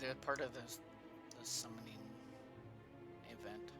They're part of the summoning event.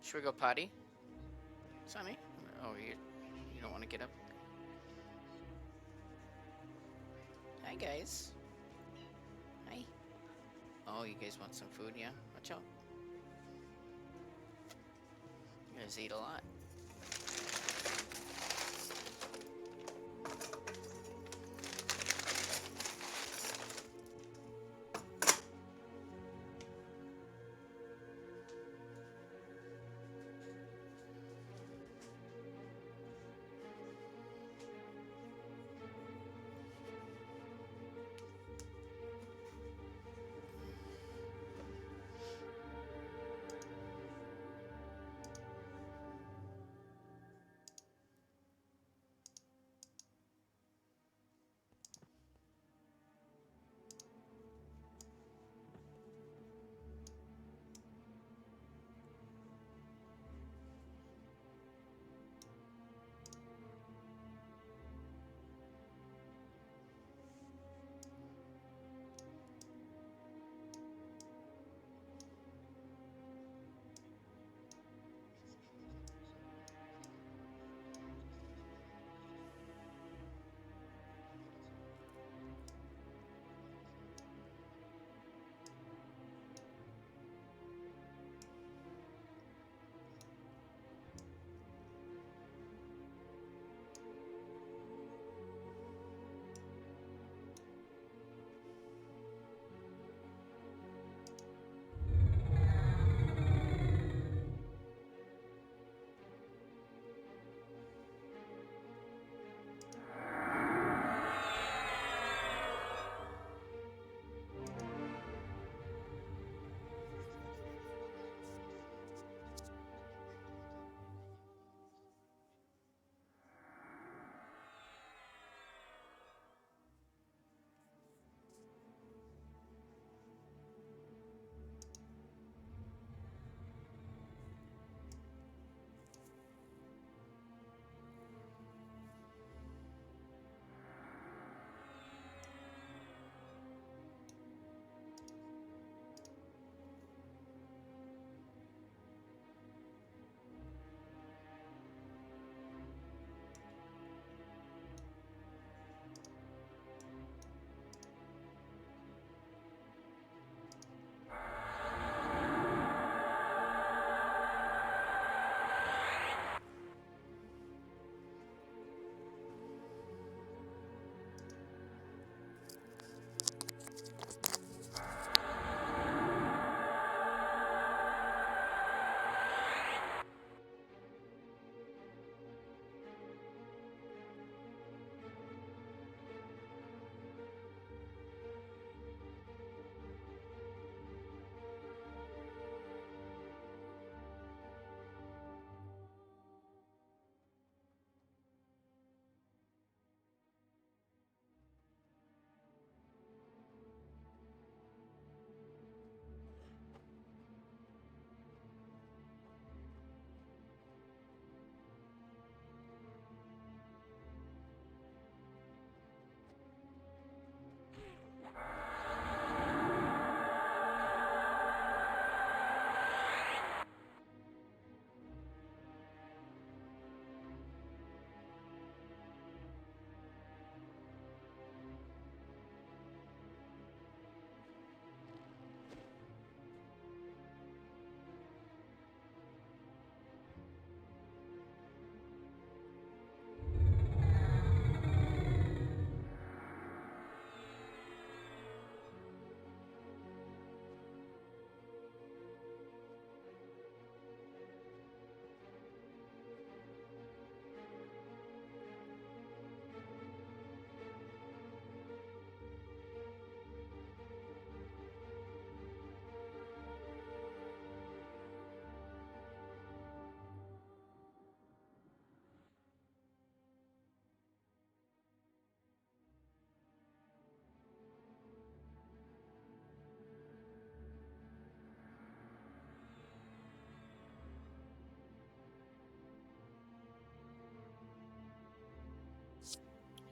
Should we go potty? Sonny? Oh, you don't want to get up? Hi, guys. Hi. Oh, you guys want some food? Yeah? Watch out. You guys eat a lot.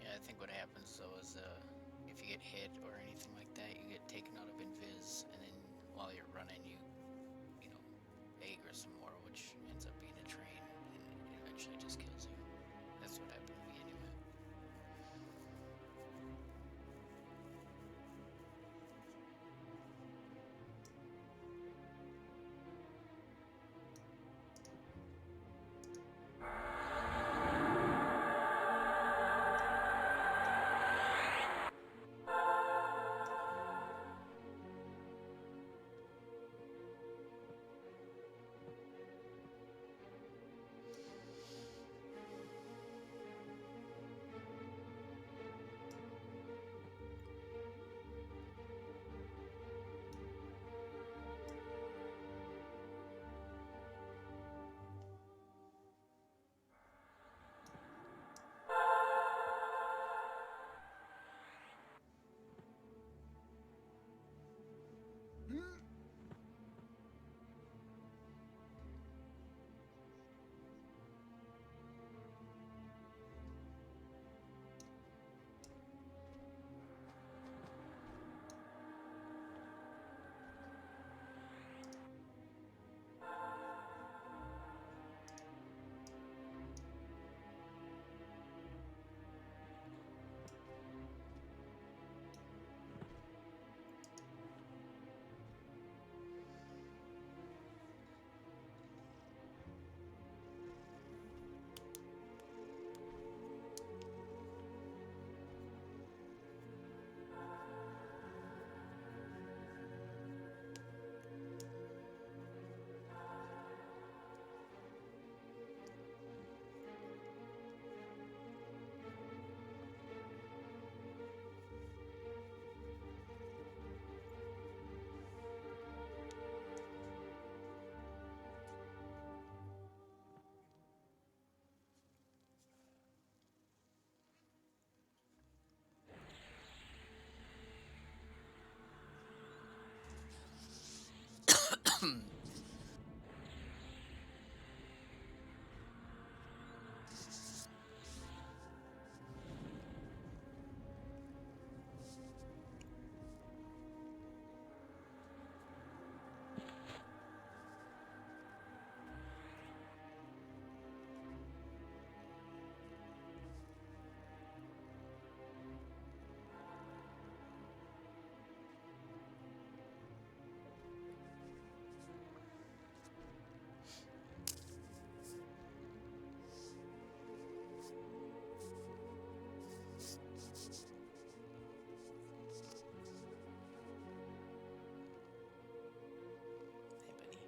Yeah, I think what happens though is if you get hit or anything like that, you get taken out of invis, and then while you're running, you know, egg or some more, which ends up being a train, and it eventually just kills you. That's what happened to me anyway. Hey, buddy.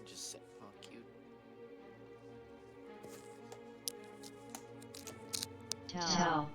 Just sit all cute. Tell.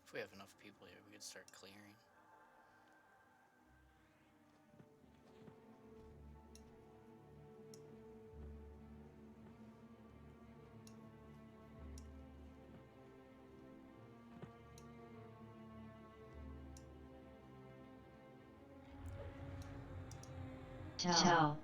If we have enough people here, we could start clearing. Tell.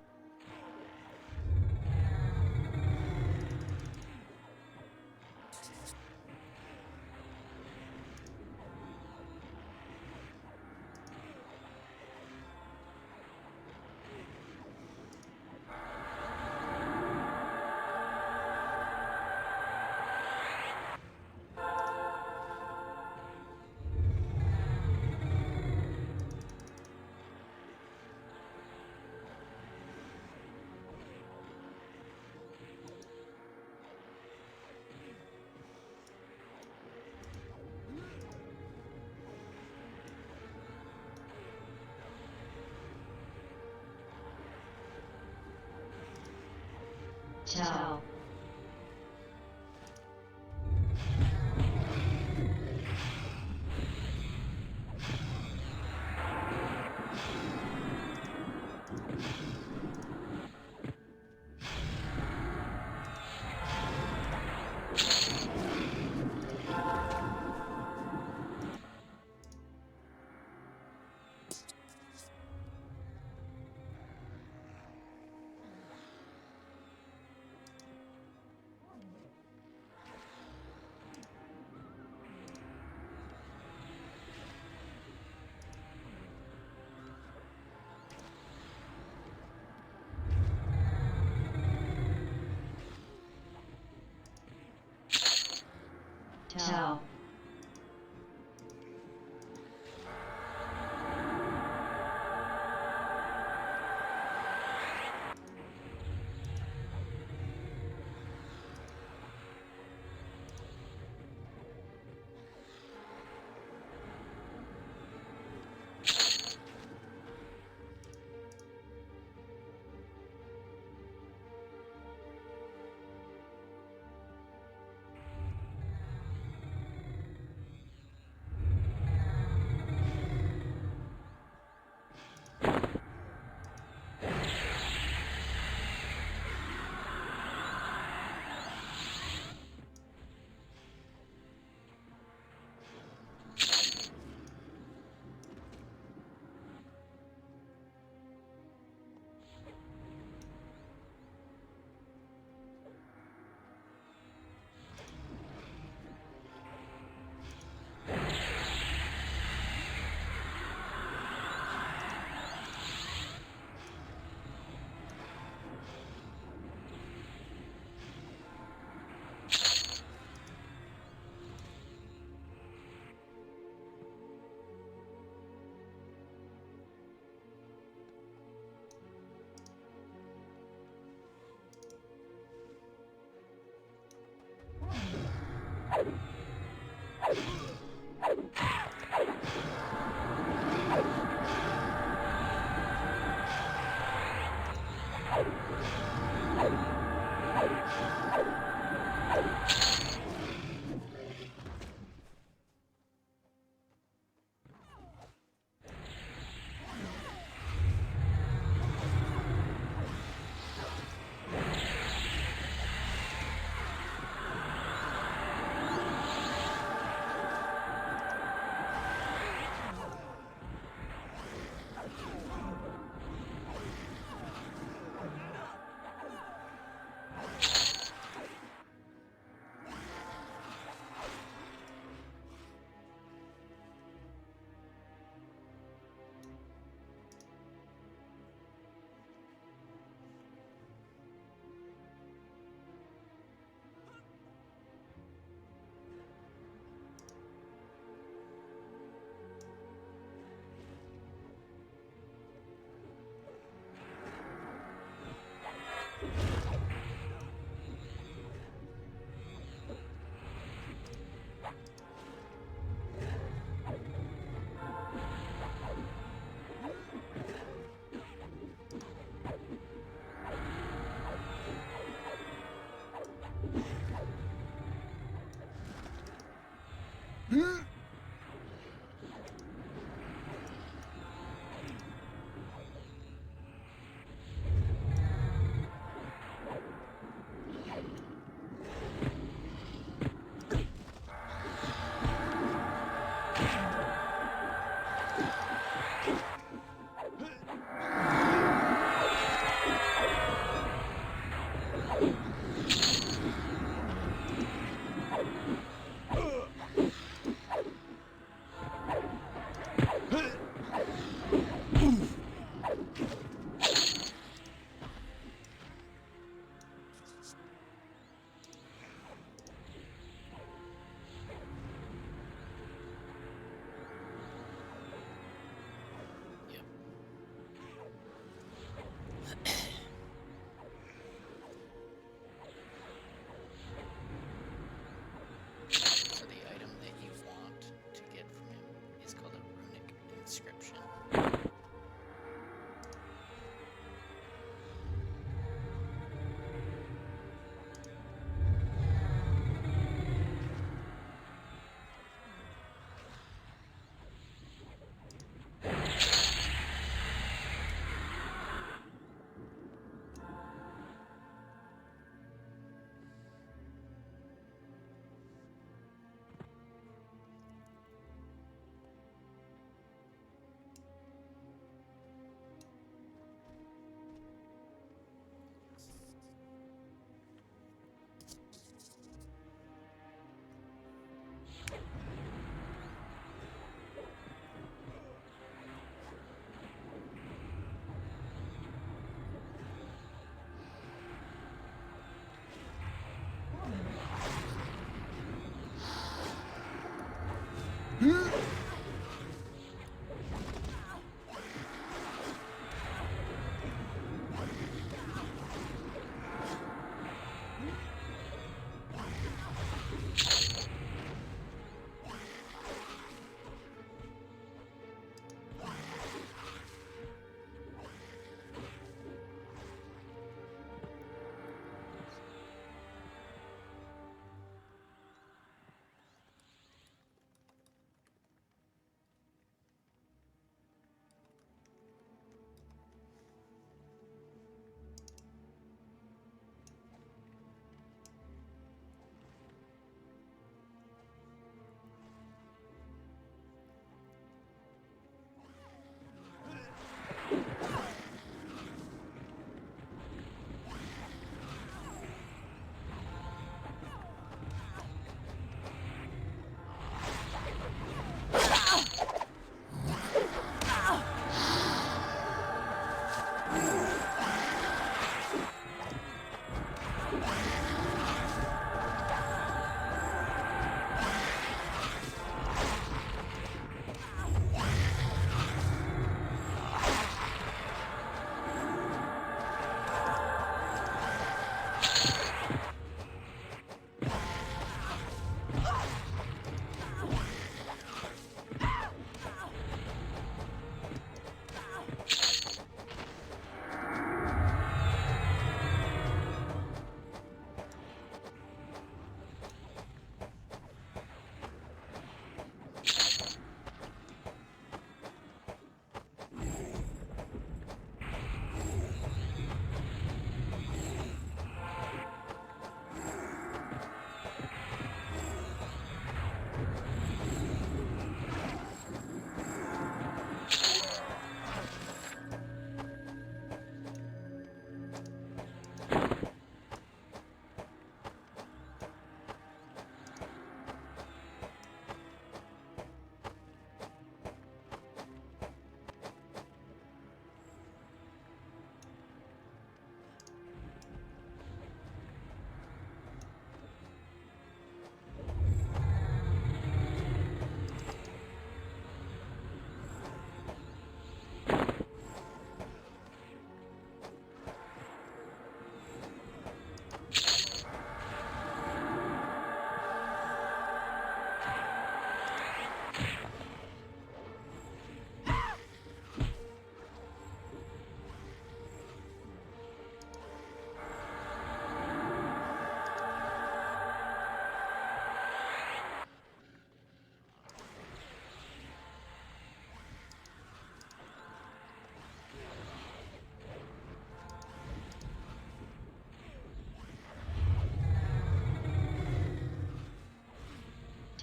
Tell.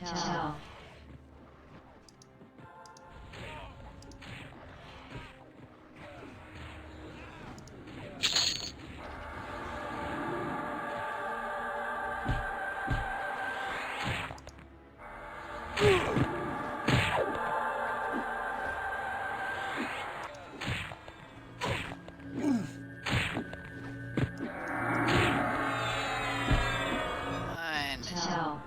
Tell. Come on. Tell.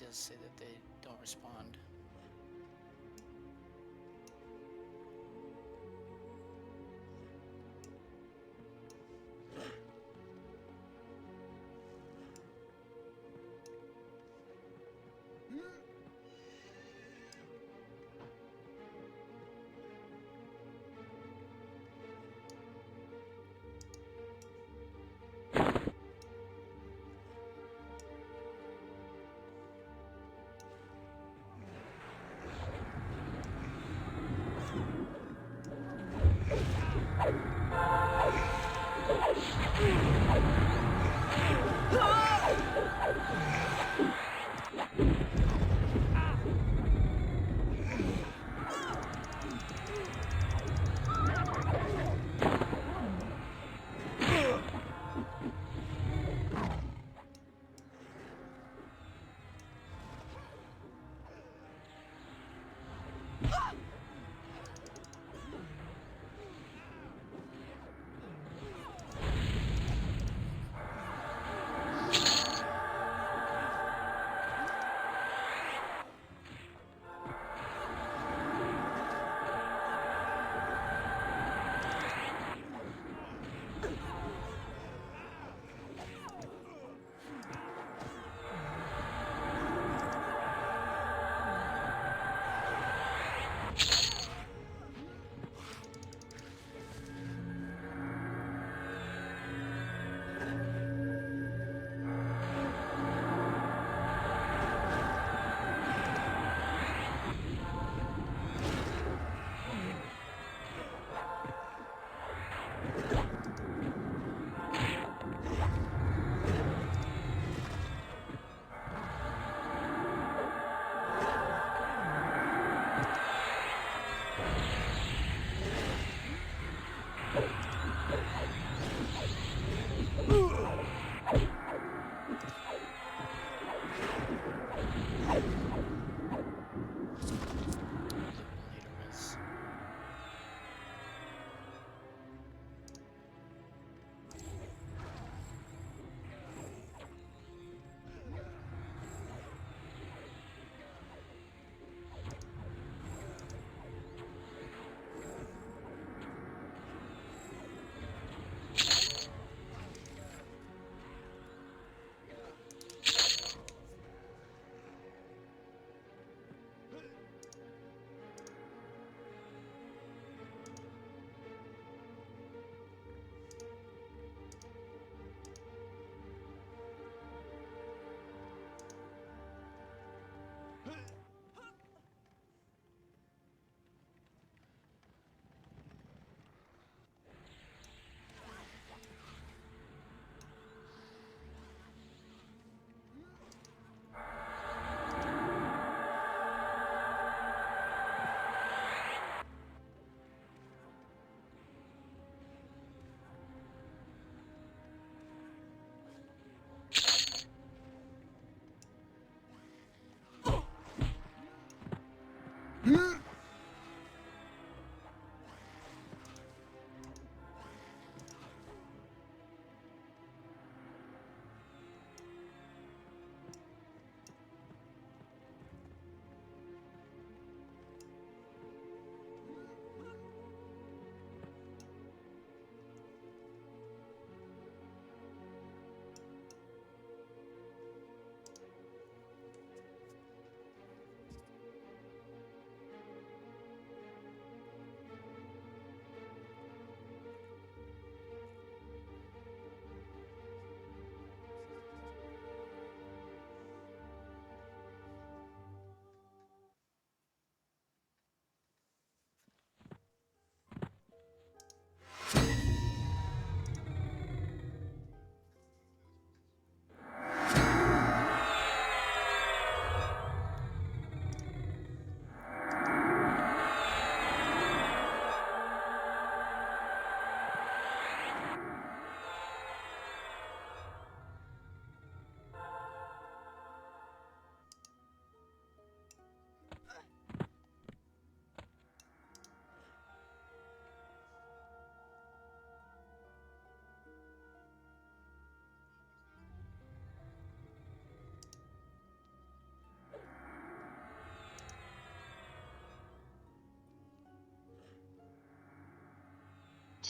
does say that they don't respond.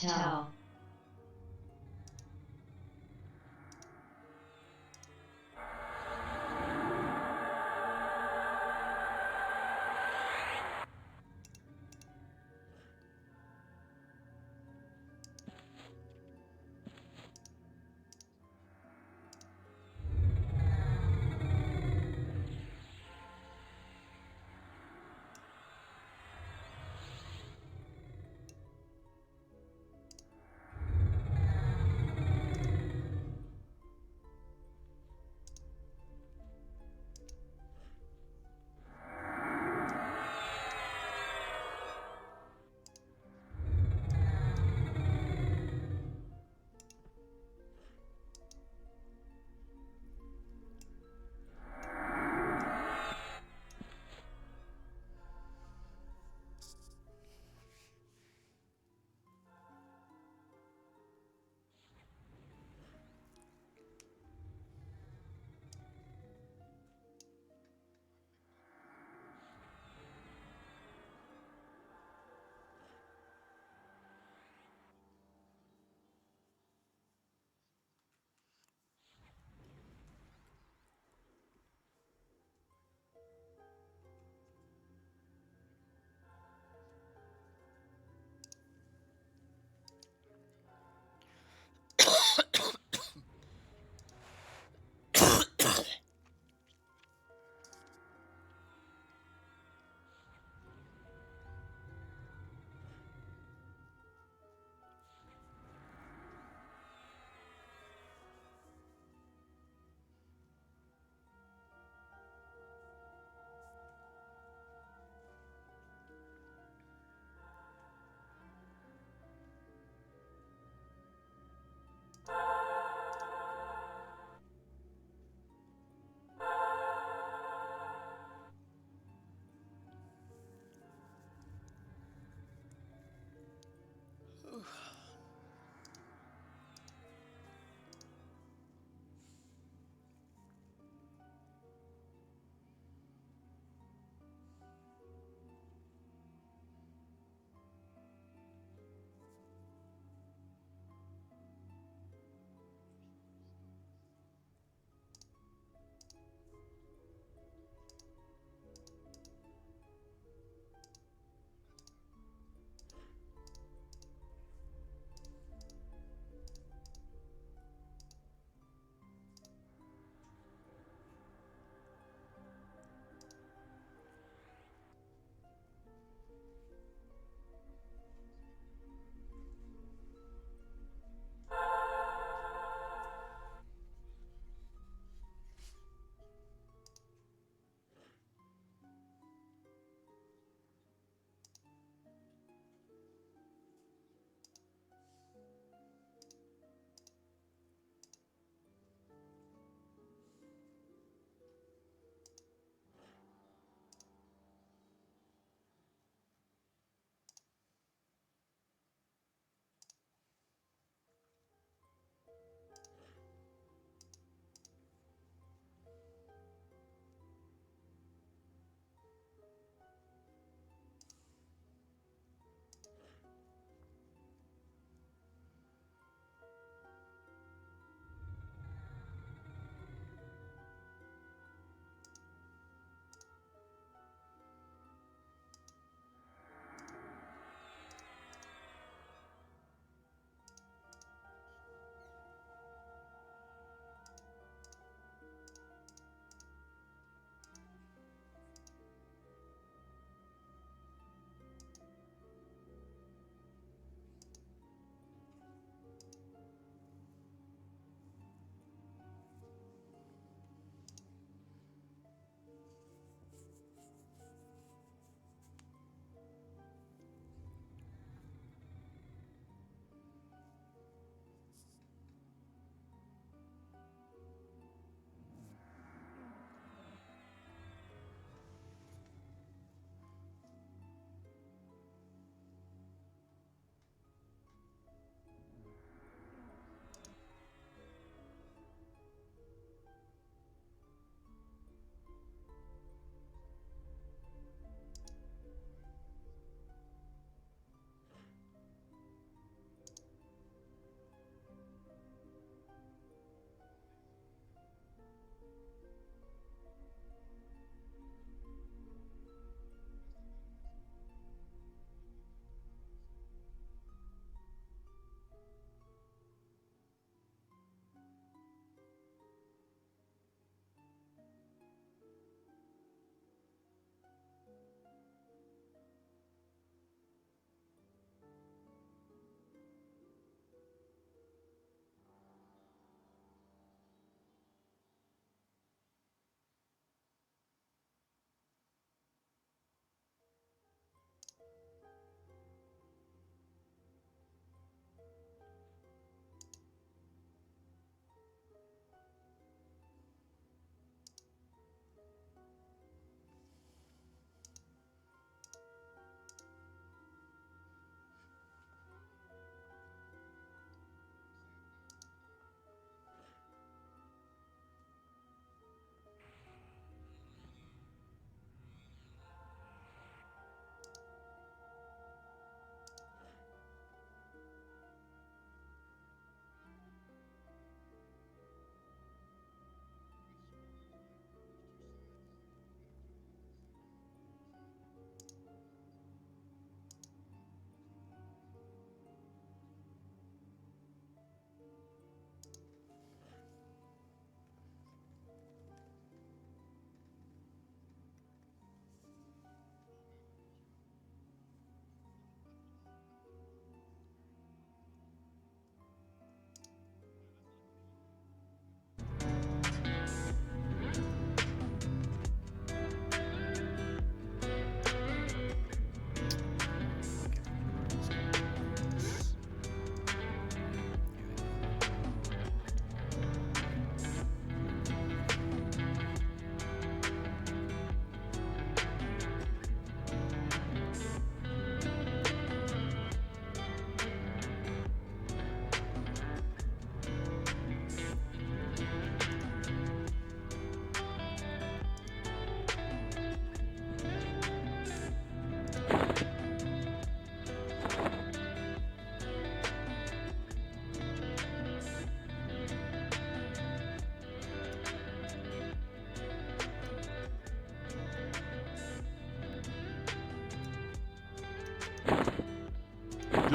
tell,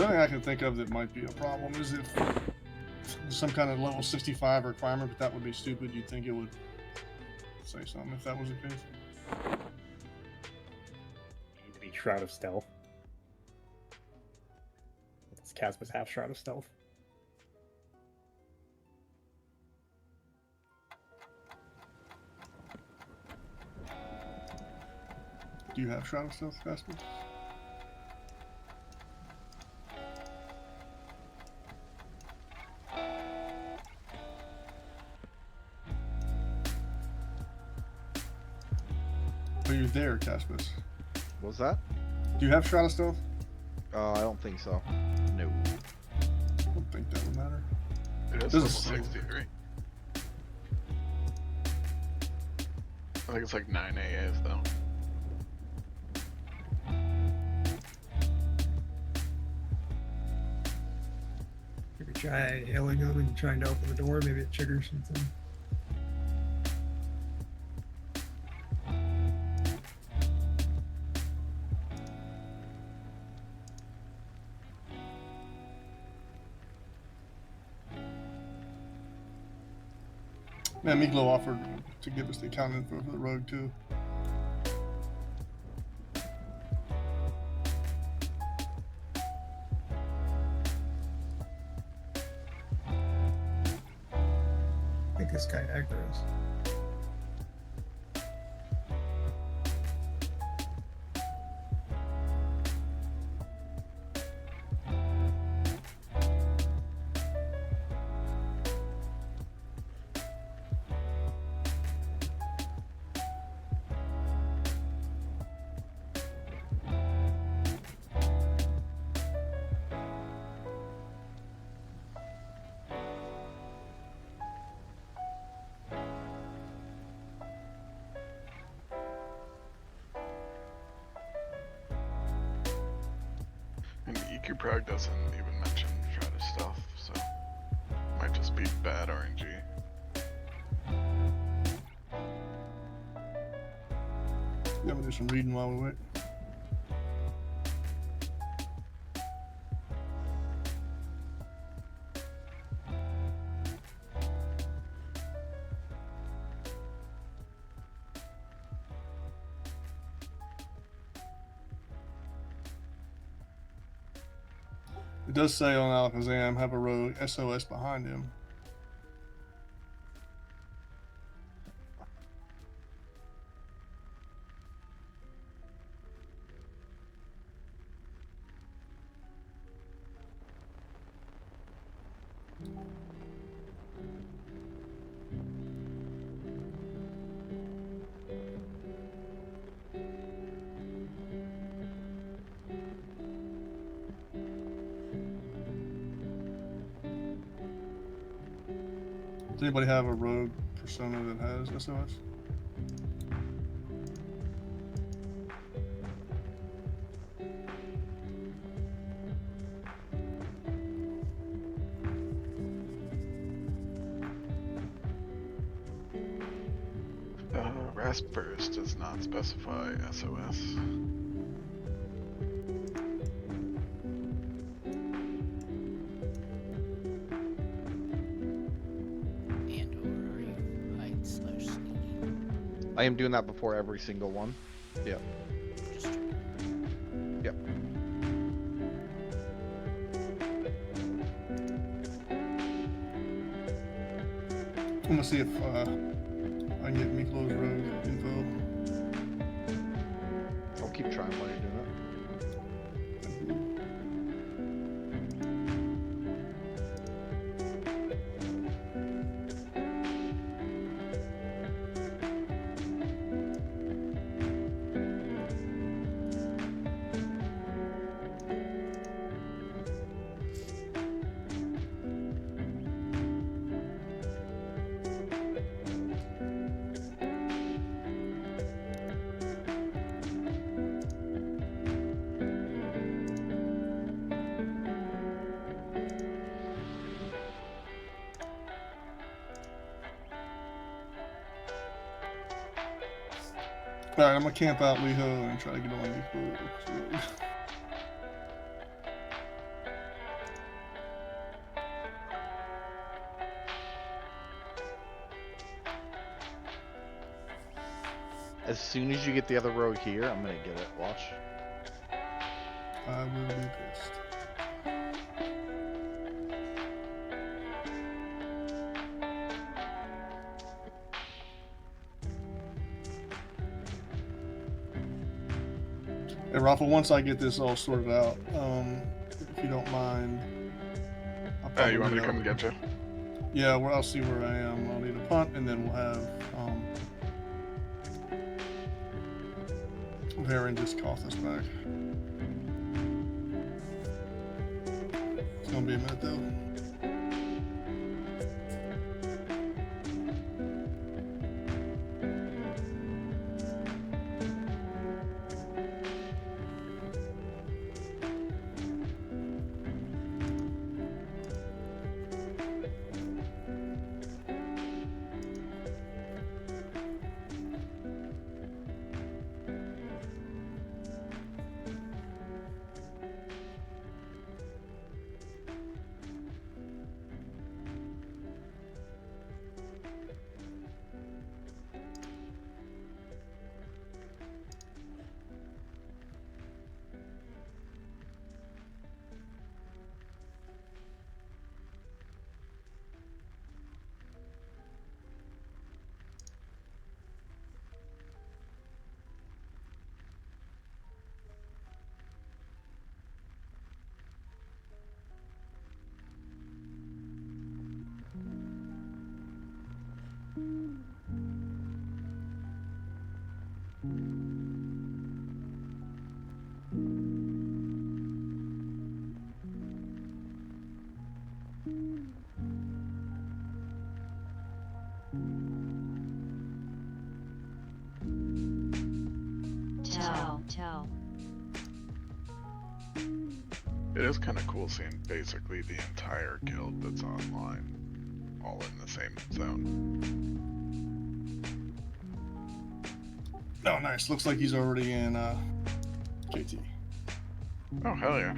The only thing I can think of that might be a problem is if some kind of level 65 requirement, but that would be stupid. You'd think it would say something if that was the case. Need to be Shroud of Stealth. Does Caspus have Shroud of Stealth? Do you have Shroud of Stealth, Casper? Are you there, Caspus? What was that? Do you have Shroud of Stealth? I don't think so. No. I don't think that would matter. It is This level is 63. I think it's like 9 AF though. Maybe try hailing them and trying to open the door. Maybe it triggers something. Man, Miglo offered to give us the account info for the rogue too. I think this guy aggroes. And EQ Prog doesn't even mention Shroud of Stealth, so might just be bad RNG. Yeah, we'll do some reading while we wait. It does say on Alakazam have a rogue SOS behind him. Does anybody have a rogue persona that has SOS? Raspberries does not specify SOS. And or are you hide/sneaking? I am doing that before every single one. Yep. Just checking. Yep. I'm gonna see if I can get Miklo's rogue info. I'll keep trying while you're doing that. Alright, I'm gonna camp out Leho and try to get on Miklo. As soon as you get the other rogue here, I'm gonna get it. Watch. I will be pissed. Hey, Raffle, once I get this all sorted out, if you don't mind, I'll You want me to meet come up. and get you? Yeah, well, I'll see where I am. I'll need a punt, and then we'll have Varen just cough us back. It's gonna be a minute though. Tell. It is kind of cool seeing basically the entire guild that's online, all in the same zone. Oh, nice. Looks like he's already in KT. Oh, hell yeah.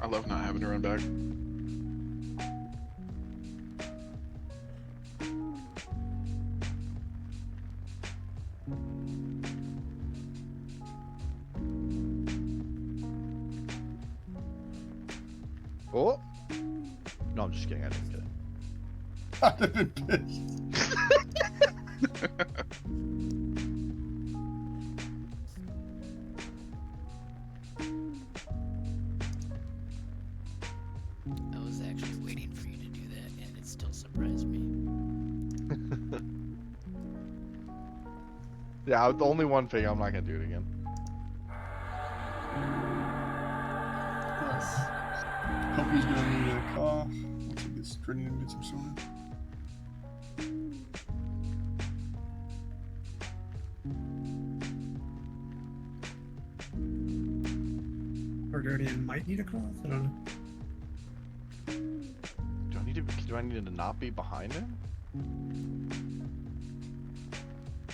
I love not having to run back. Oh. No, I'm just kidding. I didn't get it. I'd have been pissed. I was actually waiting for you to do that, and it still surprised me. Yeah, the only one thing, I'm not gonna do it again. Hope he's gonna need a cough once he gets ready to get some soda. Guardian might need a cloth. I don't know. Do I need to not be behind him?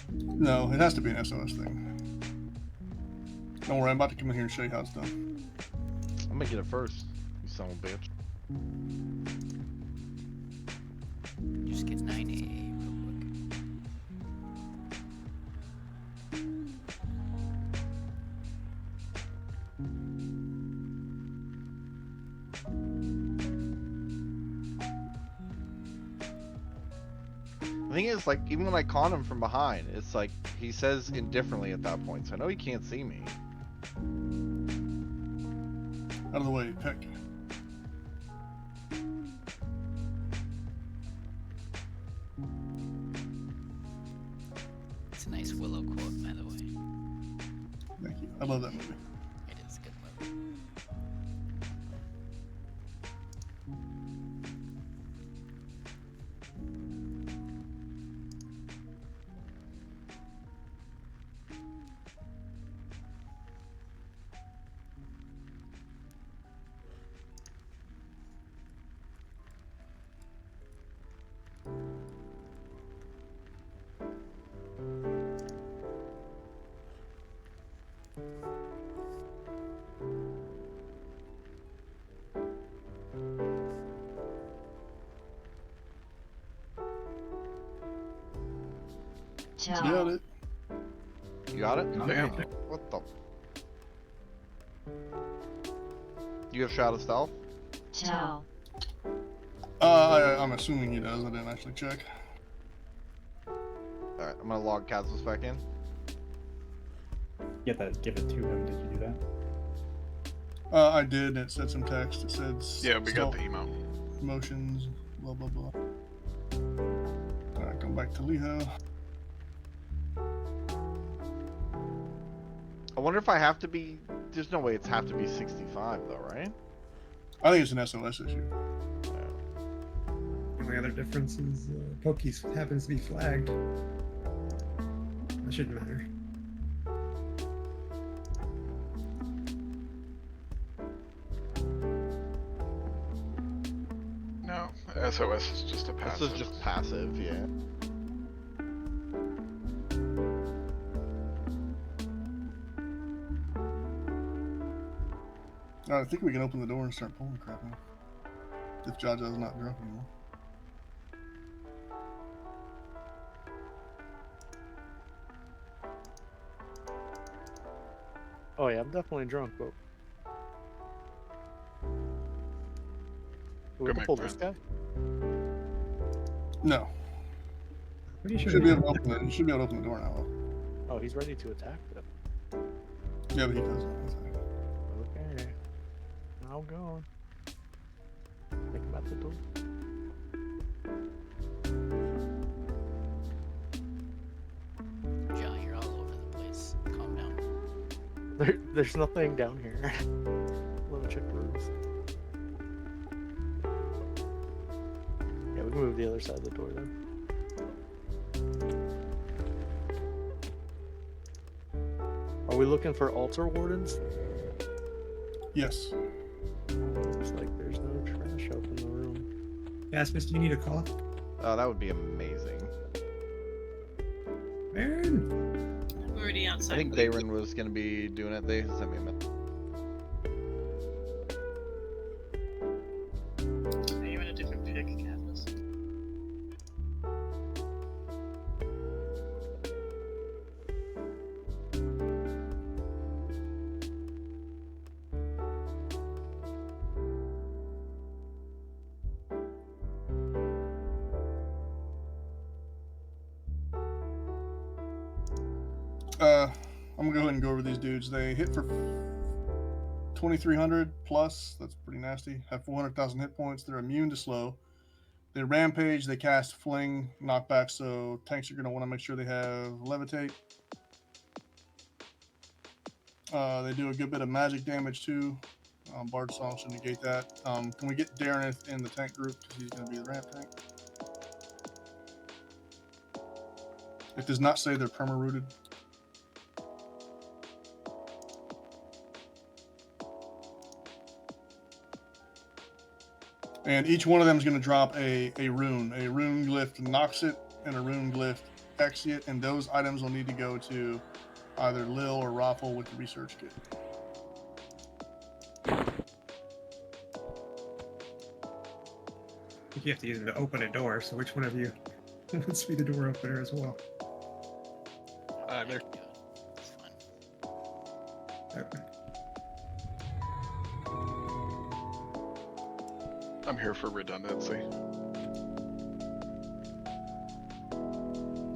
No, it has to be an SOS thing. Don't worry, I'm about to come in here and show you how it's done. I'm gonna get it first, you son of a bitch. Just get 9 AA real quick. The thing is, like, even when I con him from behind, it's like, he says indifferently at that point, so I know he can't see me. Out of the way, pick. It's a nice Willow quote, by the way. Thank you. I love that movie. It is a good movie. Got it. You got it? Damn. What the? You have Shroud of Stealth? Tell. I'm assuming he does. I didn't actually check. Alright, I'm gonna log Casmus back in. Give it to him. Did you do that? I did. It said some text. It said Yeah, we got stealth the email. motions, blah blah blah. Alright, come back to Leho. I wonder if I have to be. There's no way it's have to be 65 though, right? I think it's an SOS issue. The only other difference is Pokey happens to be flagged. That shouldn't matter. No, SOS is just a passive. This is just passive, yeah. Alright, I think we can open the door and start pulling crap now. If Jaja's not drunk anymore. Oh yeah, I'm definitely drunk, but we Good can pull make this guy. No. Pretty You sure. should be able to open it. You should be able to open the door now. Though. Oh, he's ready to attack them. Yeah, but he doesn't. Okay. Now going. Think about the door. John, you're all over the place. Calm down. There's nothing down here. Let me check rooms. Yeah, we can move the other side of the door then. Are we looking for altar wardens? Yes. Looks like there's no trash up in the room. Casmus, do you need a cough? That would be amazing. Baron! I'm already outside. I think Dayron was gonna be doing it. They sent me a message. Are you in a different pick, Cadmus? I'm gonna go ahead and go over these dudes. They hit for 2,300 plus. That's pretty nasty. Have 400,000 hit points. They're immune to slow. They rampage. They cast fling, knockback. So tanks are gonna want to make sure they have levitate. They do a good bit of magic damage too. Bard Song should negate that. Can we get Darren in the tank group because he's gonna be the ramp tank? It does not say they're perma rooted. And each one of them is going to drop a rune glyph knocks it, and a rune glyph exit, and those items will need to go to either Lil or Raffle with the research kit. I think you have to use them to open a door, so which one of you wants to be the door opener as well? I There. can do it. It's fine. Okay. I'm here for redundancy. Are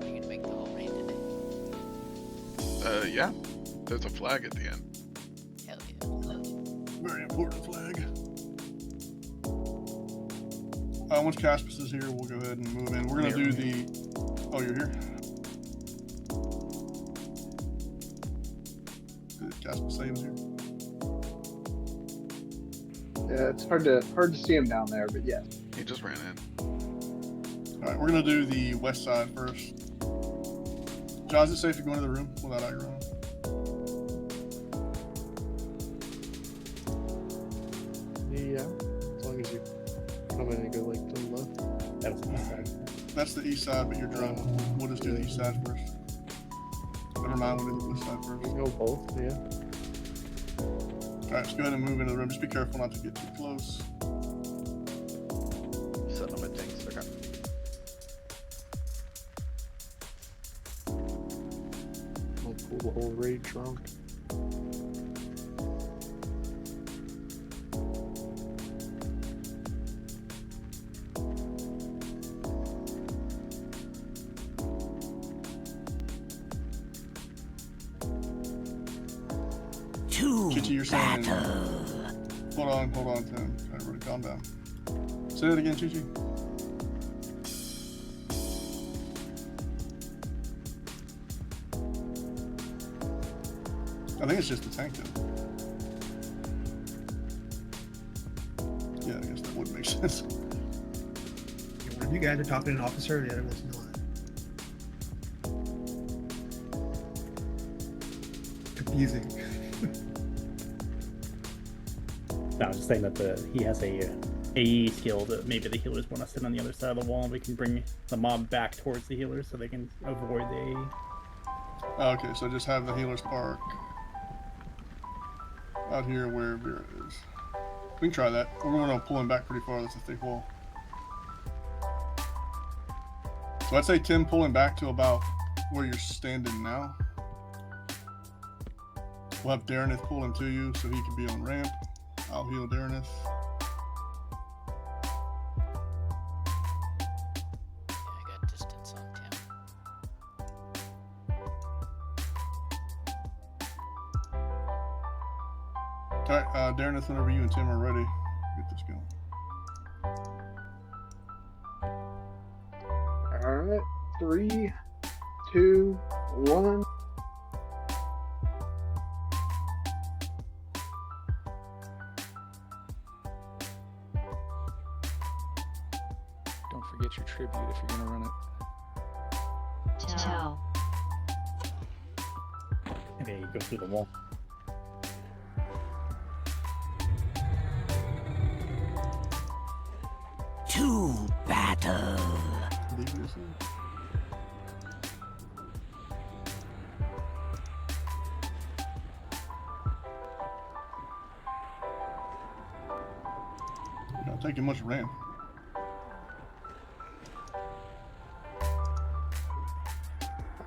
you gonna make the whole raid today? Yeah. There's a flag at the end. Hell yeah. Very important flag. Once Caspus is here, we'll go ahead and move in. We're going to do the... Oh, you're here? Did Caspus say he was here? Yeah, it's hard to see him down there, but yes. He just ran in. Alright, we're going to do the west side first. John, is it safe to go into the room without aggro? Yeah, as long as you come in and go like to the left. That's the side. That's the east side, but you're drunk. We'll just do the east side first. Never mind, we'll do the west side We first. can go both, yeah. Alright, let's go ahead and move into the room. Just be careful not to get too close. Setting up my tanks. Okay. little rage round. Kitty, you're saying. Hold on, Tim. Everybody calm down. Say that again, Chichi. I think it's just the tank, though. Yeah, I guess that would make sense. One of you guys are talking to an officer, the other one's not. Confusing. No, I was just saying that he has a AE skill that maybe the healers want to sit on the other side of the wall and we can bring the mob back towards the healers so they can avoid the AE. Okay, so just have the healers park out here where Vera is. We can try that. We're going to pull him back pretty far. That's a thick wall. So I'd say, Tim, pull him back to about where you're standing now. We'll have Darrenith pull him to you so he can be on ramp. I'll heal Darrenith. Yeah, I got distance on Tim. Alright, Darrenith, whenever you and Tim are ready, get this going. Alright, 3, 2, 1. Don't forget your tribute if you're gonna run it. Tell. And then you go through the wall. To battle. Leave this in. Not taking much ramp.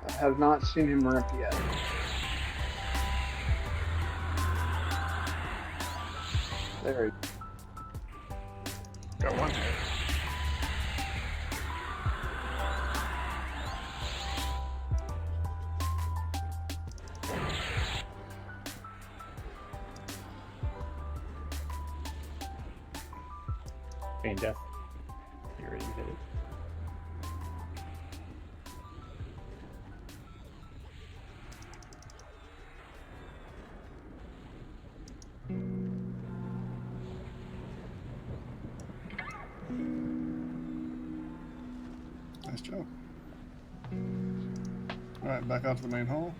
I have not seen him ramp yet. There he Got one hit. Feign death. You already did it. Nice job. Alright, back out to the main hall.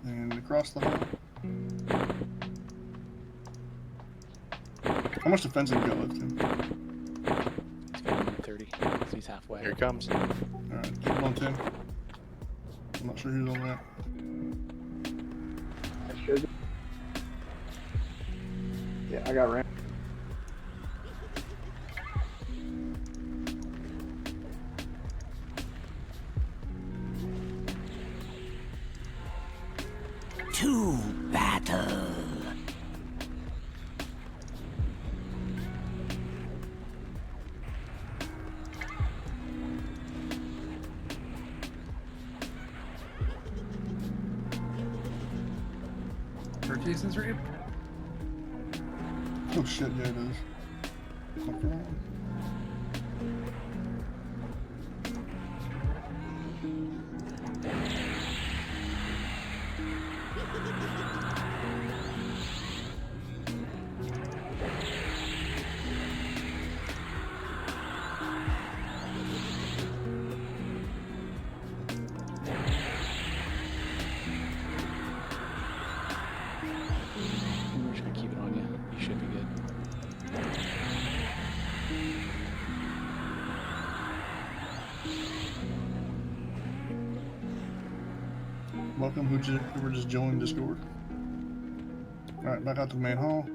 And across the hall. How much defense have you got left, Tim? He's got 30, so he's halfway. Here he comes. Alright, keep him on Tim. I'm not sure who's on that. I should. Yeah, I got ramp. To battle. For Jason's ramp? Oh shit, yeah it is. Fuck around. We're just gonna keep it on you. You should be good. Welcome, who just joined Discord. Alright, back out to the main hall.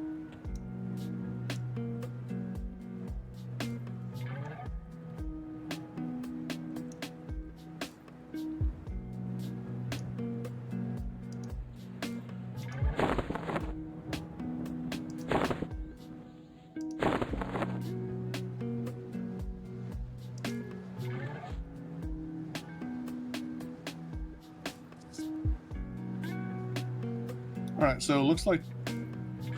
All right, so it looks like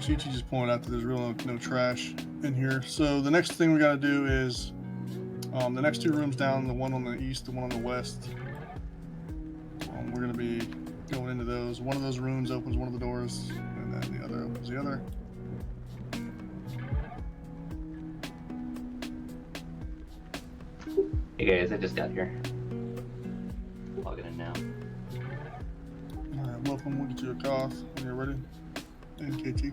Chi just pointed out that there's really no trash in here. So the next thing we got to do is the next two rooms down, the one on the east, the one on the west. We're going to be going into those. One of those rooms opens one of the doors, and then the other opens the other. Hey guys, I just got here. Logging in now. All right, welcome. We'll get you a cough when you're ready. And KT.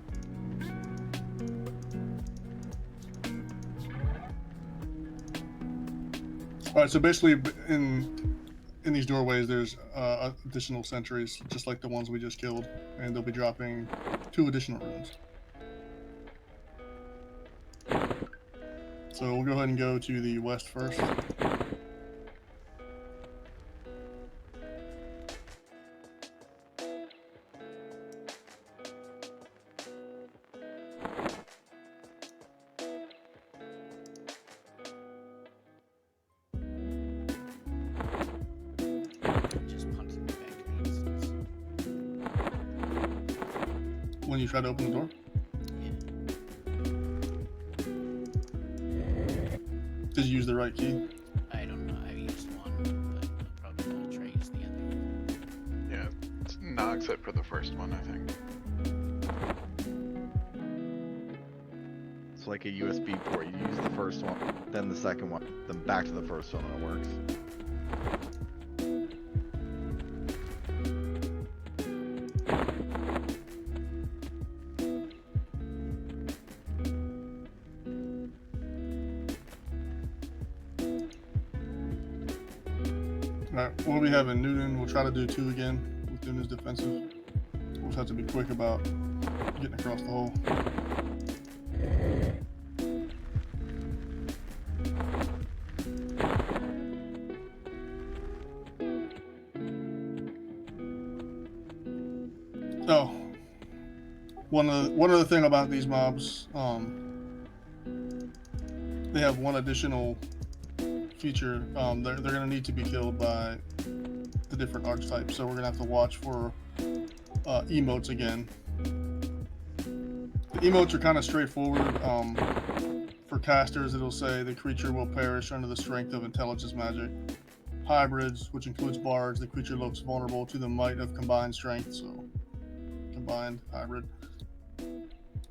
All right, so basically in these doorways, there's additional sentries, just like the ones we just killed, and they'll be dropping 2 additional rooms. So we'll go ahead and go to the west first. Just punching me back to the instance. When you try to open the door? Did you use the right key? I don't know. I used one, but I'll probably want to try use the other. Yeah, it's no, except for the first one, I think. It's like a USB port. You use the first one, then the second one, then back to the first one, and it works. Alright, we'll be having Newton. We'll try to do 2 again with Newton's defensive. We'll just have to be quick about getting across the hole. Oh, one other thing about these mobs, they have one additional feature. They're going to need to be killed by the different archetypes, so we're going to have to watch for emotes again. The emotes are kind of straightforward. For casters, it'll say the creature will perish under the strength of intelligence magic. Hybrids, which includes bards, the creature looks vulnerable to the might of combined strength, so combined hybrid.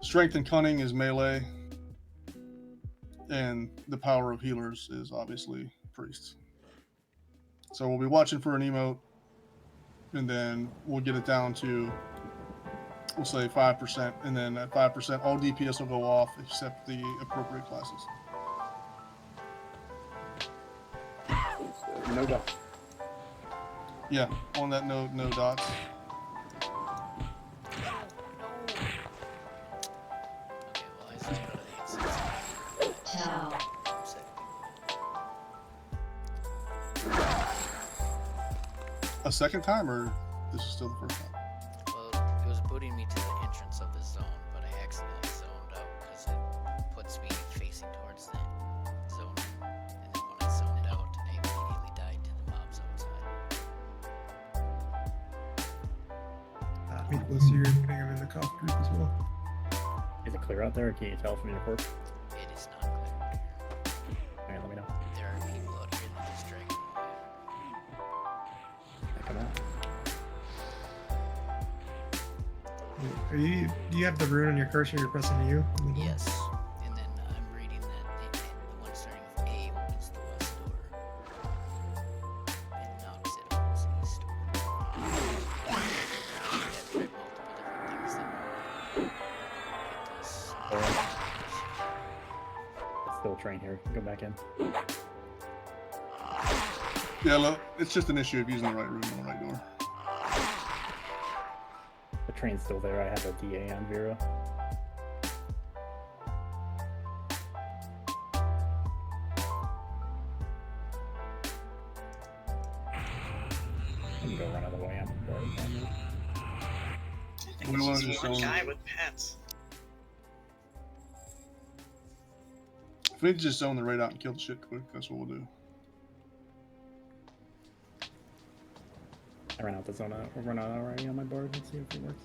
Strength and cunning is melee. And the power of healers is obviously priests. So we'll be watching for an emote, and then we'll get it down to, we'll say 5%, and then at 5%, all DPS will go off except the appropriate classes. No dots. Yeah, on that note, no dots. Okay, well, I stayed out of the instance. Tau. A second time, or this is still the first time? Well, it was booting me to the entrance of the zone, but I accidentally zoned out because it puts me facing towards the zone. And then when I zoned out, I immediately died to the mobs outside. Meatless, you're putting him in the cough group as well. Is it clear out there, or can you tell from your report? It is not clear out here. Alright, let me know. There are people out here that just drag me away. Come out. Do you have the rune on your cursor? You're pressing U? Yes. And then I'm reading that the one starting with A opens the west door. And knocks it opens the east door. I've tried multiple different things that get us. It's still a train here. Go back in. Yeah, look, it's just an issue of using the right room on the right door. The train's still there. I have a DA on Vera. I'm gonna go run out of the way. I'm bored. I think We it's wanna just just one zone- guy with pets. If we need to just zone the raid out and kill the shit quick, that's what we'll do. I ran out the zone. We'll run out already on my board. Let's see if it works.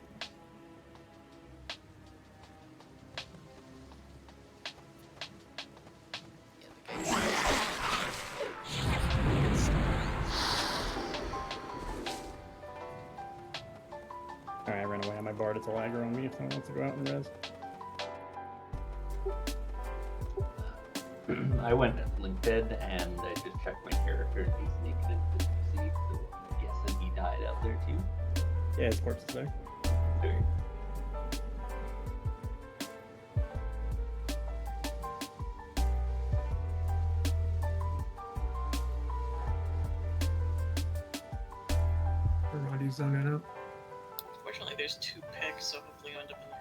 Alright, I ran away on my bard. It's a lagger on me if someone wants to go out and res. I went linked and I just checked my character and he's naked and deceived, so I'm guessing he died out there too. Yeah, his corpse is there. Sure. Everybody's zoning out. Fortunately, there's 2 picks, so hopefully you end up in there.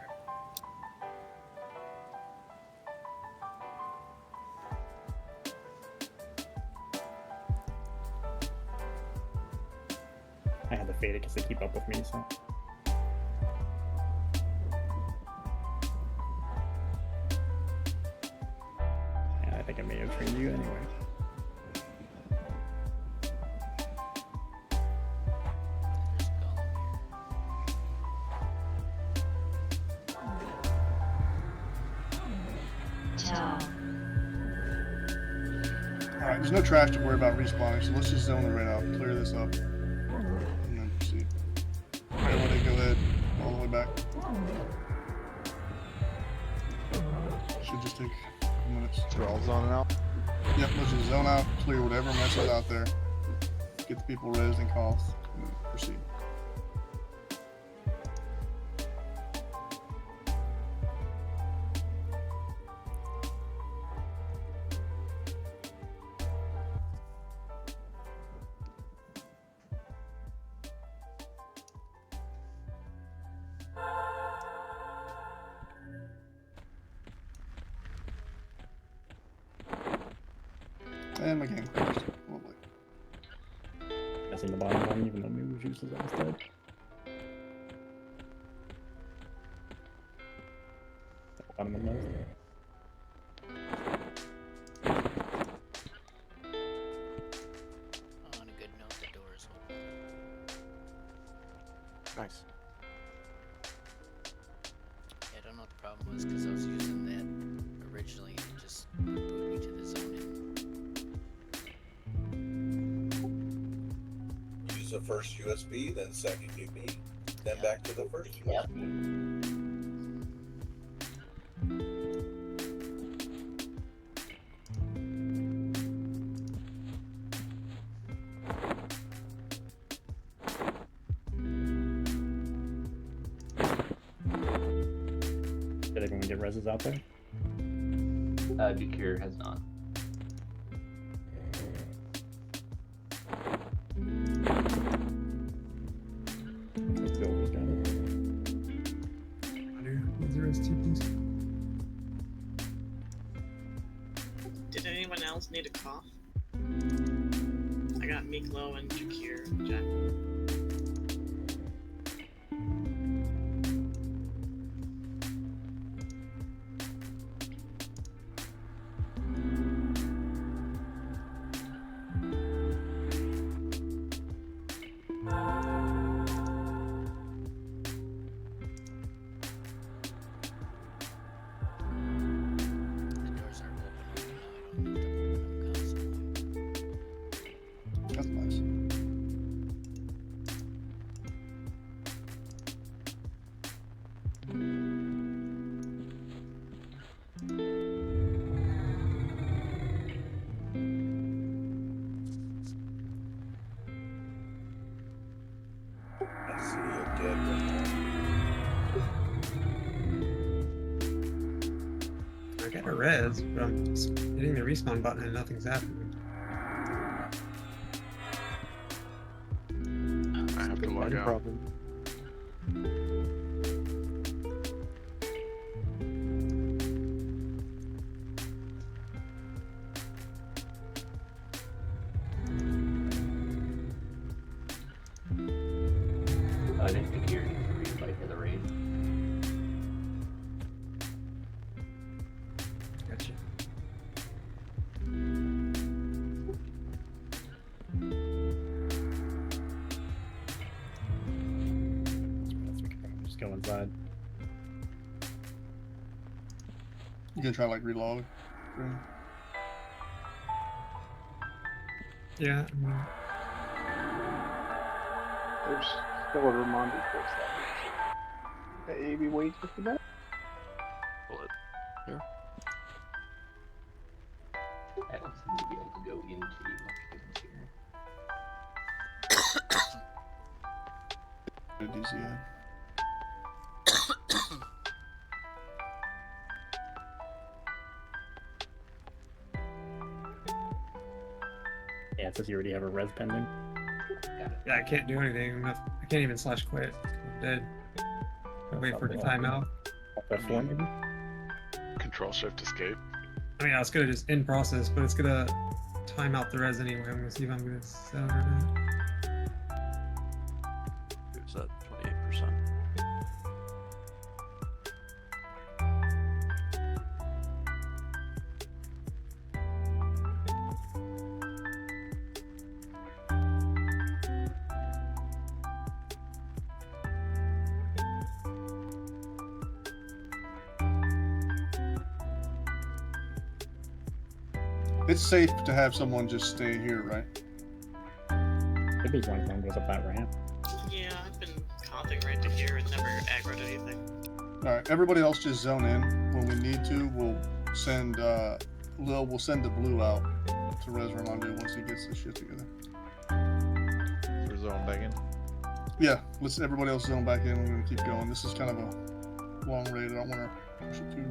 I had to fade it because they keep up with me, so. Yeah, I think I may have trained you anyway. Alright, there's no trash to worry about respawning, so let's just zone the raid out, clear this up, and then proceed. Everybody go ahead, all the way back. Should just take a couple minutes. So we're all zoning out. Yep, let's just zone out, clear whatever mess is out there, get the people rezzed and coughed, and then proceed. And my game crashed. Lovely. Guessing the bottom one, even though maybe juice is almost dead. Bottom of the nose. On a good note, the door is open. Nice. Yeah, I don't know what the problem was because I was using that originally and it just moved me to the zone. Use the first USB, then second UB, then back to the first USB. Did everyone get reses out there? Jakir has not. Let's go, we got it. Is there STPs? Did anyone else need a cough? I got Miklo and Jakir and Jack. The doors aren't open right now. I don't have to open them constantly. That's nice. I see a dead one. I got a res, but I'm hitting the respawn button and nothing's happening. I have to log out. Problem. I think Jakir needs to re-invite to the raid. Gotcha. We can probably just go inside. You gonna try like relog? Yeah, I mean, There's still a Ramondi close that way. Maybe wait just a minute. Pull it. Here. I don't seem to be able to go into much here. DCI. Yeah, it says you already have a res pending. Yeah, I can't do anything. I can't even slash quit. I'm dead. I'll wait for the timeout. F4 maybe? Control Shift Escape. I mean, I was gonna just in process, but it's gonna time out the res anyway. I'm gonna see if I'm gonna sell it or not. Who's that? 28%. It's safe to have someone just stay here, right? Could be one thing goes up that ramp. Yeah, I've been coughing right to here and never aggroed anything. Alright, everybody else just zone in. When we need to, we'll send we'll send the blue out to Res Ramondu once he gets this shit together. We're zone back in. Yeah, let's everybody else zone back in. We're gonna keep going. This is kind of a long raid. I don't wanna push it too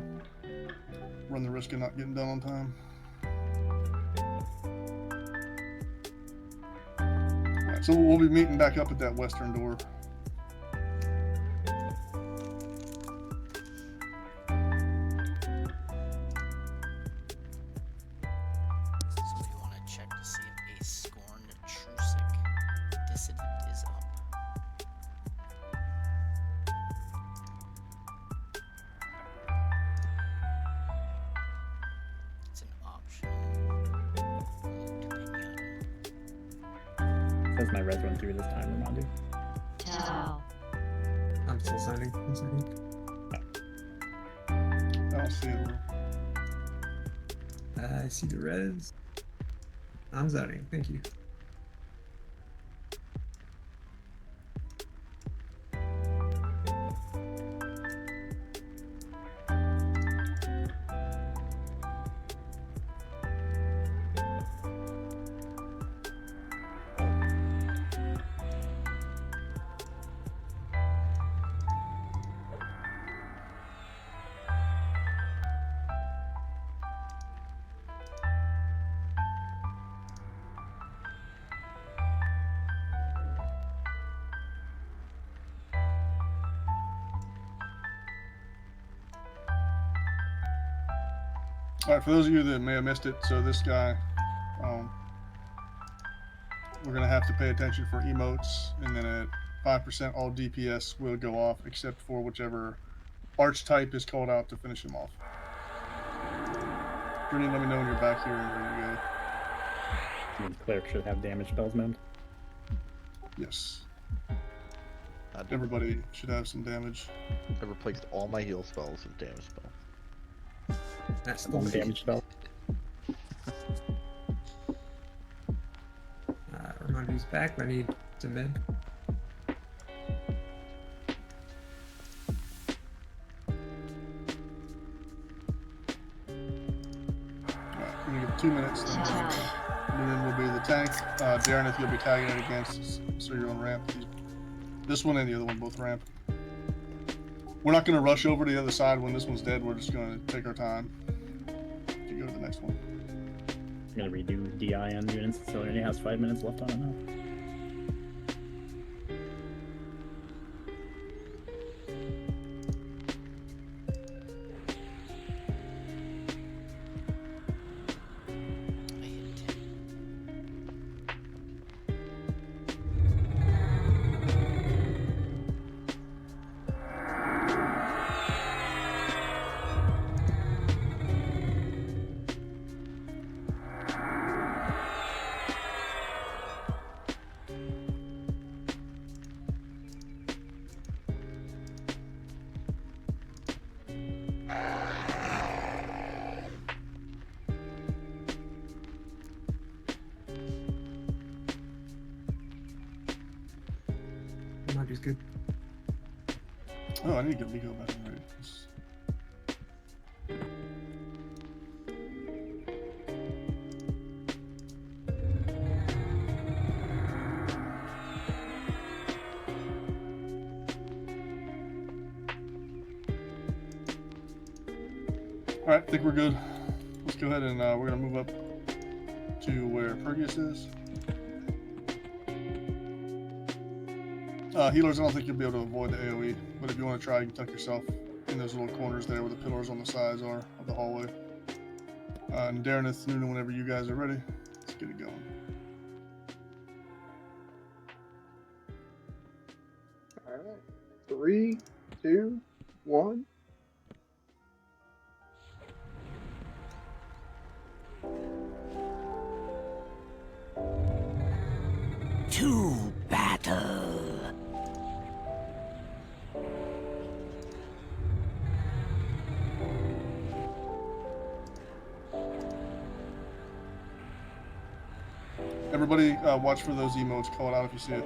run the risk of not getting done on time. Alright, so we'll be meeting back up at that western door. So we want to check to see if a scorned Trusic dissident is up. It's an optional loot pinata. Says my res run through this time, Ramondu. Tau. I'm still signing. One second. I don't see it. I see the res. I'm zoning. Thank you. Alright, for those of you that may have missed it, so this guy, we're going to have to pay attention for emotes, and then at 5% all DPS will go off, except for whichever archetype is called out to finish him off. Brittany, let me know when you're back here and ready to I mean, cleric should have damage spells, man. go. Yes. Everybody should have some damage. I've replaced all my heal spells with damage spells. That's the One way. damage spell. Ramondu's back. I need some mid. Alright, we're going to give 2 minutes, then Noonan will be the tank. Darren, if you'll be tagging it against, so you're on ramp. This one and the other one both ramp. We're not going to rush over to the other side when this one's dead. We're just going to take our time to go to the next one. I'm gonna redo DI on units, so it only has 5 minutes left on it now. I hit 10. Ramondu's good. Oh, I need to get Miko back in ready. All right, I think we're good. Let's go ahead and we're gonna move up to where Pergius is. Healers, I don't think you'll be able to avoid the AoE, but if you want to try, you can tuck yourself in those little corners there where the pillars on the sides are of the hallway. And Darrenith, Noonan, whenever you guys are ready, let's get it going. All right. 3, 2, 1. To battle. Everybody, watch for those emotes. Call it out if you see it.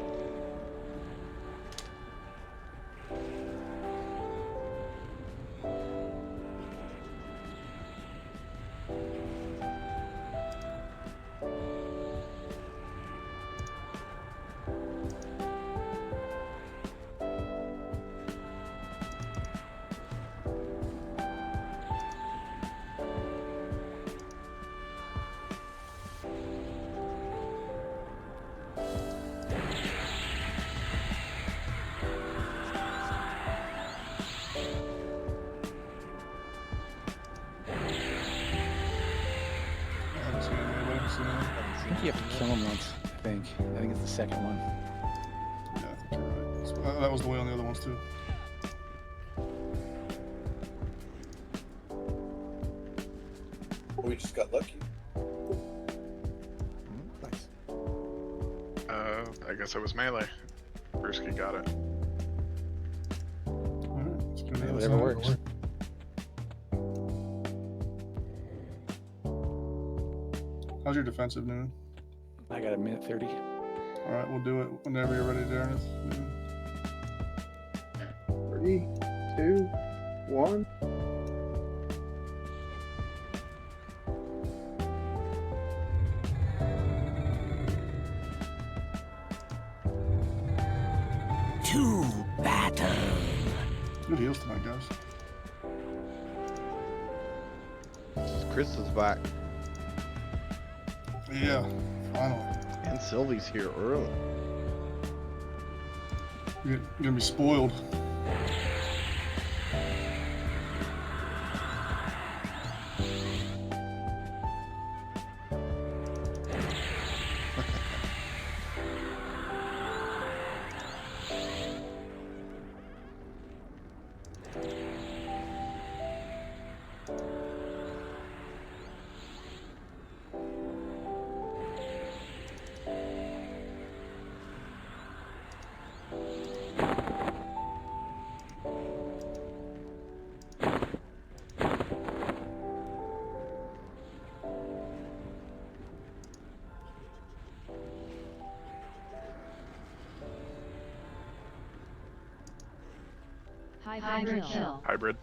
I think you have to kill him once. I think it's the second one. Yeah, I think you're right. So, that was the way on the other ones too. We just got lucky. Nice. I guess it was melee. Brewski got it. All right, let's go to the other Whatever side. works. How's your defensive, Noonan? I got a minute 30. All right, we'll do it whenever you're ready, Darrenith. Noonan. 3, 2, 1. To battle. Good heals tonight, guys. Chris is back. Yeah, finally. And Sylvie's here early. You're gonna be spoiled. Hybrid kill. Hybrid.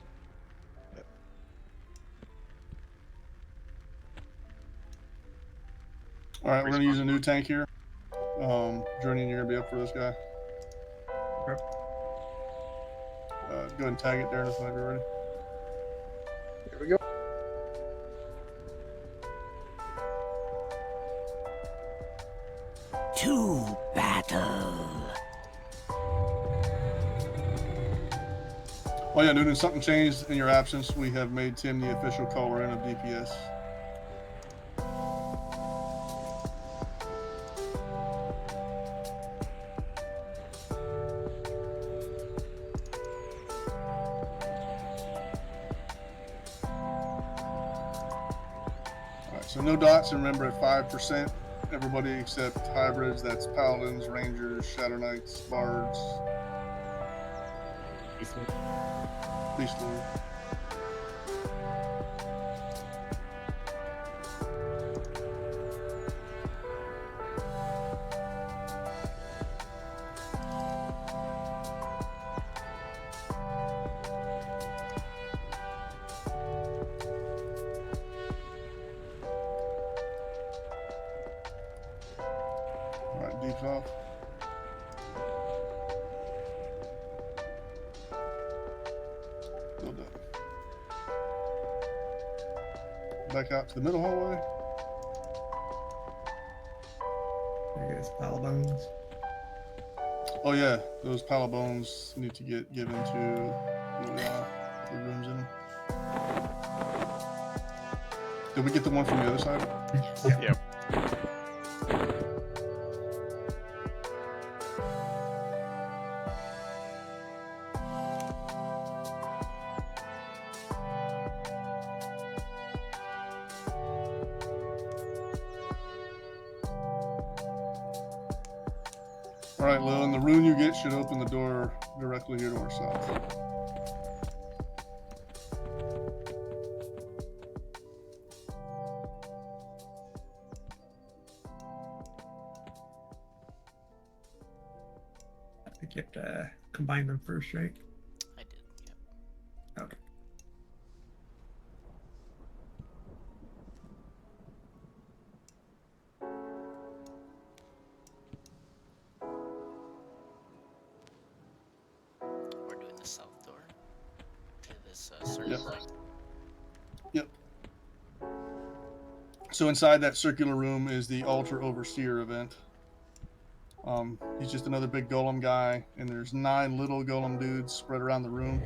All right, we're gonna use a new tank here. Jordan, you're gonna be up for this guy. Okay. Go ahead and tag it, Darrenith, whenever you're ready. Here we go. To battle. Oh yeah, Noonan, something changed in your absence. We have made Tim the official caller in of DPS. Alright, so no dots, and remember at 5%, everybody except hybrids, that's paladins, rangers, shadow knights, bards, Beast Lord. filled up. Back out to the middle hallway. There goes pile of bones. Oh yeah, those pile of bones need to get given to the rooms in them. Did we get the one from the other side? Yep. Alright, Lil, and the rune you get should open the door directly here to our south. I think you have to combine them first, right? I did, yep. Okay. We're doing the south door to this circle. Yep. Yep. So inside that circular room is the Altar Overseer event. He's just another big golem guy, and there's 9 little golem dudes spread around the room.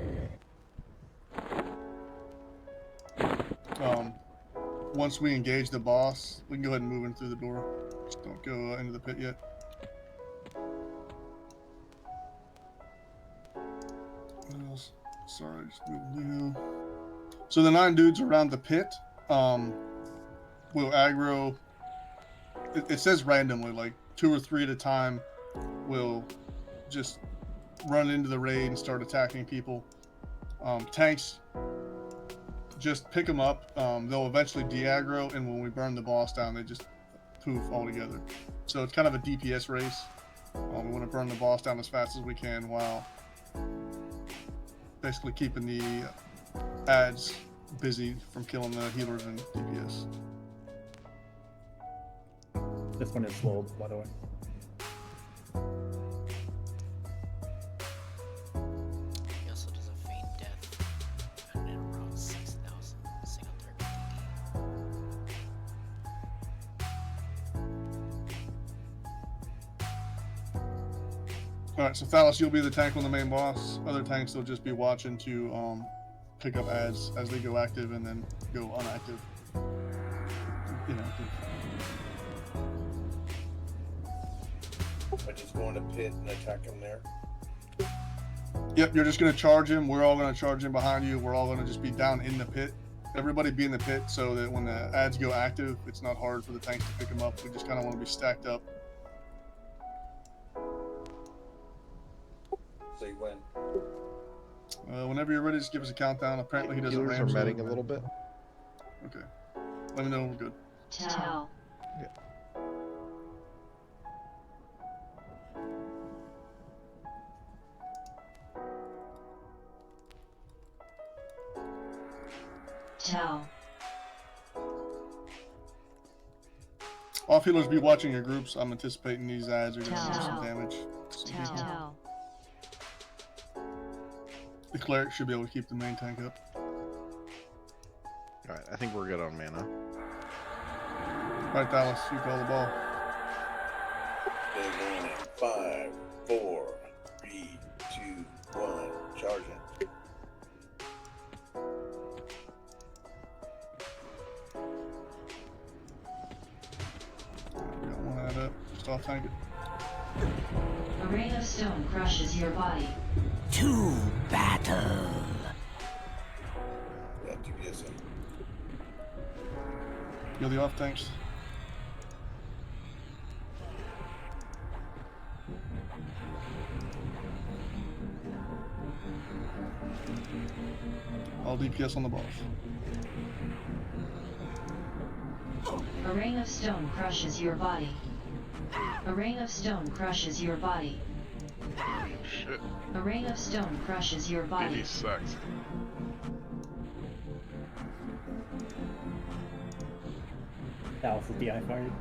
Once we engage the boss, we can go ahead and move in through the door. Just don't go into the pit yet. What else? Sorry, just moving. So the 9 dudes around the pit will aggro. It says randomly, like 2 or 3 at a time will just run into the raid and start attacking people. Tanks, just pick them up. They'll eventually de-aggro, and when we burn the boss down, they just poof altogether. So it's kind of a DPS race. We want to burn the boss down as fast as we can while basically keeping the ads busy from killing the healers and DPS. This one is slow, by the way. He also does a feign death and then around 6,000 single target Alright, so Thalos, you'll be the tank on the main boss. Other tanks will just be watching to pick up ads as they go active and then go unactive. Inactive. I just go in the pit and attack him there. Yep, you're just going to charge him. We're all going to charge him behind you. We're all going to just be down in the pit. Everybody be in the pit so that when the ads go active, it's not hard for the tanks to pick them up. We just kind of want to be stacked up. Say when. Whenever you're ready, just give us a countdown. Apparently he doesn't Healers are ram, so- medding a little bit. Okay. Let me know when we're good. Tell. Tell. Off healers be watching your groups. I'm anticipating these ads are going to do some damage. Tell. The cleric should be able to keep the main tank up. Alright, I think we're good on mana. Alright, Dallas, you call the ball. They're going in 5, 4, 3, 2, 1, charging. We got one ad up. Just off tank it. A rain of stone crushes your body. To battle. Yeah, DPS in. Kill the off tanks. All DPS on the boss. A rain of stone crushes your body. A rain of stone crushes your body. Shit. A rain of stone crushes your body. He sucks. Dallas is DI fired.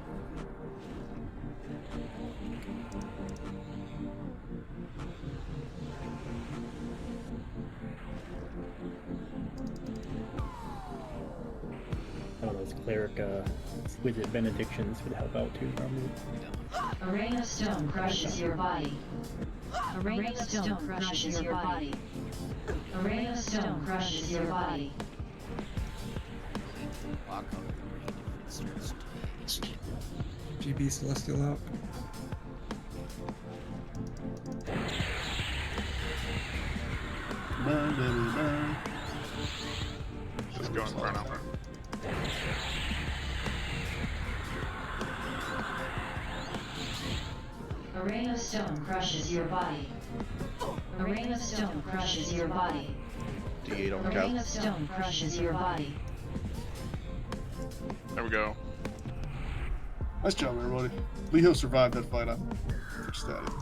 those cleric exquisite benedictions would help out too, probably. A rain of stone crushes your body. A rain of stone crushes your body. A rain of stone crushes your body. Walk out of the rain if it starts to hit. GB Celestial out. Burn, baby, burn. Just go and burn out. A rain of stone crushes your body. A rain of stone crushes your body. D8 on A the rain couch. of stone crushes your body. There we go. Nice job, everybody. Leo survived that fight. I'm ecstatic.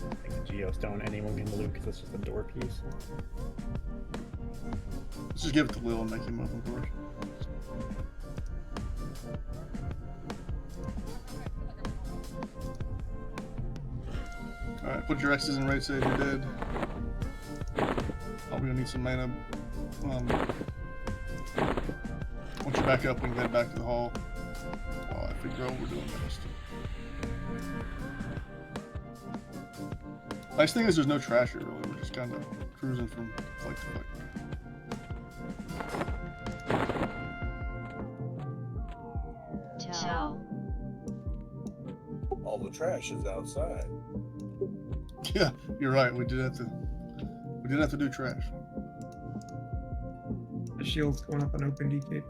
I think the Geostone anyone can loot because it's just a door piece. Let's just give it to Lil and make him open doors. Alright, put your X's in right side you're dead. Oh, we're gonna need some mana. Once you're back up, we can head back to the hall. While I figure out what we're doing next. Nice thing is there's no trash here, really. We're just kind of cruising from fight to fight. Ciao. All the trash is outside. Yeah, you're right. We did have to do trash. The shield's going up on open DK.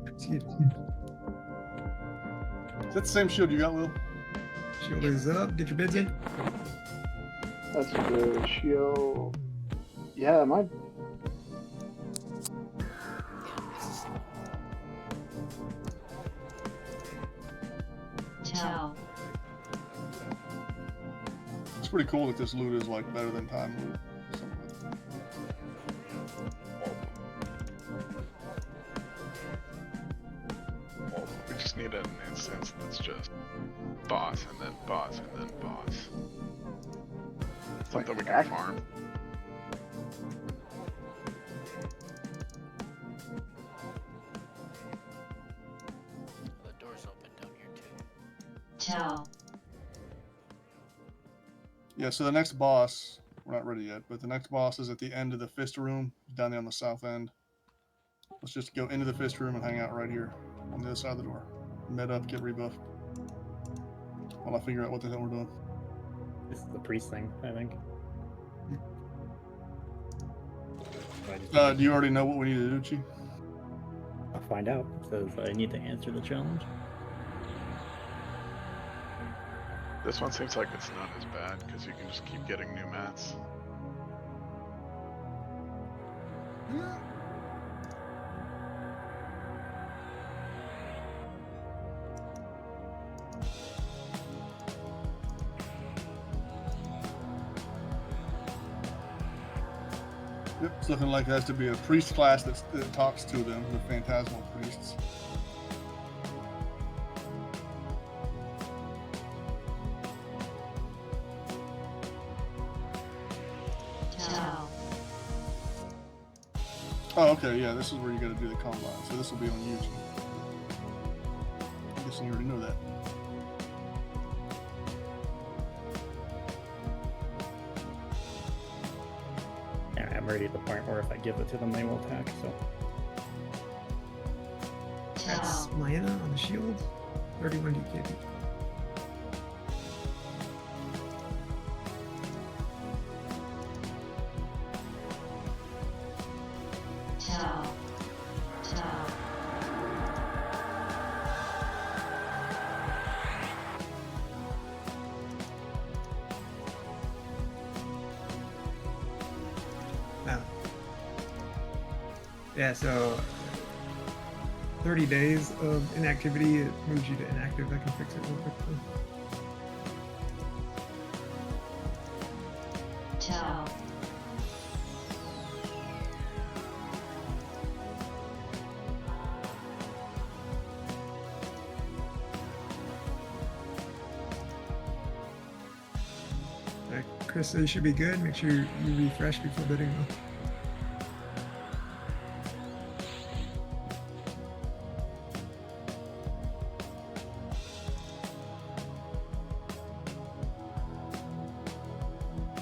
Excuse me. Is that the same shield you got, Will? Shield is up. Get your bids in. That's the shield. Yeah, my Ciao. It's pretty cool that this loot is like better than time loot. Some of it. We just need an instance that's just boss and then boss and then boss. Something we can farm. The door's open down here too. Ciao. Yeah, so the next boss, we're not ready yet, but the next boss is at the end of the fist room, down there on the south end. Let's just go into the fist room and hang out right here on the other side of the door. Med up, get rebuffed. While I figure out what the hell we're doing. This is the priest thing, I think. Do you already know what we need to do, Chi? I'll find out. It says I need to answer the challenge. This one seems like it's not as bad because you can just keep getting new mats. Yep, it's looking like it has to be a priest class that talks to them, the phantasmal priests. Ciao. Oh, okay, yeah, this is where you gotta do the combine, so this will be on YouTube. I guess you already know that. Yeah, I'm already at the point where if I give it to them, they will attack, so. That's Ciao. mana on the shield. 31 DK. Ciao. Ciao. Now. Yeah, so 30 days of inactivity, it moves you to inactive. I can fix it real quickly. Ciao. Okay. Chris, so you should be good. Make sure you refresh before bidding.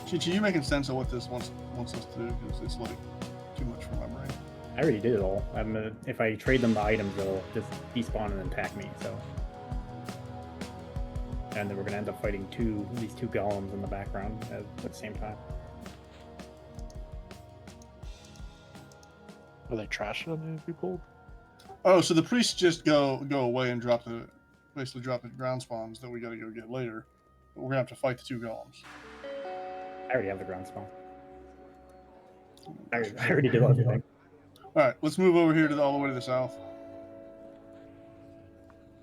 Chichi, you making sense of what this wants us to do? Because it's like too much for my brain. I already did it all. If I trade them the items, they'll just despawn and attack me. So, and then we're gonna end up fighting these two golems in the background at the same time. Are they trashing them if we pulled? Oh, so the priests just go away and basically drop the ground spawns that we got to go get later. But we're gonna have to fight the two golems. I already have the ground spawn. I already did everything. All right, let's move over here all the way to the south.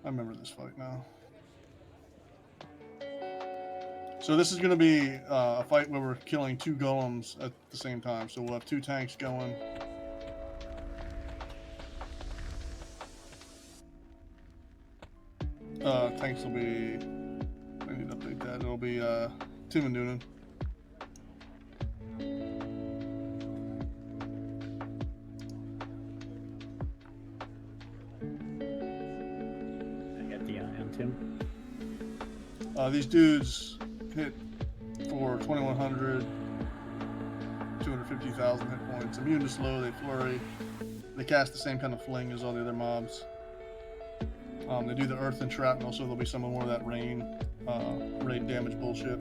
I remember this fight now. So this is going to be a fight where we're killing two golems at the same time. So we'll have two tanks going. Tanks will be... I need to update that. It'll be Tim and Noonan. Tim. These dudes hit for 2,100, 250,000 hit points. Immune to slow, they flurry. They cast the same kind of fling as all the other mobs. They do the earth and shrapnel, so there'll be some more of that rain damage bullshit.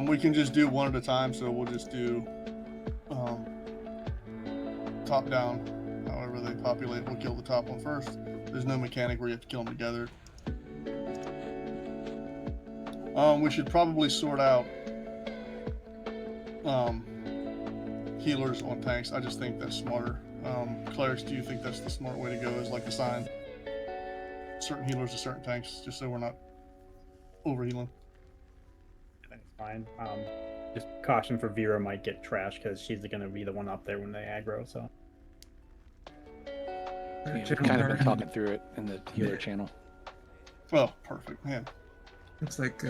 We can just do one at a time, so we'll just do top down. However they populate, we'll kill the top one first. There's no mechanic where you have to kill them together. We should probably sort out healers on tanks. I just think that's smarter. Clerics, do you think that's the smart way to go, is like assign certain healers to certain tanks, just so we're not overhealing? I think it's fine. Just caution for Vera might get trashed because she's going to be the one up there when they aggro, so. Yeah, we've kind of been talking through it in the healer channel. Oh, perfect, man. Looks like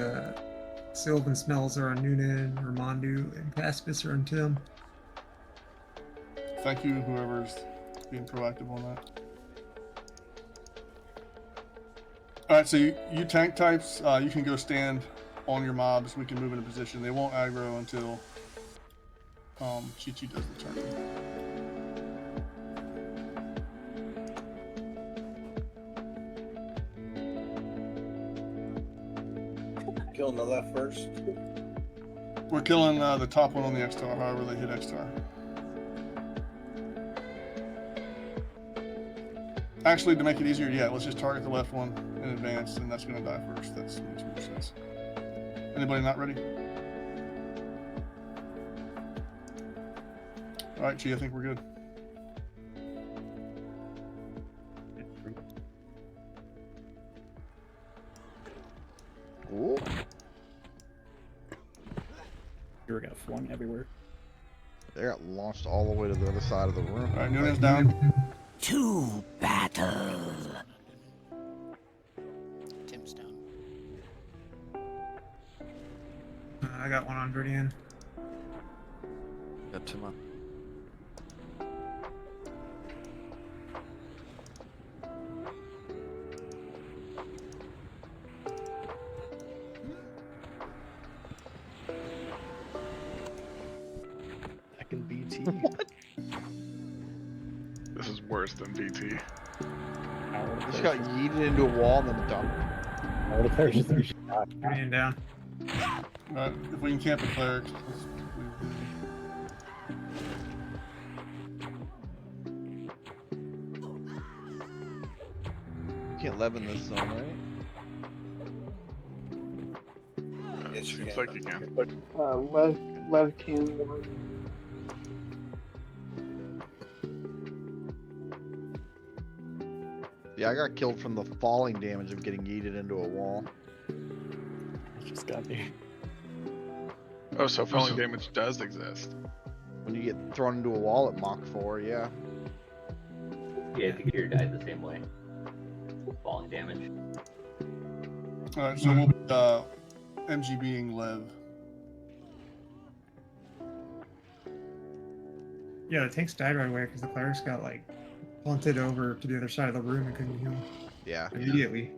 Sylvan Smells are on Noonan, Ramondu, and Caspis are on Tim. Thank you, whoever's being proactive on that. Alright, so you tank types, you can go stand on your mobs. We can move into position. They won't aggro until Chi-Chi does the turn. Killing the left first. We're killing the top one on the X-Star, however they hit X-Star. Actually, to make it easier, yeah, let's just target the left one in advance, and that's going to die first. That makes more sense. Anybody not ready? All right, Chi, I think we're good. Ooh. You were gonna flung everywhere. They got launched all the way to the other side of the room. All right, Noonan's down. To battle. Tim's down. I got one on Verdian. Got Tim on. Second BT. This is worse than BT. Just got yeeted into a wall and then dumped. All the players just shot. Verdian down. Alright, if we can camp a cleric. You can't live in this zone, right? Yes, you Seems can. like you can. Lev can. Yeah, I got killed from the falling damage of getting yeeted into a wall. Just got me. Oh, so falling damage does exist. When you get thrown into a wall at Mach 4, yeah. Yeah, I think you died the same way. falling damage. Alright, so we'll MGBing Lev. Yeah, the tanks died right away because the clerics got like punted over to the other side of the room and couldn't heal Yeah. immediately.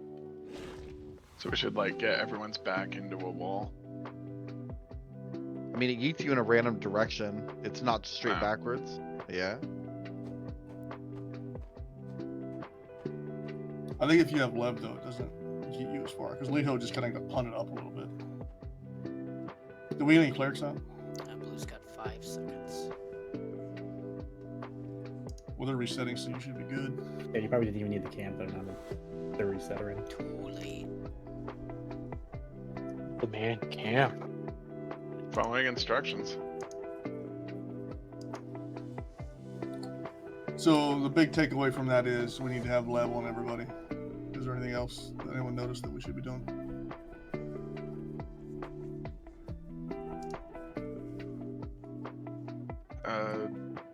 So we should like get everyone's back into a wall. I mean, it yeets you in a random direction. It's not straight Ah. backwards. Yeah. I think if you have Lev, though, it doesn't get you as far. Because Leho just kind of got punted up a little bit. Do we get any clerics out? Blue's got 5 seconds. Well, they're resetting, so you should be good. Yeah, you probably didn't even need the camp, though, now that they're reset already. Too late. The man camp. Following instructions. So the big takeaway from that is we need to have Lev on everybody. Is there anything else that anyone noticed that we should be doing?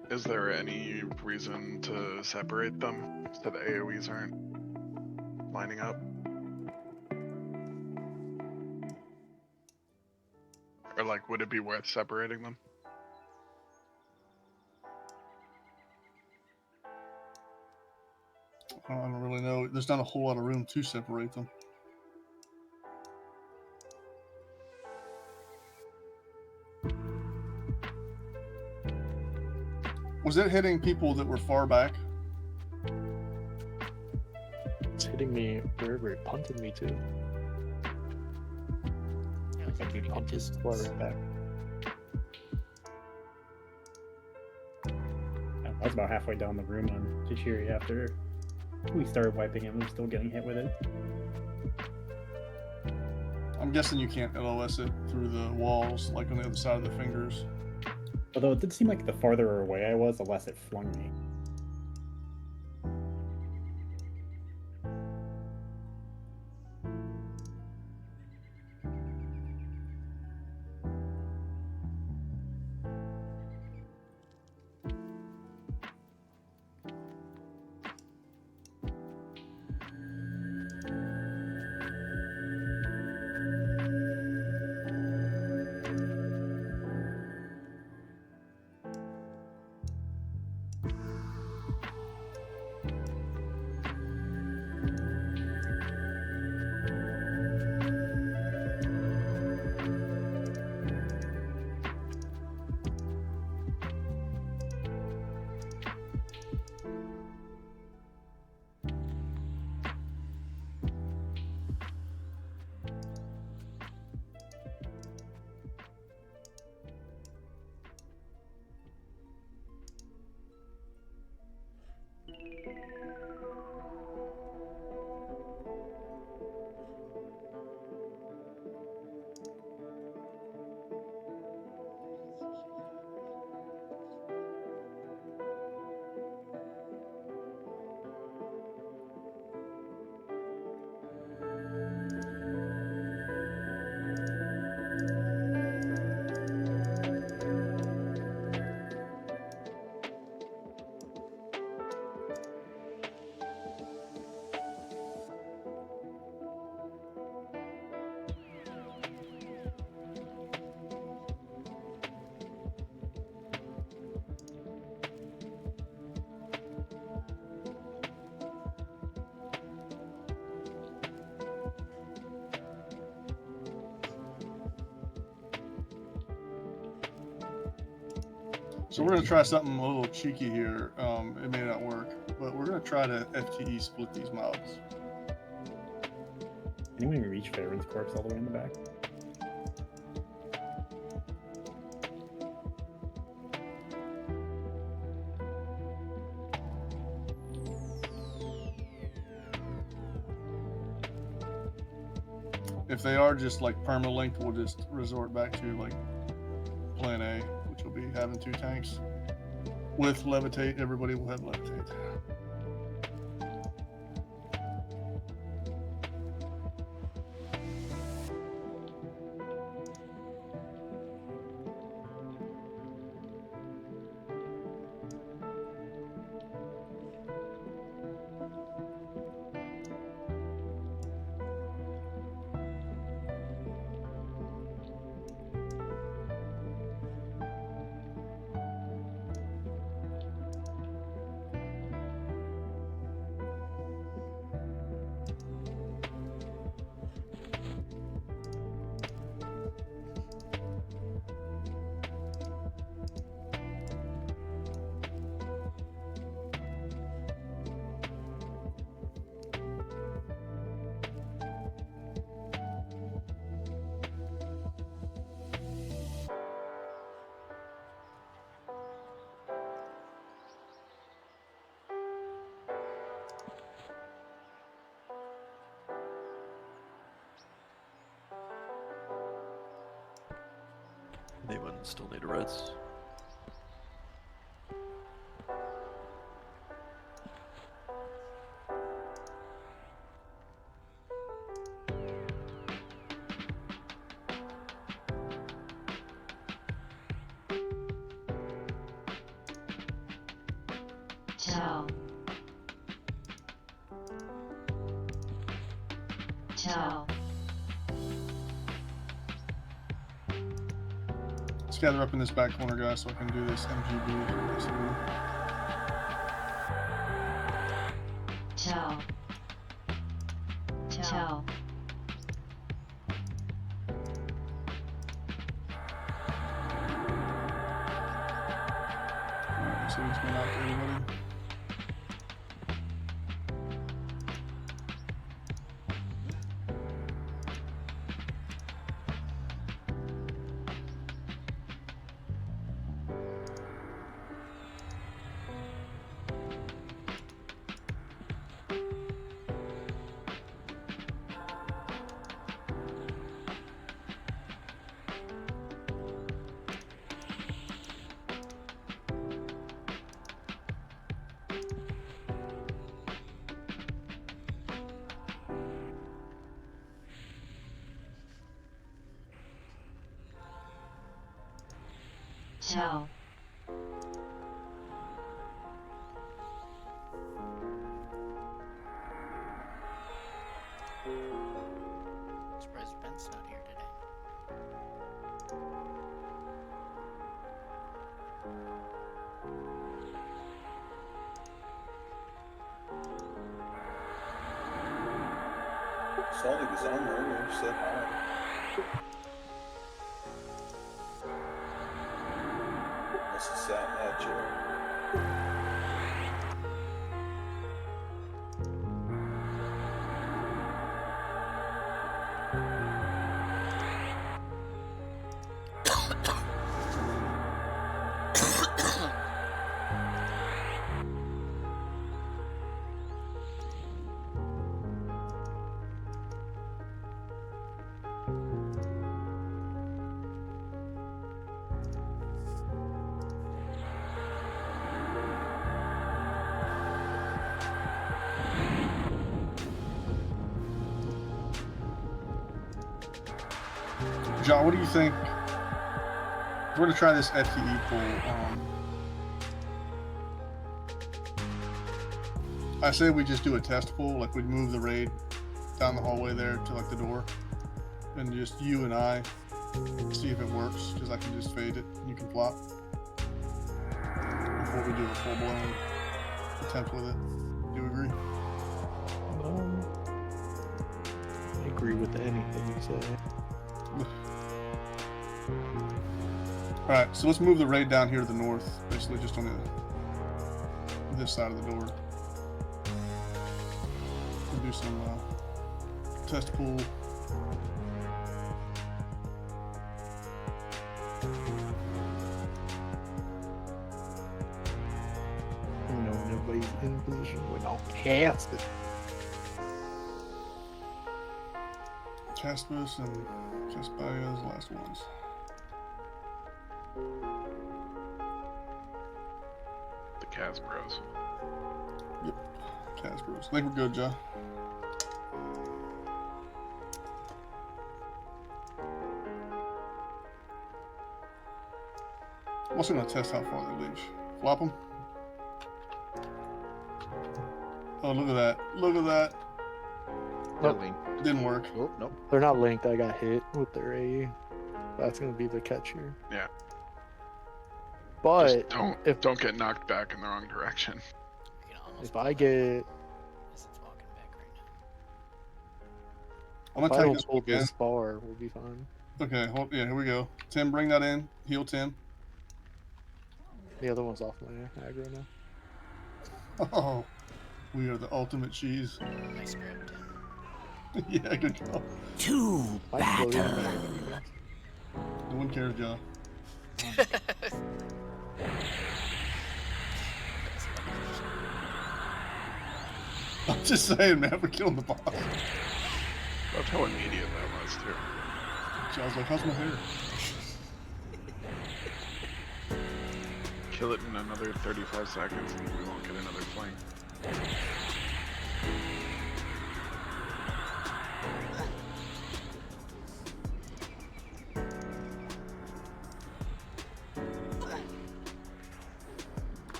Is there any reason to separate them so the AoEs aren't lining up? Or like, would it be worth separating them? I don't really know. There's not a whole lot of room to separate them. Was it hitting people that were far back? It's hitting me wherever it punted me to. Yeah, I can pump this far right back. I was about halfway down the room on Tashiri after we started wiping him. I'm still getting hit with it. I'm guessing you can't LOS it through the walls, like on the other side of the fingers. Although it did seem like the farther away I was, the less it flung me. So we're gonna try something a little cheeky here. It may not work, but we're gonna try to FTE split these mobs. Anyone even reach Fairman's corpse all the way in the back? If they are just like perma-linked, we'll just resort back to like plan A, which will be having 2 tanks. With levitate, everybody will have levitate. Anyone still need a reds? Tell. Tell. Let's gather up in this back corner, guys, so I can do this MGB. Tell. Tell. Alright, so he's going out to everybody. Tell. Surprised Ben's not here today. Saw he was on earlier, said hi. Must have sat in that chair. John, what do you think? If we're to try this FTE pool, I say we just do a test pool, like we move the raid down the hallway there to like the door, and just you and I see if it works, because I can just fade it and you can flop before we do a full blown attempt with it. Do you agree? I agree with anything you say. Alright, so let's move the raid down here to the north, basically just on this side of the door. We'll do some test pool. No, nobody's in position when I'll cast it. Caspus and Casparia's last ones. The Cas Bros. Yep, Cas Bros. I think we're good, Joe. I'm also going to test how far they reach. Flop them. Oh, look at that. Look at that. They're linked. Didn't work. Oh, nope. They're not linked. I got hit with their AE. That's gonna be the catch here. Yeah. But Just don't get knocked back in the wrong direction. if I get, I'm if going I to take don't this pull again. this bar, we'll be fine. Okay, hold, yeah, here we go. Tim, bring that in. Heal Tim. The other one's off my aggro now. Oh, we are the ultimate cheese. Nice grab, Tim. Yeah, good job. To battle. No one cares, Joe. I'm just saying, man, we're killing the boss. That's how immediate that was, too. Joe's like, how's my hair? kill it in another 35 seconds and we won't get another fling.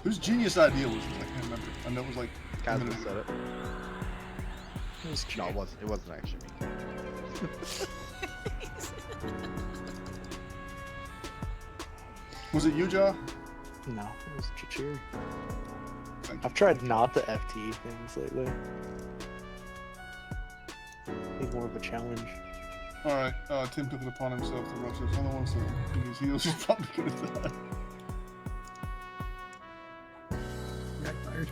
Whose genius idea was this? I can't remember. I know it was like. Casper said it. No, it wasn't actually me. Was it you, Ja? No, it was Chichiri. I've tried not to FT things lately. Need more of a challenge. Alright, Tim took it upon himself to rush this other one, so his heals is probably gonna die. Backfired.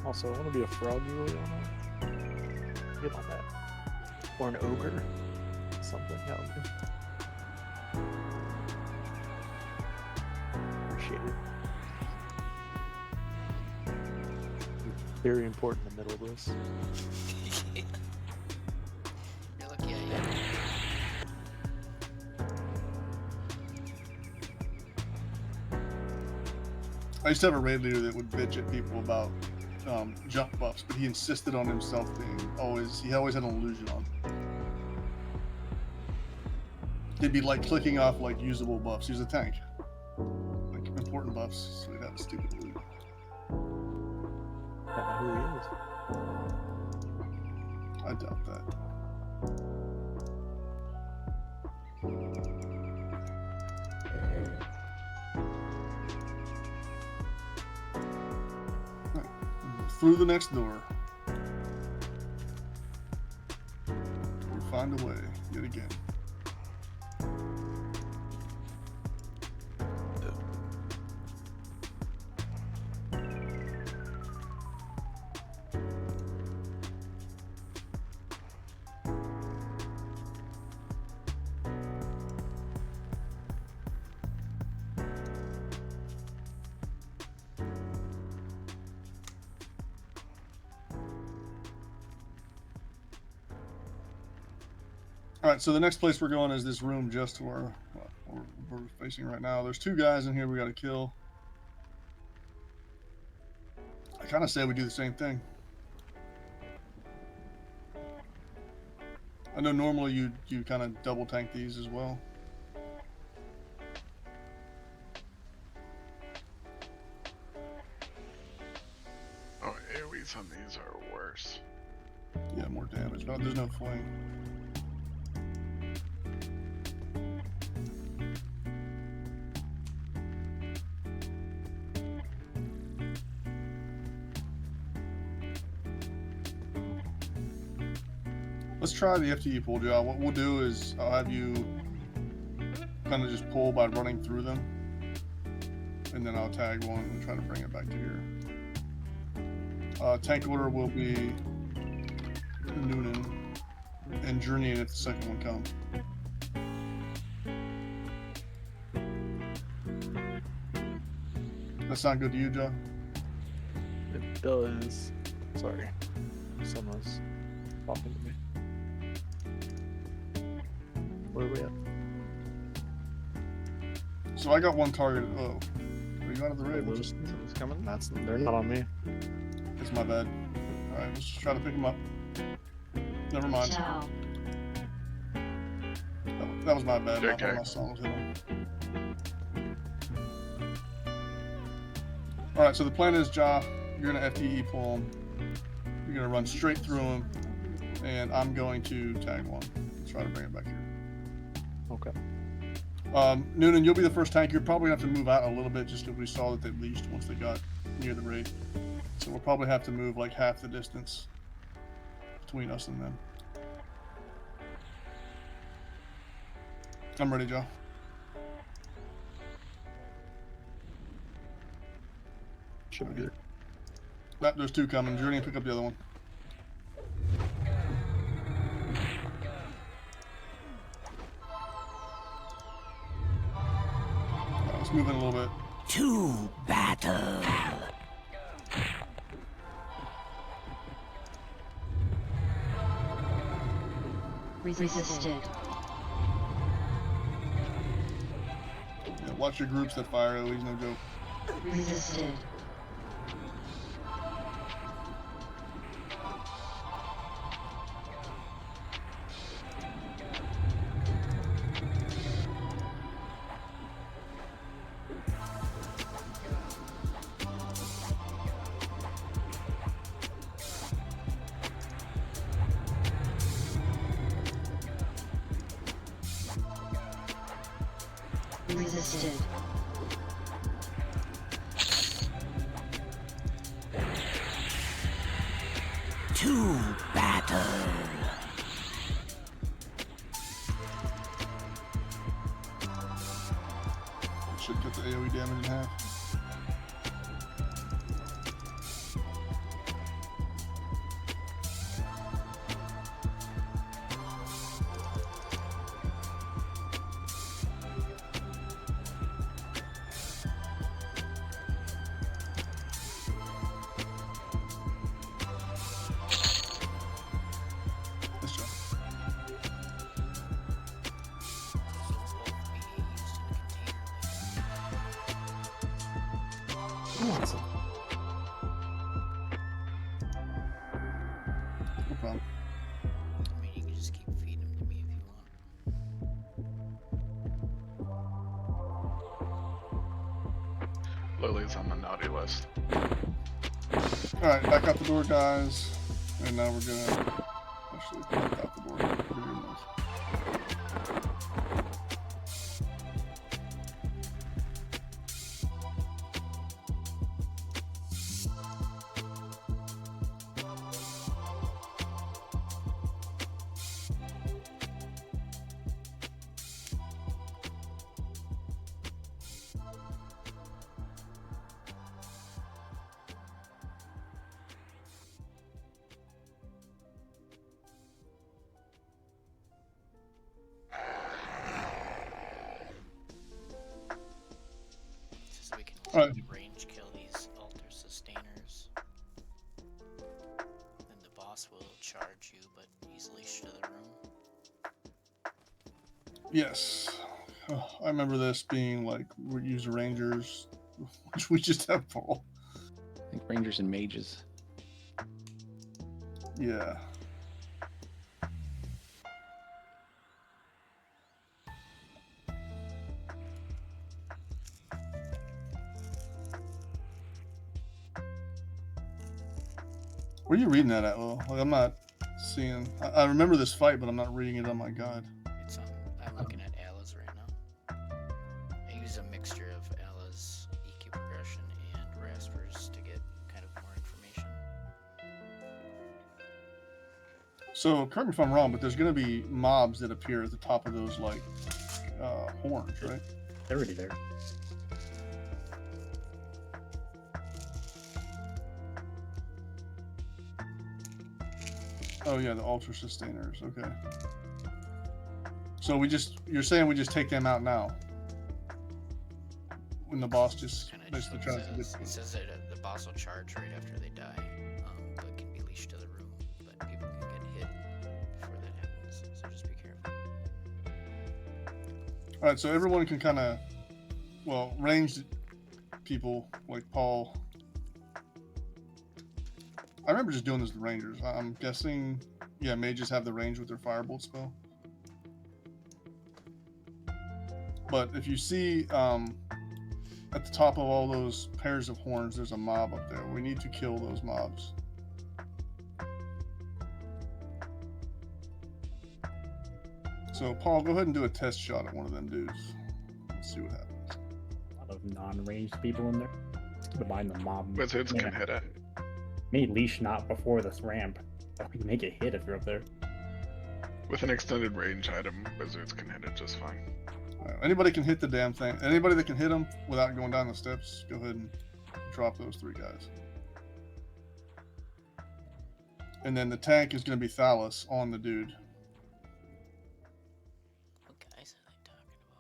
Also, I want to be a frog. You really want to get on that, or an ogre, something. That would be. Appreciate it. Very important in the middle of this. You're lucky I am. I used to have a raid leader that would bitch at people about jump buffs, but he insisted on himself being he always had an illusion on. He'd be like clicking off like usable buffs. He was a tank. Like important buffs, so he'd have a stupid illusion. I don't know who he is. I doubt that. Through the next door. We find a way, yet again. Alright, so the next place we're going is this room just to where we're facing right now. There's two guys in here we gotta kill. I kind of say we do the same thing. I know normally you kind of double tank these as well. Oh, AoEs on these are worse. Yeah, more damage, but there's no fling. Let's try the FTE pull, Joe. What we'll do is I'll have you kind of just pull by running through them, and then I'll tag one and try to bring it back to here. Tank order will be Noonan and Journey if the second one comes. That sound good to you, Joe? It does. Sorry. Someone's talking to me. Where are we at? So I got one target. Oh, are you out of the raid? Someone's coming? They're not on me. It's my bad. Alright, let's just try to pick him up. Never mind. Ciao. That was my bad. Okay. My song was hit him. Alright, so the plan is, Ja, you're going to FTE pull him. You're going to run straight through him. And I'm going to tag one. Try to bring it back here. Okay. Noonan, you'll be the first tank. You're probably going to have to move out a little bit just because we saw that they leashed once they got near the raid. So we'll probably have to move like half the distance between us and them. I'm ready, Joe. Should be good. There's two coming. Journey and pick up the other one. Let's move in a little bit. To battle. Resisted. Yeah, watch your groups that fire AoEs, no joke. Resisted. Resisted. To battle. Should cut the AoE damage in half. Nice job. Awesome. No problem. I mean, you can just keep feeding them to me if you want. Lily's on the naughty list. Alright, back out the door, guys. And now we're gonna actually back out the door. Give me a minute. So we can Alright. range kill these altar sustainers. Then the boss will charge you, but he's leashed to the room. Yes. Oh, I remember this being like, we use Rangers, which we just have Paul. I think Rangers and Mages. Yeah. Where are you reading that at, Will? Like, I'm not seeing. I remember this fight, but I'm not reading it on my guide. It's on. I'm looking at Alla's right now. I use a mixture of Alla's EQ progression and Rasper's to get kind of more information. So, correct me if I'm wrong, but there's going to be mobs that appear at the top of those, like, horns, right? They're already there. Oh yeah, the ultra sustainers. Okay. So you're saying we just take them out now? When the boss just basically tries to get. It says that the boss will charge right after they die, but can be leashed to the room. But people can get hit before that happens, so just be careful. All right, so everyone can kind of, well, ranged people like Paul. I remember just doing this with Rangers. I'm guessing, yeah, mages have the range with their Firebolt spell. But if you see at the top of all those pairs of horns, there's a mob up there. We need to kill those mobs. So, Paul, go ahead and do a test shot at one of them dudes. Let's see what happens. A lot of non-ranged people in there. Keep in mind the mob. Wizards can hit it. May leash not before this ramp. I think make it hit if you're up there. With an extended range item, wizards can hit it just fine. Anybody can hit the damn thing. Anybody that can hit them without going down the steps, go ahead and drop those 3 guys. And then the tank is going to be Thalos on the dude. What guys are they talking about?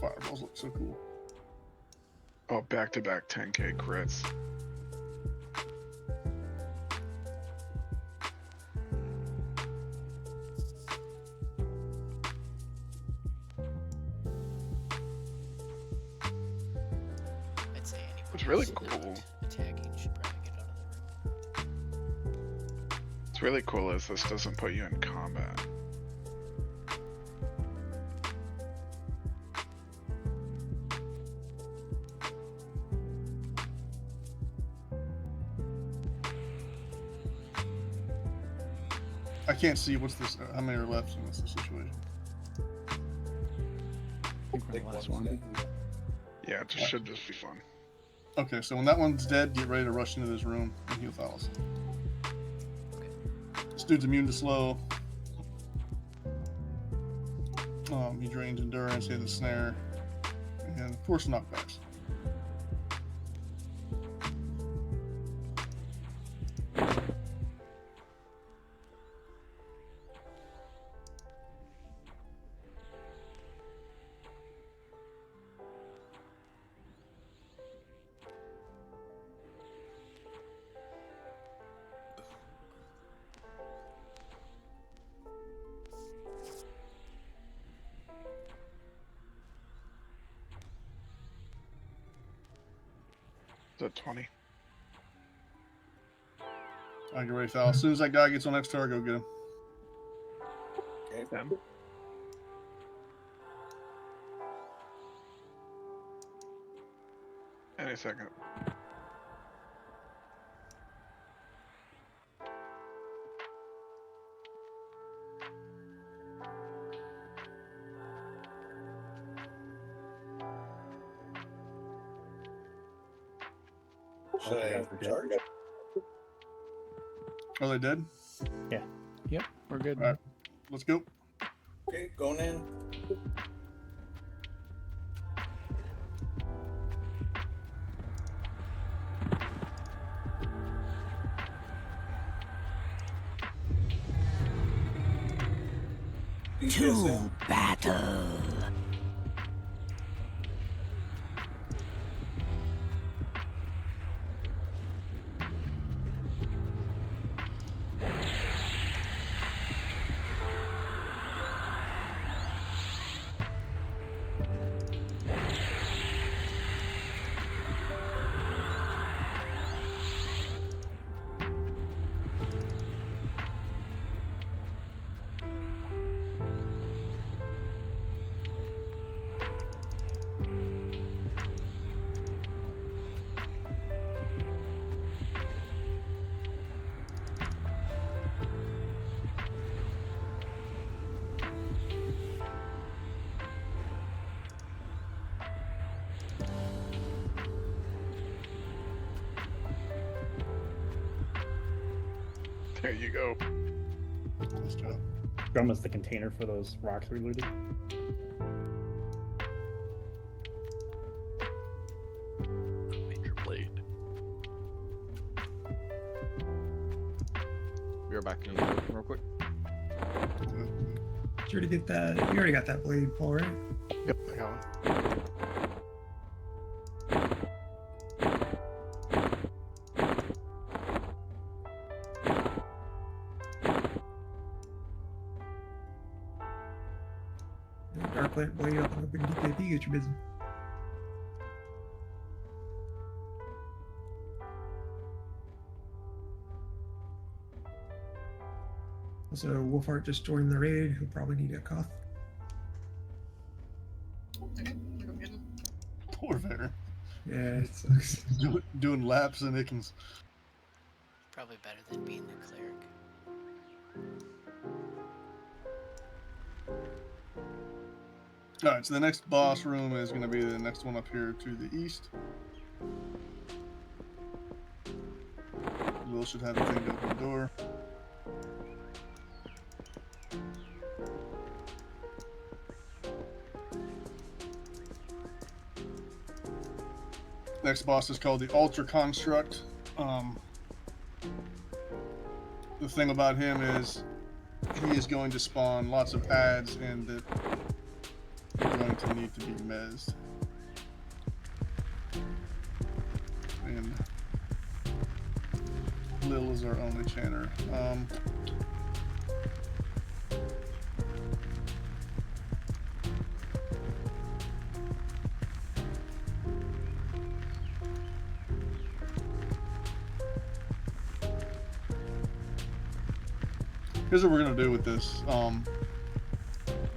fireballs look so cool. Oh, back-to-back 10k crits. I'd say anybody It's really who's cool. not attacking should probably get out of the room. What's really cool is this doesn't put you in combat. I can't see what's this. How many are left? And what's the situation? I think we're the last one. Yeah, it just should just be fun. Okay, so when that one's dead, get ready to rush into this room and heal Thalos. This dude's immune to slow. He drains endurance, he has a snare, and of course knockbacks. Is that 20? I get ready, Thal. As soon as that guy gets on X-Tar, go get him. Okay. Them. Any second. Should I charge? Are they dead? Yeah. Yep, we're good. All right, let's go. Okay, going in. To battle. There you go. Nice job. Drum is the container for those rocks we looted. Major blade. Be right back in the room real quick. Did you already get that? You already got that blade, Paul, right? Yep, I got one. Dark light blade up in DKP, get your busy. Also, Wolfheart just joined the raid. He'll probably need a cough. Okay, I'll go get him. Poor Vader. Yeah, it sucks. Doing laps in Ikkinz. Probably better than being the cleric. Alright, so the next boss room is going to be the next one up here to the east. Will should have a thing to open the door. Next boss is called the Ultra Construct. The thing about him is he is going to spawn lots of ads, and that going to need to be mezzed. And Lil is our only chanter. Here's what we're gonna do with this.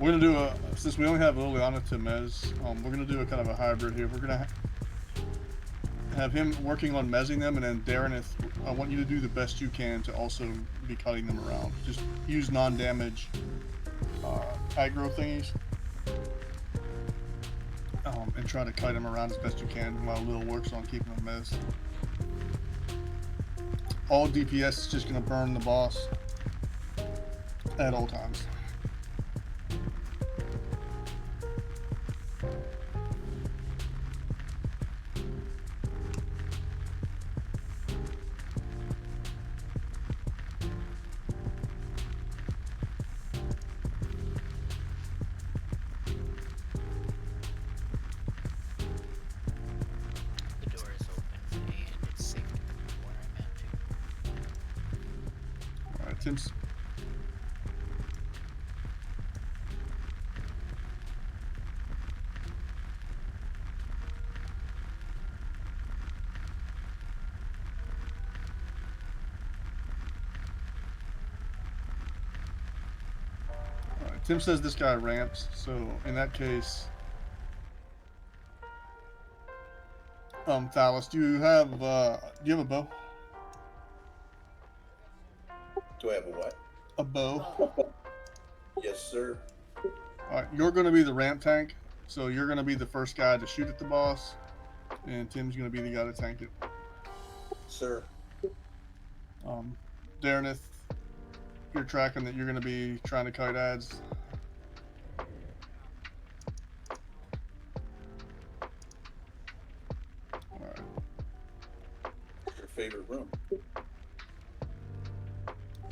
We're gonna do since we only have Liliana to mez, we're gonna do a kind of a hybrid here. We're gonna have him working on mezzing them, and then Darren, I want you to do the best you can to also be cutting them around. Just use non-damage aggro thingies, and try to kite them around as best you can while Lil works on keeping them mezzed. All DPS is just gonna burn the boss at all times. The door is open and it's safe to come where I'm at too. All right, Tim's. Tim says this guy ramps, so in that case, Thalos, do you have a bow? Do I have a what? A bow. Yes, sir. All right, you're going to be the ramp tank, so you're going to be the first guy to shoot at the boss, and Tim's going to be the guy to tank it. Sir. Darren, you're tracking that you're going to be trying to kite ads. Your favorite room?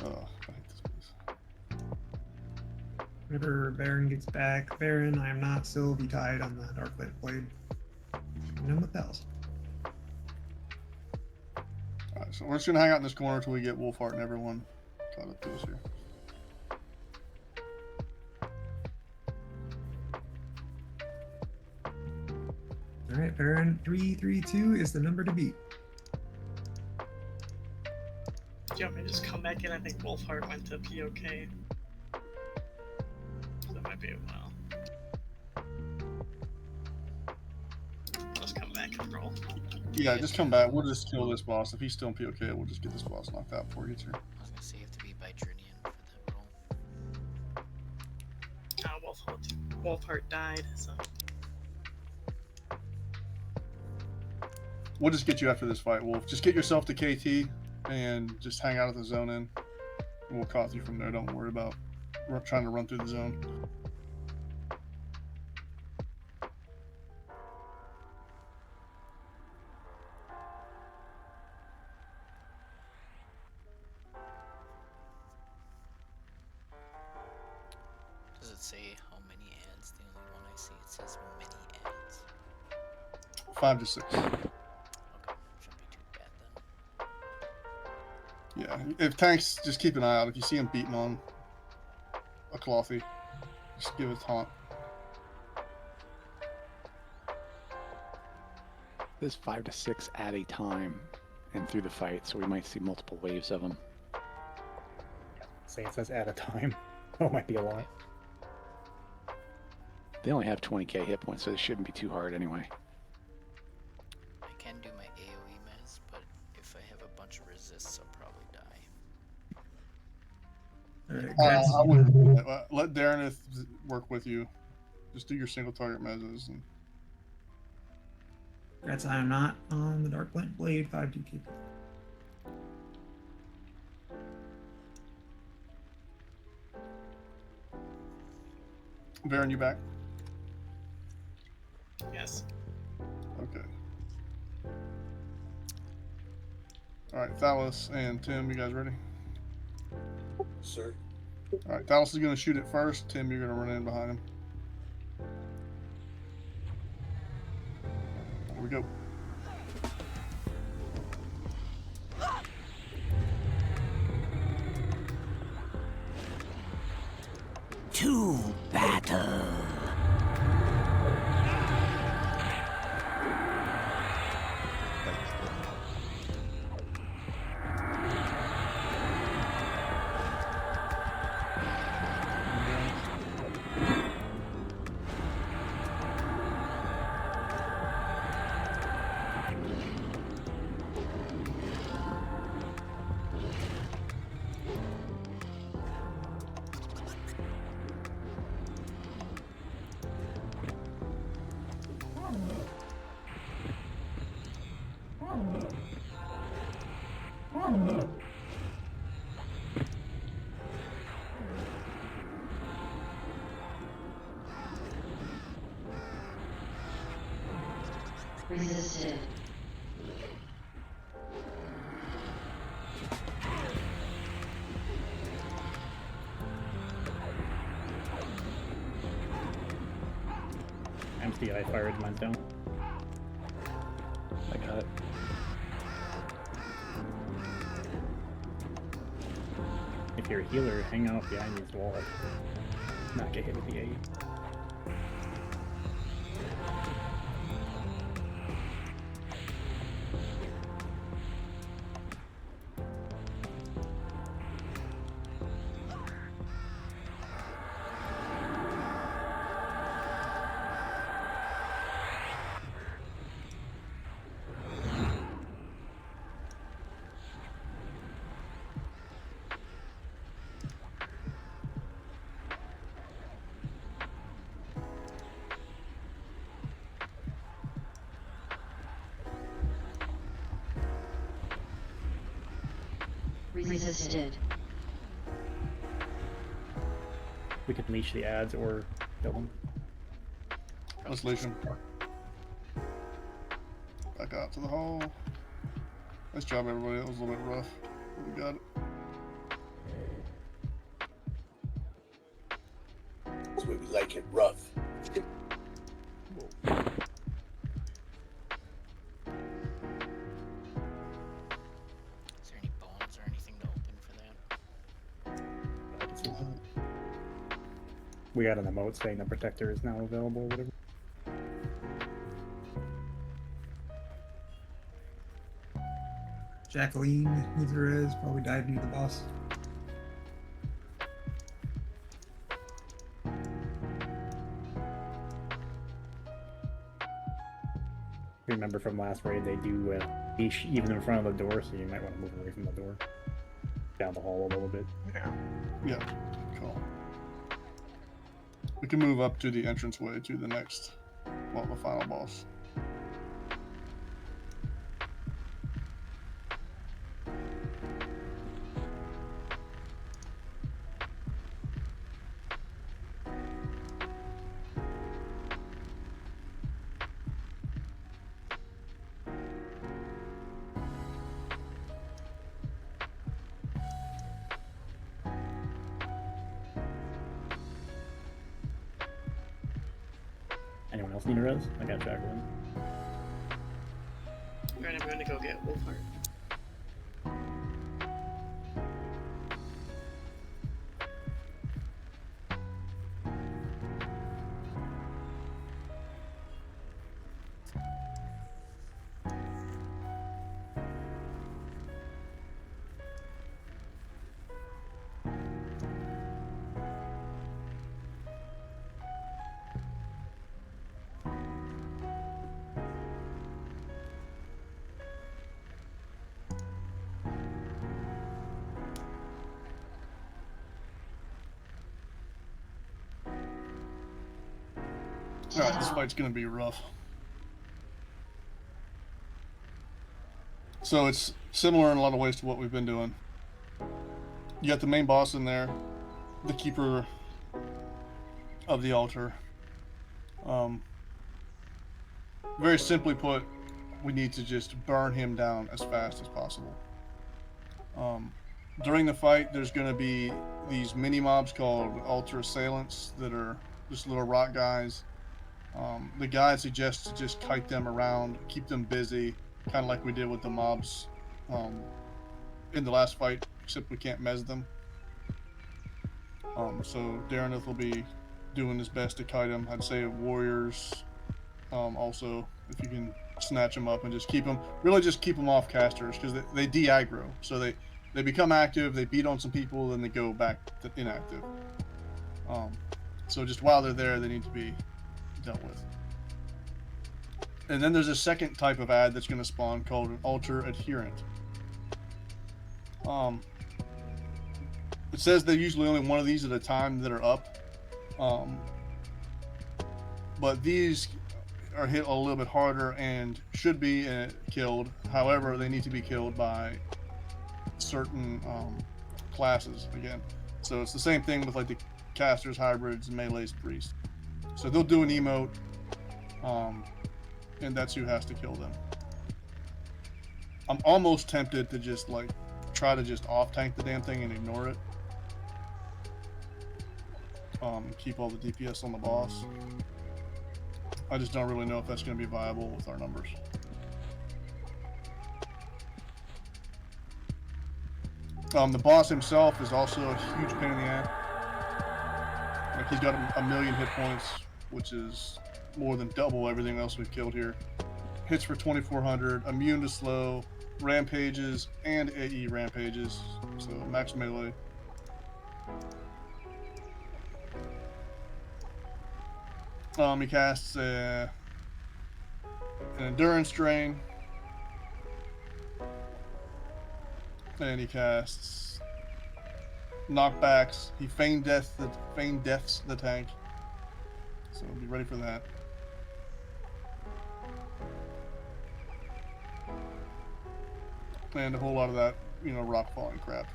Oh, I hate this place. Whenever Baron gets back, Baron, I am not still be tied on the Darklit Blade. No one else. Alright, so we're just going to hang out in this corner until we get Wolfheart and everyone caught up to us here. Alright, Baron, 332 is the number to beat. Do you want me to just come back in? I think Wolfheart went to POK. So that might be a while. I'll just come back and roll. Yeah, just come back. We'll just kill this boss. If he's still in POK, we'll just get this boss knocked out before he gets here. I was gonna say you have to be by Drinian for that roll. Wolfheart died, so. We'll just get you after this fight, Wolf. Just get yourself to KT and just hang out at the zone in. And we'll caught you from there. Don't worry about trying to run through the zone. Does it say how many ads? The only one I see, it says many ads. 5 to 6. Okay, shouldn't be too bad then. Yeah, if tanks, just keep an eye out. If you see him beating on a clothy, just give it a taunt. There's 5 to 6 at a time and through the fight, so we might see multiple waves of them. Say it says at a time. Oh, it might be a lot. They only have 20k hit points, so this shouldn't be too hard anyway. I can do my AoE mez, but if I have a bunch of resists, I'll probably die. Alright, I wouldn't do that. Let Darren work with you. Just do your single target mezzes. And... That's I am not on the Darklit Blade 5DK. Baron, you back? Yes. Okay. Alright, Thalos and Tim, you guys ready? Sir. Alright, Thalos is going to shoot it first. Tim, you're going to run in behind him. Here we go. To battle. Resisted. MCI fired mine down. I got it. If you're a healer, hang out behind these walls. Not get hit with the AE. Resisted. We could leash the ads or kill them. Let's leash him. Back out to the hole. Nice job, everybody. That was a little bit rough. We got it. That's why we like it rough. Is there any bones or anything to open for that? We got an emote saying the protector is now available or whatever. Jacqueline Lutherez probably died near the boss. Remember from last raid, they do leash even in front of the door, so you might want to move away from the door. Down the hall a little bit. Yeah. Yeah, cool. We can move up to the entranceway to the next, well, the final boss. Anyone else need a res? I got Jacqueline. Alright, I'm gonna go get Wolfheart. Alright, this fight's gonna be rough. So it's similar in a lot of ways to what we've been doing. You got the main boss in there, the keeper of the altar. Very simply put, we need to just burn him down as fast as possible. During the fight, there's going to be these mini mobs called altar assailants that are just little rock guys. The guide suggests to just kite them around, keep them busy, kind of like we did with the mobs in the last fight, except we can't mez them. So Darreneth will be doing his best to kite them. I'd say warriors also, if you can snatch them up and just keep them, really just keep them off casters, because they de-aggro. So they become active, they beat on some people, then they go back to inactive. So just while they're there, they need to be dealt with. And then there's a second type of ad that's going to spawn called an altar adherent. It says there's usually only one of these at a time that are up. But these are hit a little bit harder and should be killed. However, they need to be killed by certain classes again. So it's the same thing with like the casters, hybrids, melees, priests. So they'll do an emote, and that's who has to kill them. I'm almost tempted to just like try to just off tank the damn thing and ignore it. Keep all the DPS on the boss. I just don't really know if that's going to be viable with our numbers. The boss himself is also a huge pain in the ass. Like, he's got a million hit points, which is more than double everything else we've killed here. Hits for 2400, immune to slow, rampages, and AE rampages, so max melee. He casts an endurance drain, and he casts knockbacks. He feign deaths the tank, so be ready for that. And a whole lot of that, rock falling crap.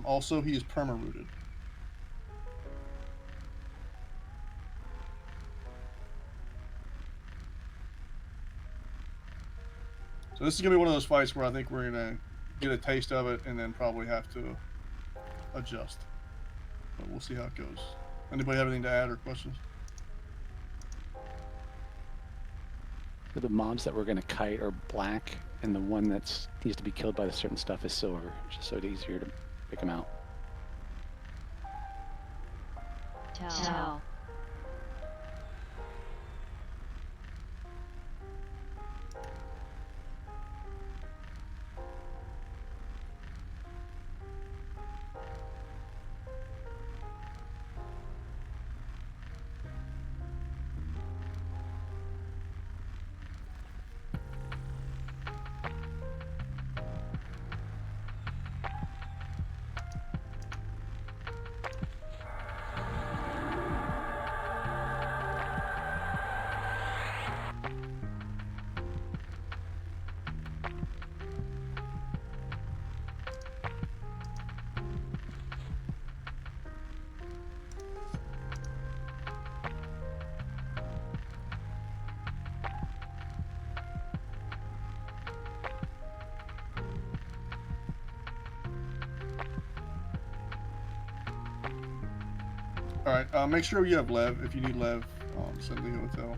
Also, he is perma-rooted. So this is going to be one of those fights where I think we're going to get a taste of it and then probably have to adjust. But we'll see how it goes. Anybody have anything to add or questions? So the mobs that we're going to kite are black, and the one that needs to be killed by the certain stuff is silver, just so it's easier to pick them out. Tell. Alright, make sure you have Lev. If you need Lev, send the hotel.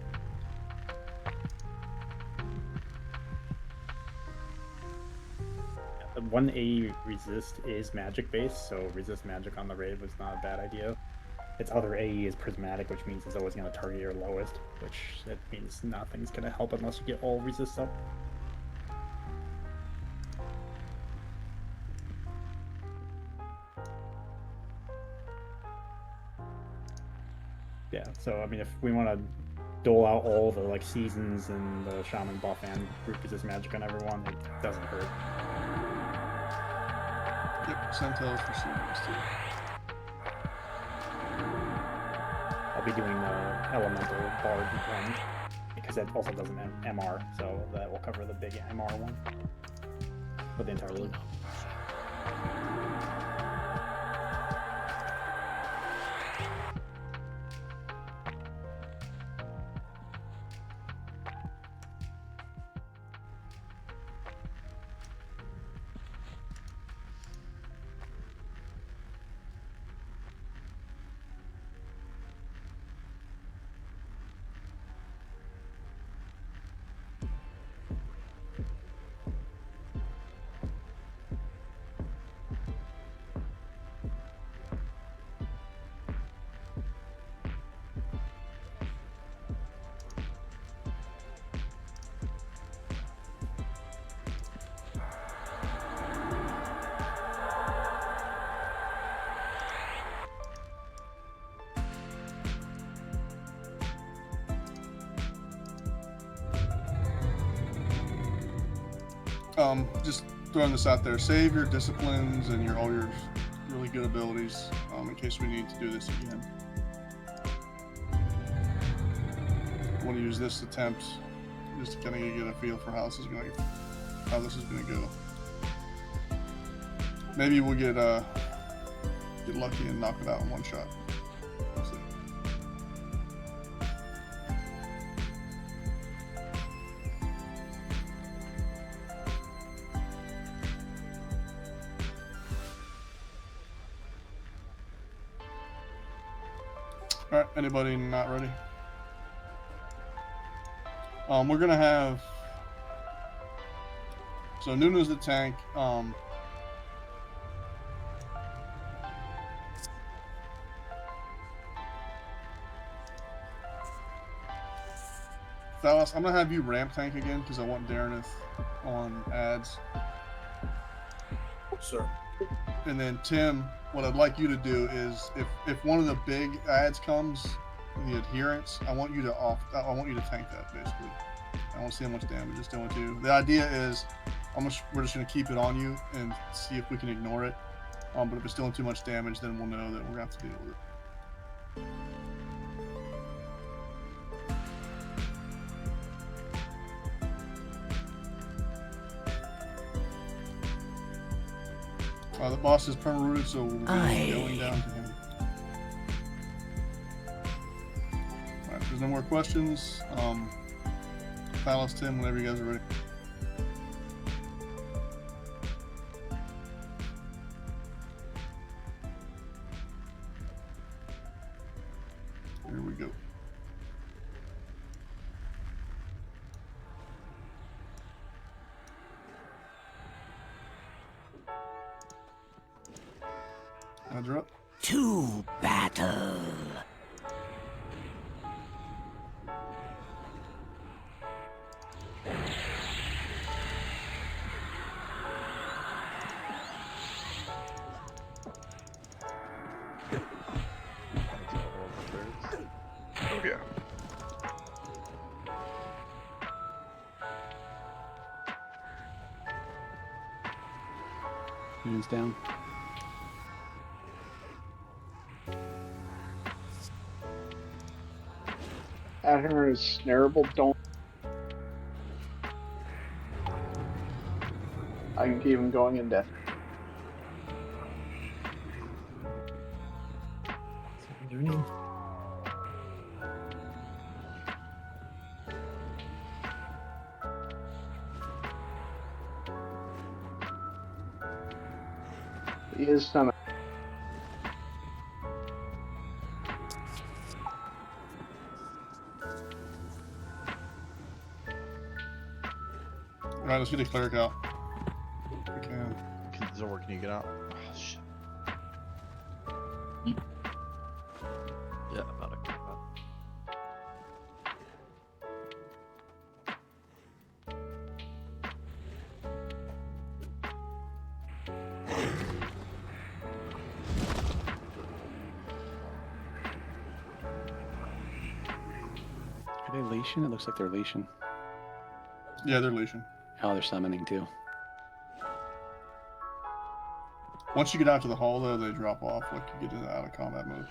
The one AE resist is magic based, so resist magic on the raid was not a bad idea. Its other AE is prismatic, which means it's always going to target your lowest, which that means nothing's going to help unless you get all resists up. Yeah, so I mean, if we want to dole out all the like seasons and the shaman buff and group resist magic on everyone, it doesn't hurt. Yep, Centels for seasons too. I'll be doing the elemental bard one because that also does an MR, so that will cover the big MR one for the entire league. just throwing this out there. Save your disciplines and all your really good abilities in case we need to do this again. I want to use this attempt just to kind of get a feel for how this is going to go. Maybe we'll get lucky and knock it out in one shot. We'll see. All right, anybody not ready? We're gonna have, so Nuna's the tank. Thalos, I'm gonna have you ramp tank again because I want Darreneth on ads. Sir. And then Tim, what I'd like you to do is, if one of the big ads comes, the adherence, I want you to tank that basically. I want to see how much damage it's doing to you. The idea is, we're just gonna keep it on you and see if we can ignore it. But if it's doing too much damage, then we'll know that we're gonna have to deal with it. The boss is perma-rooted, so we'll be going down to him. Alright, if there's no more questions, Thalos, Tim, whenever you guys are ready. Here we go. Roger up. To battle. Oh yeah. Moon's down. Adher is snareable. Don't. I can keep him going in death. He is stomach. Alright, let's get a cleric out. If we can. Zor, can you get out? Oh, shit. Yeah, about to come out. Are they leashing? It looks like they're leashing. Yeah, they're leashing. Oh, they're summoning too. Once you get out to the hall, though, they drop off. Like you get into out of combat mode.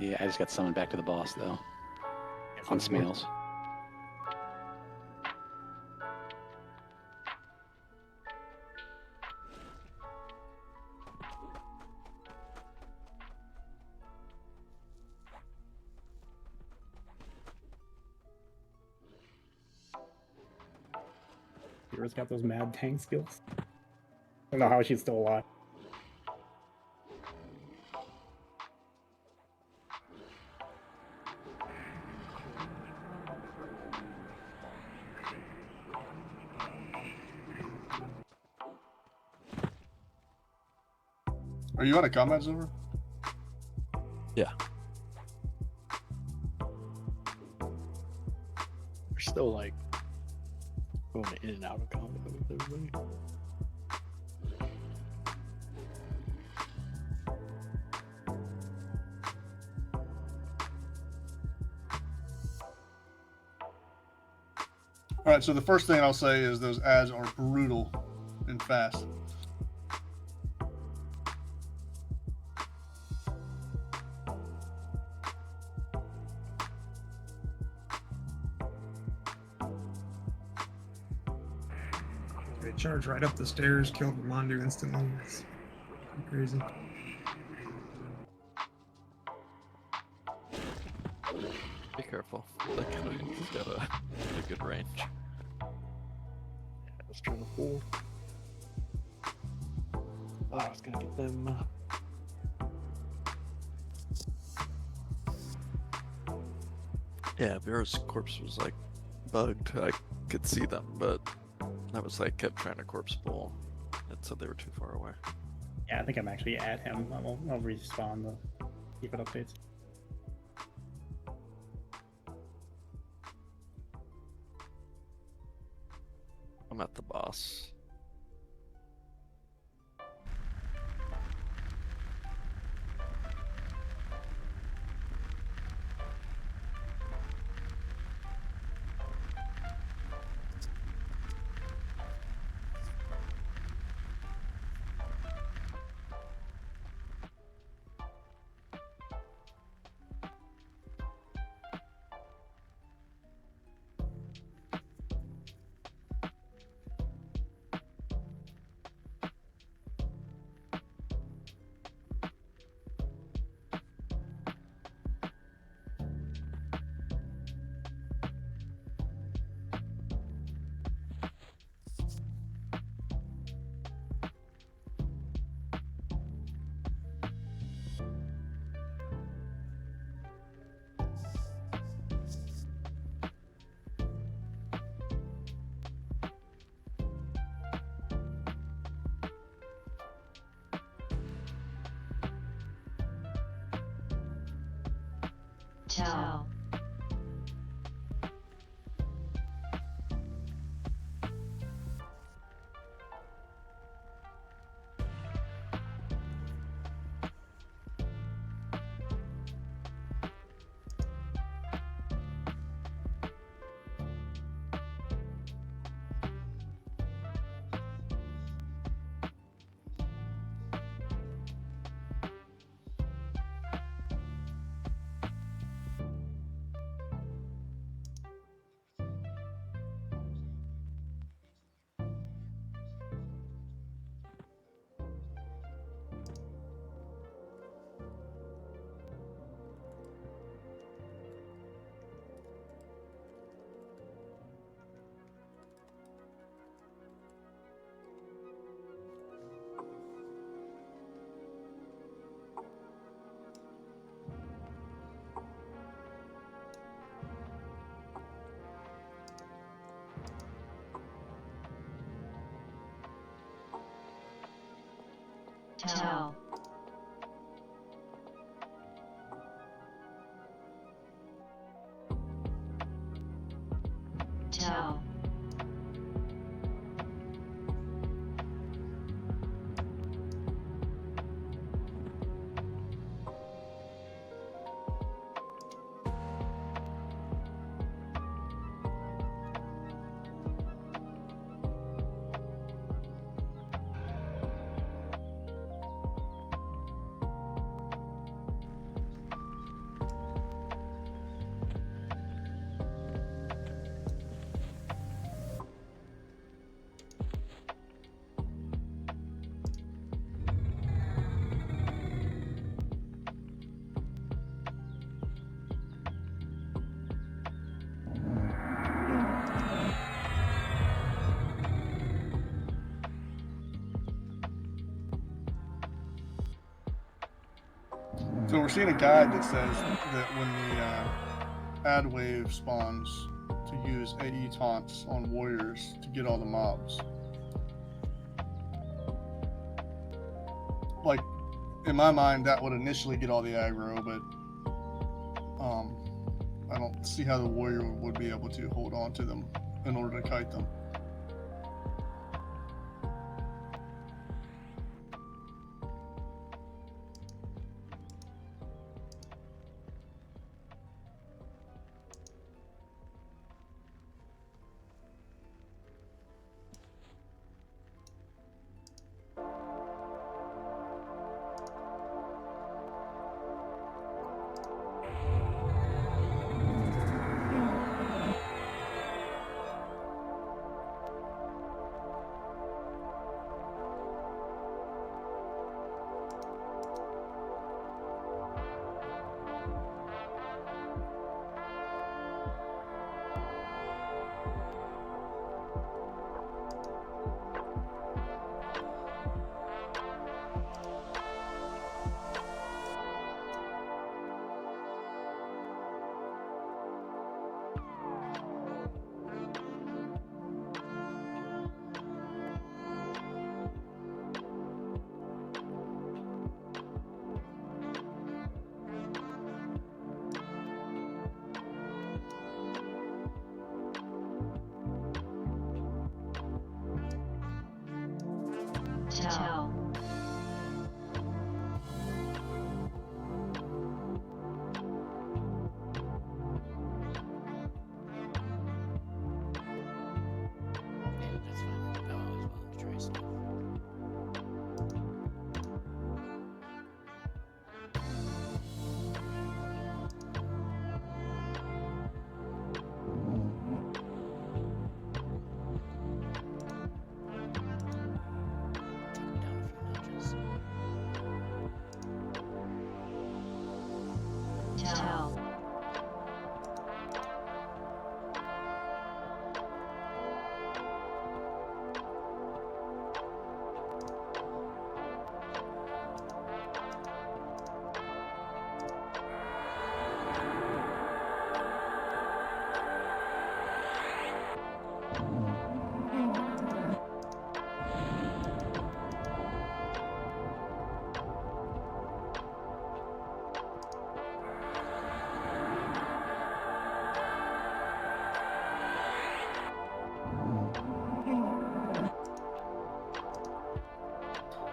Yeah, I just got summoned back to the boss though. On Smales. Hero's got those mad tank skills. I don't know how she's still alive. Are you out of combat, Zora? Yeah. We're still like going in and out of combat with everybody. Alright, so the first thing I'll say is those ads are brutal. fast. They charged right up the stairs, killed Ramondu instantly. It's crazy. Be careful. That guy's got a good range. Yeah, I was trying to hold. Oh, I was gonna get them. Yeah, Vera's corpse was like bugged. I could see them, but I was like kept trying to corpse pull. It said they were too far away. Yeah, I think I'm actually at him. I'll respawn the keep it updates. I'm at the boss. Tell. Tell. Tell. So we're seeing a guide that says that when the ad wave spawns, to use AE taunts on warriors to get all the mobs. Like, in my mind, that would initially get all the aggro, but I don't see how the warrior would be able to hold on to them in order to kite them. tell.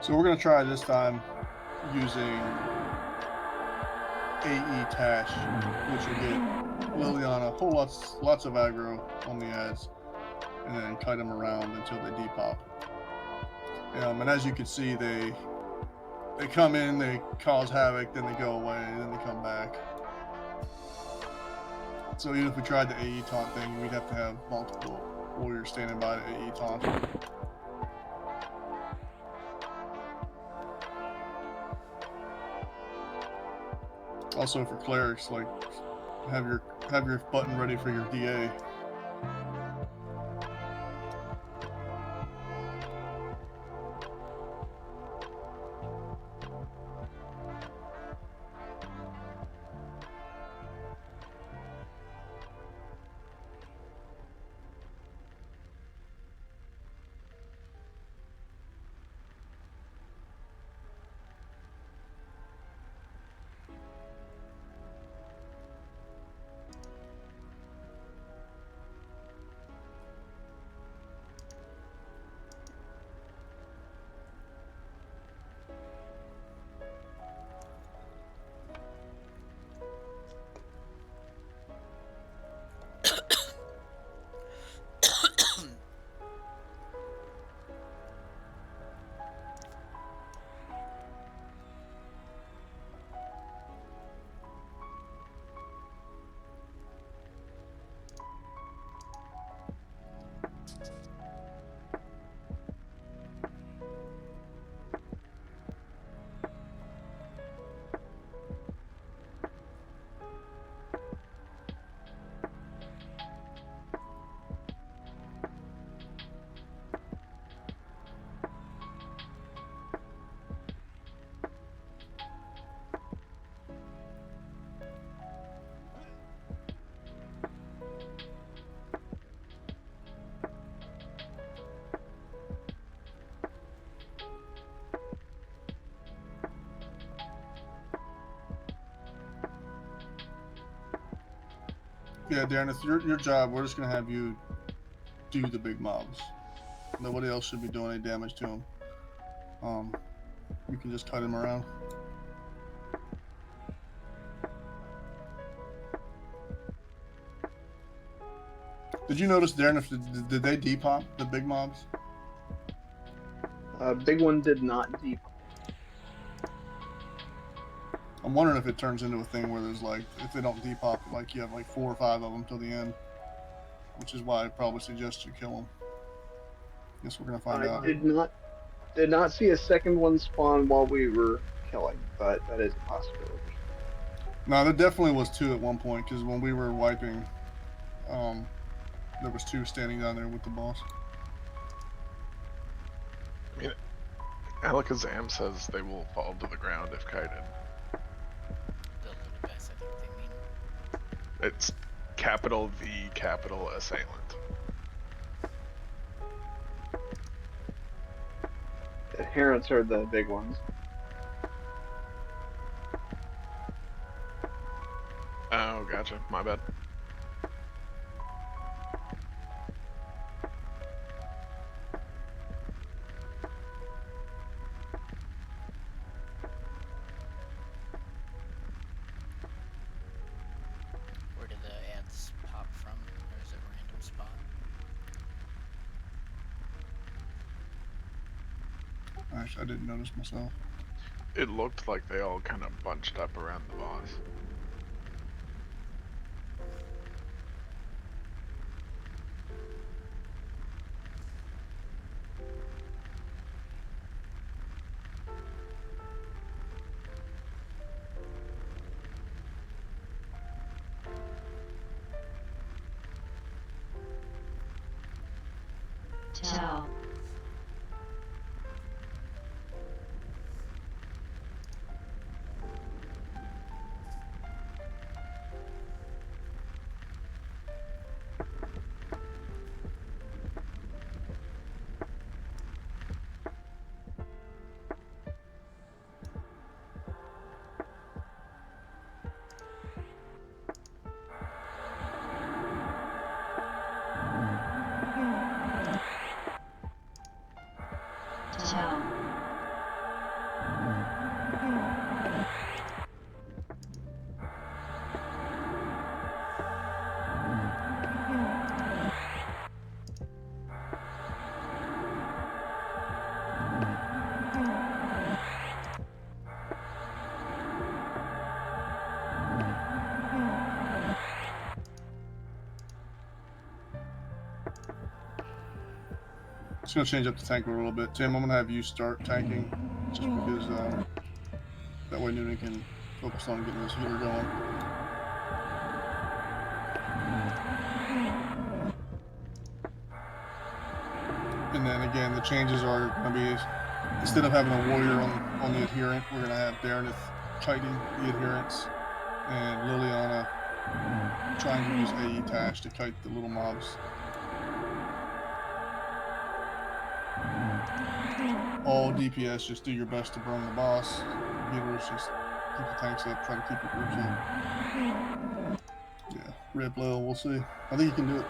So we're gonna try this time using AE Tash, which will get Liliana lots of aggro on the ads, and then kite them around until they depop. And as you can see, they come in, they cause havoc, then they go away, and then they come back. So even if we tried the AE taunt thing, we'd have to have multiple warriors standing by the AE taunt. Also for clerics, like have your button ready for your DA. Yeah, Darren, it's your job. We're just gonna have you do the big mobs. Nobody else should be doing any damage to them. You can just cut him around. Did you notice, Darren, did they depop the big mobs? Big one did not depop. I'm wondering if it turns into a thing where there's like, if they don't depop, like you have like 4 or 5 of them till the end, which is why I probably suggest you kill them. Guess we're gonna find out. I did not see a second one spawn while we were killing, but that is a possibility. No, there definitely was 2 at one point, because when we were wiping, there was 2 standing down there with the boss. I mean, Alakazam says they will fall to the ground if kited. The little guys, I think they mean. It's capital V, capital Assailant. Adherents are the big ones. Oh, gotcha. My bad. Where did the ads pop from? Or is it a random spot? Actually, I didn't notice myself. It looked like they all kind of bunched up around the boss. Tell. Tell. Just gonna change up the tank a little bit. Tim, I'm gonna have you start tanking, just because that way Noonan can focus on getting this healer going. And then again, the changes are gonna be, instead of having a warrior on the adherent, we're gonna have Darrenith kiting the adherents, and Liliana trying to use AE Tash to kite the little mobs. All DPS, just do your best to burn the boss. Healers, just keep the tanks up, try to keep your groups up. Yeah, Rip Lil, we'll see. I think you can do it.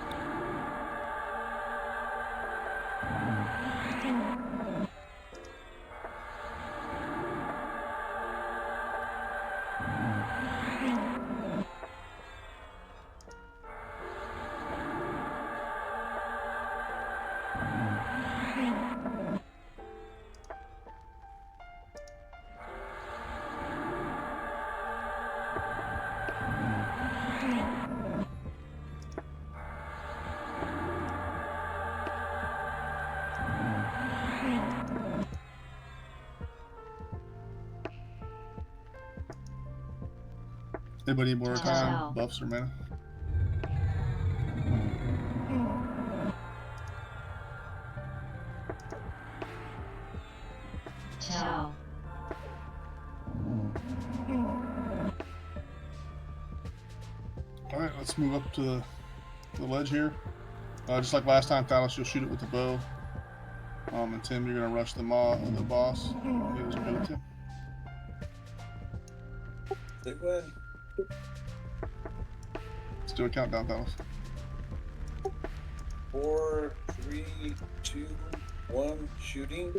Anybody need more time, buffs or mana? Tell. Alright, let's move up to the ledge here. Just like last time, Thanos, you'll shoot it with the bow. And Tim, you're gonna rush the boss. Healers are good, Tim. They win. Let's do a countdown, Thanos. 4, 3, 2, 1, shooting.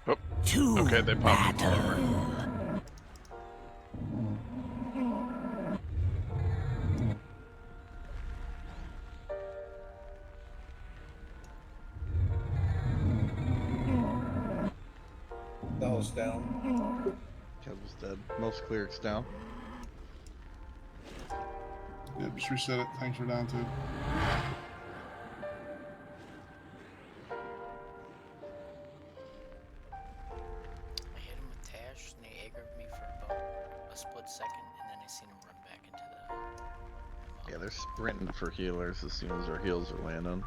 Oh, okay, they popped all over. Dallas down. Kevin's dead. Most clerics down. Yeah, just reset it. Tanks are down too. I hit him with Tash, and they aggroed me for about a split second, and then I seen him run back into the mob. Yeah, they're sprinting for healers as soon as our heals are landing.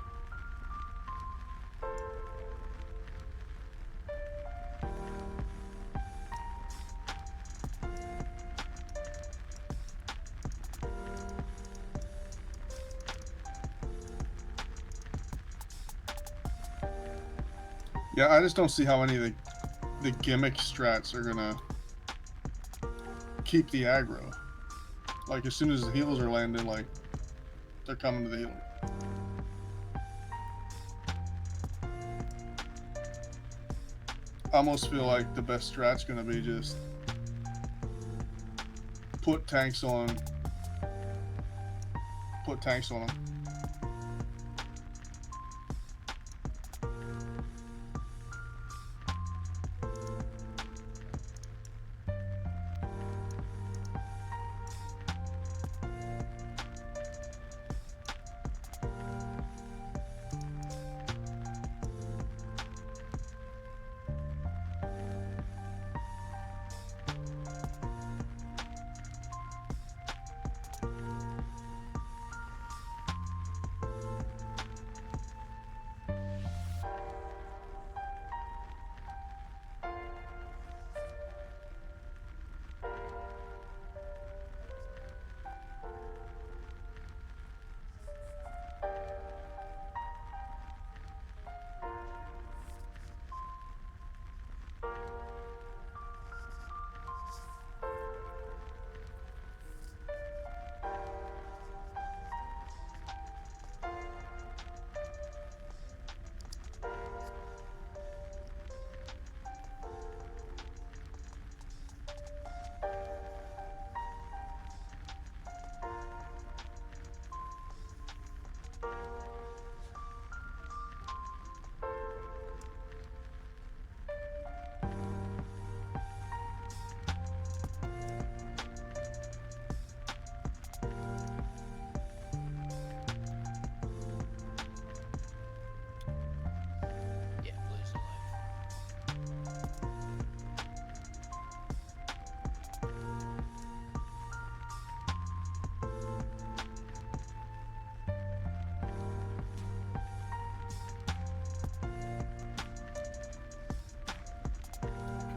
Yeah, I just don't see how any of the gimmick strats are gonna keep the aggro. Like, as soon as the heals are landing, like, they're coming to the healer. I almost feel like the best strat's gonna be just put tanks on them.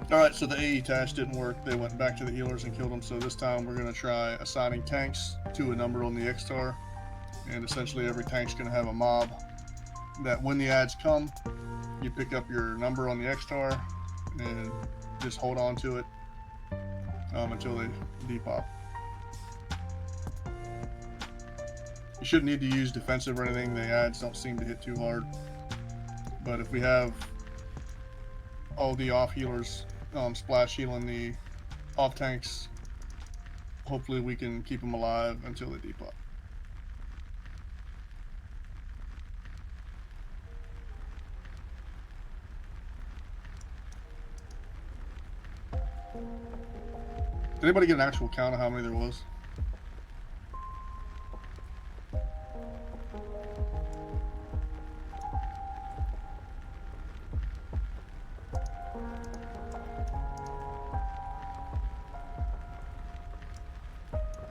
Alright, so the AE task didn't work. They went back to the healers and killed them. So this time we're going to try assigning tanks to a number on the X-Star. And essentially every tank's going to have a mob that when the ads come, you pick up your number on the X-Star and just hold on to it until they depop. You shouldn't need to use defensive or anything. The ads don't seem to hit too hard. But if we have all the off healers splash healing the off tanks, hopefully we can keep them alive until they depop. Did anybody get an actual count of how many there was?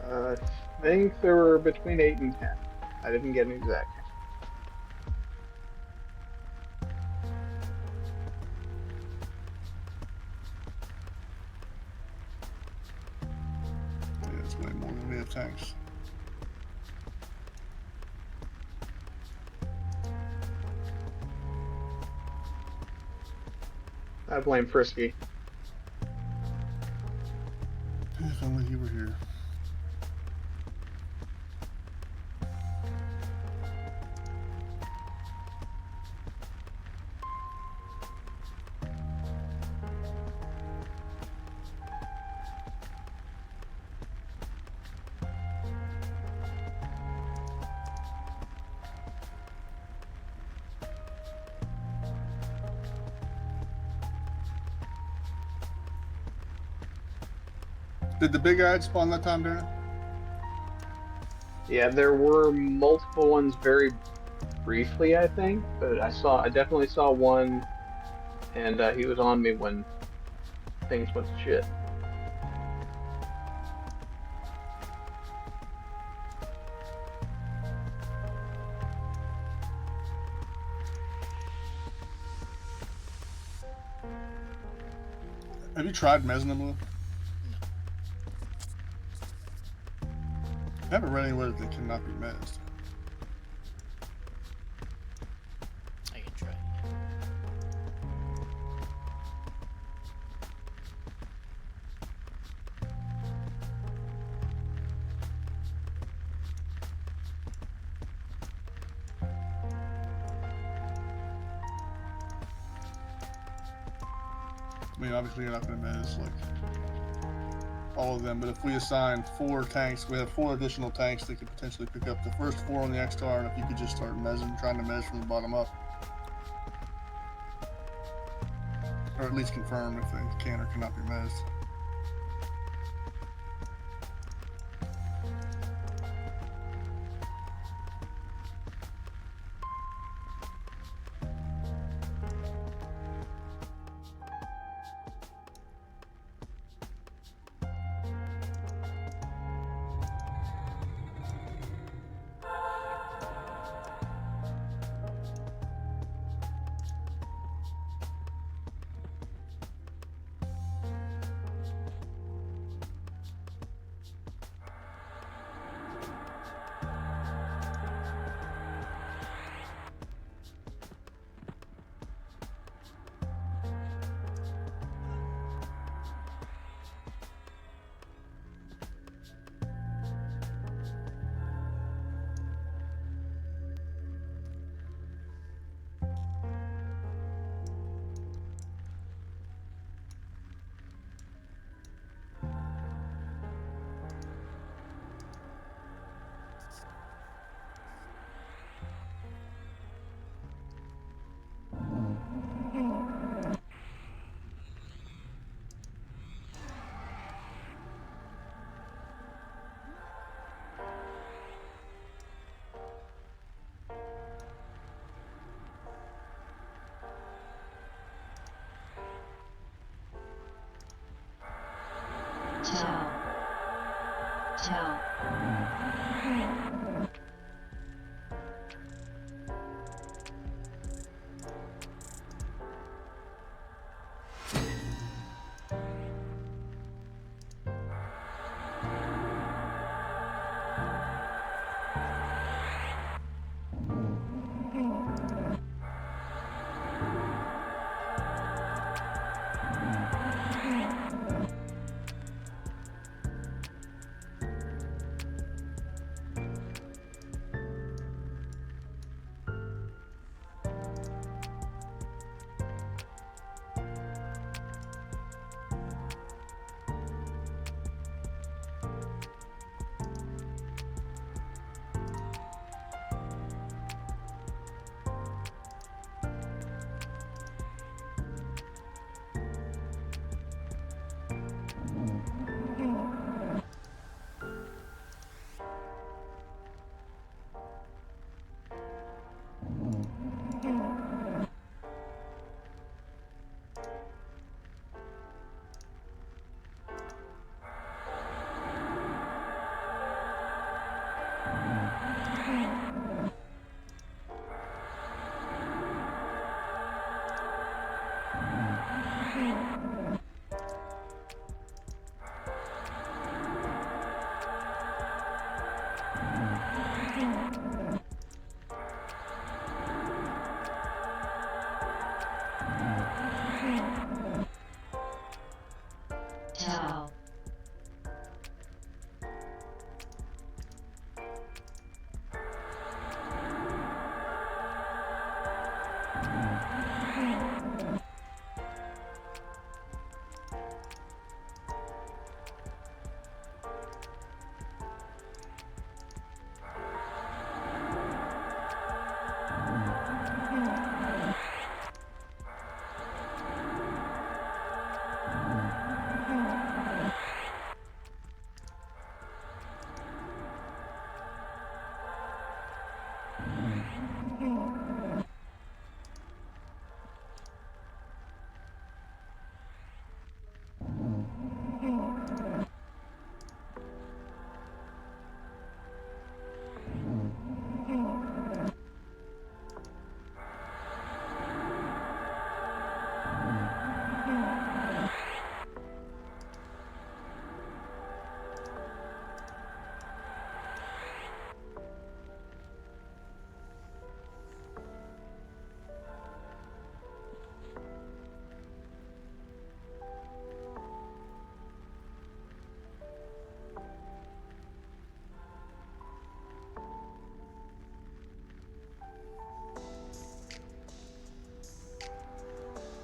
I think there were between 8 and 10. I didn't get an exact. Yeah, it's way more than we have tanks. I blame Frisky. If only he were here. Did the big ad spawn that time, Darren? Yeah, there were multiple ones very briefly, I think, but I definitely saw one, and he was on me when things went to shit. Have you tried mezzing them? I haven't read anywhere that they cannot be mezzed. I can try. I mean, obviously you're not going to mezz like all of them, but if we assign 4 tanks, we have 4 additional tanks that could potentially pick up the first 4 on the X-Star, and if you could just start mezzing, trying to mezz from the bottom up. Or at least confirm if they can or cannot be mezzed. Tell.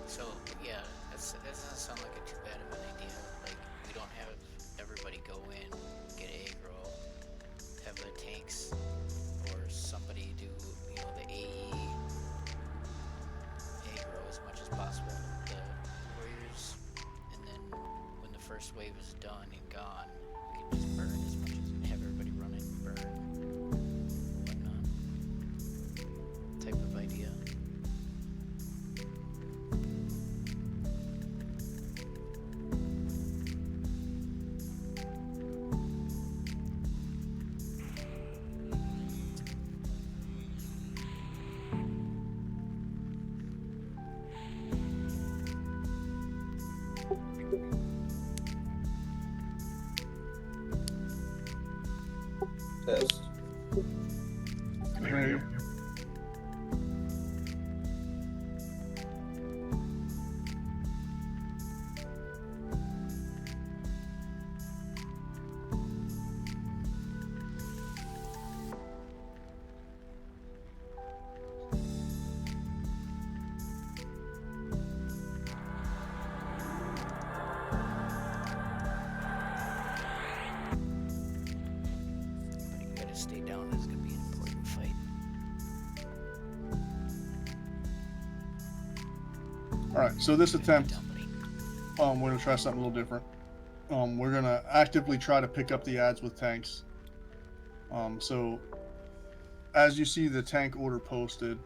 So yeah, that doesn't sound like a too bad of an idea. Like we don't have everybody go in, get aggro, have the tanks or somebody do the AE aggro as much as possible with the warriors, and then when the first wave is done and gone, we can just burn as much as have everybody run it and burn whatnot type of idea. Test. Hey. But you gotta stay down. It's gonna be an important fight. Alright, so this attempt, we're gonna try something a little different. We're gonna actively try to pick up the ads with tanks. So as you see the tank order posted,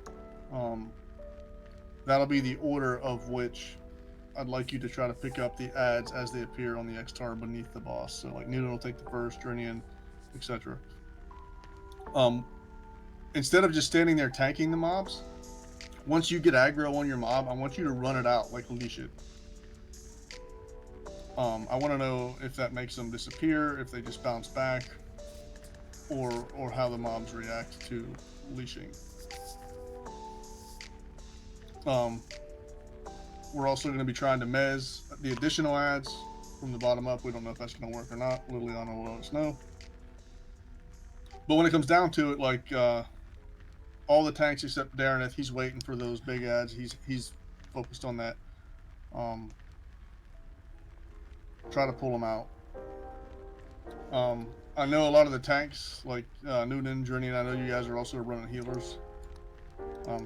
that'll be the order of which I'd like you to try to pick up the ads as they appear on the X-Tar beneath the boss. So like Newton will take the first, Drinian, etc. Instead of just standing there tanking the mobs, once you get aggro on your mob, I want you to run it out, like leash it. I want to know if that makes them disappear, if they just bounce back, or how the mobs react to leashing. We're also going to be trying to mez the additional ads from the bottom up. We don't know if that's going to work or not. Liliana will let us know. But when it comes down to it, like all the tanks except Darreneth, he's waiting for those big ads. He's focused on that. Try to pull them out. I know a lot of the tanks, like Newton, Journey, and I know you guys are also running healers.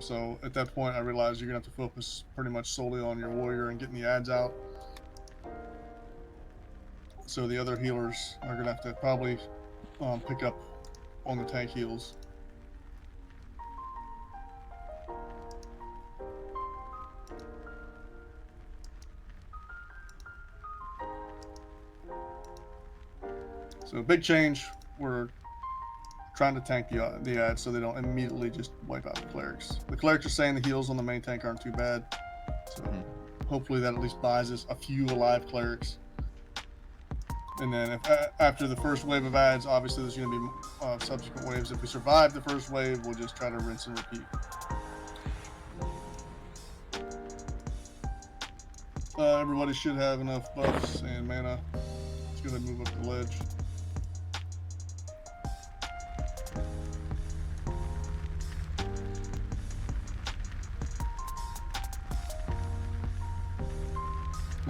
So at that point, I realize you're gonna have to focus pretty much solely on your warrior and getting the ads out. So the other healers are gonna have to probably pick up on the tank heals. So big change. We're trying to tank the ads so they don't immediately just wipe out the clerics. The clerics are saying the heals on the main tank aren't too bad. So hopefully that at least buys us a few alive clerics. And then if after the first wave of ads, obviously there's going to be subsequent waves. If we survive the first wave, we'll just try to rinse and repeat. Everybody should have enough buffs and mana. Let's go ahead and move up the ledge.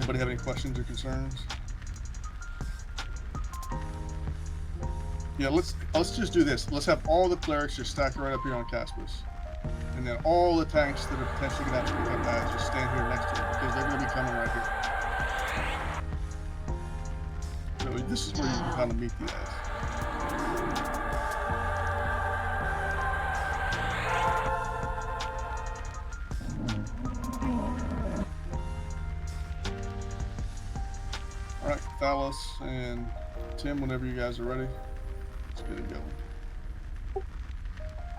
Anybody have any questions or concerns? Yeah, let's just do this. Let's have all the clerics just stack right up here on Caspus. And then all the tanks that are potentially going to have to pick up ads just stand here next to it because they're going to be coming right here. So this is where you can kind of meet the ads. All right, Thalos and Tim, whenever you guys are ready, let's get it going.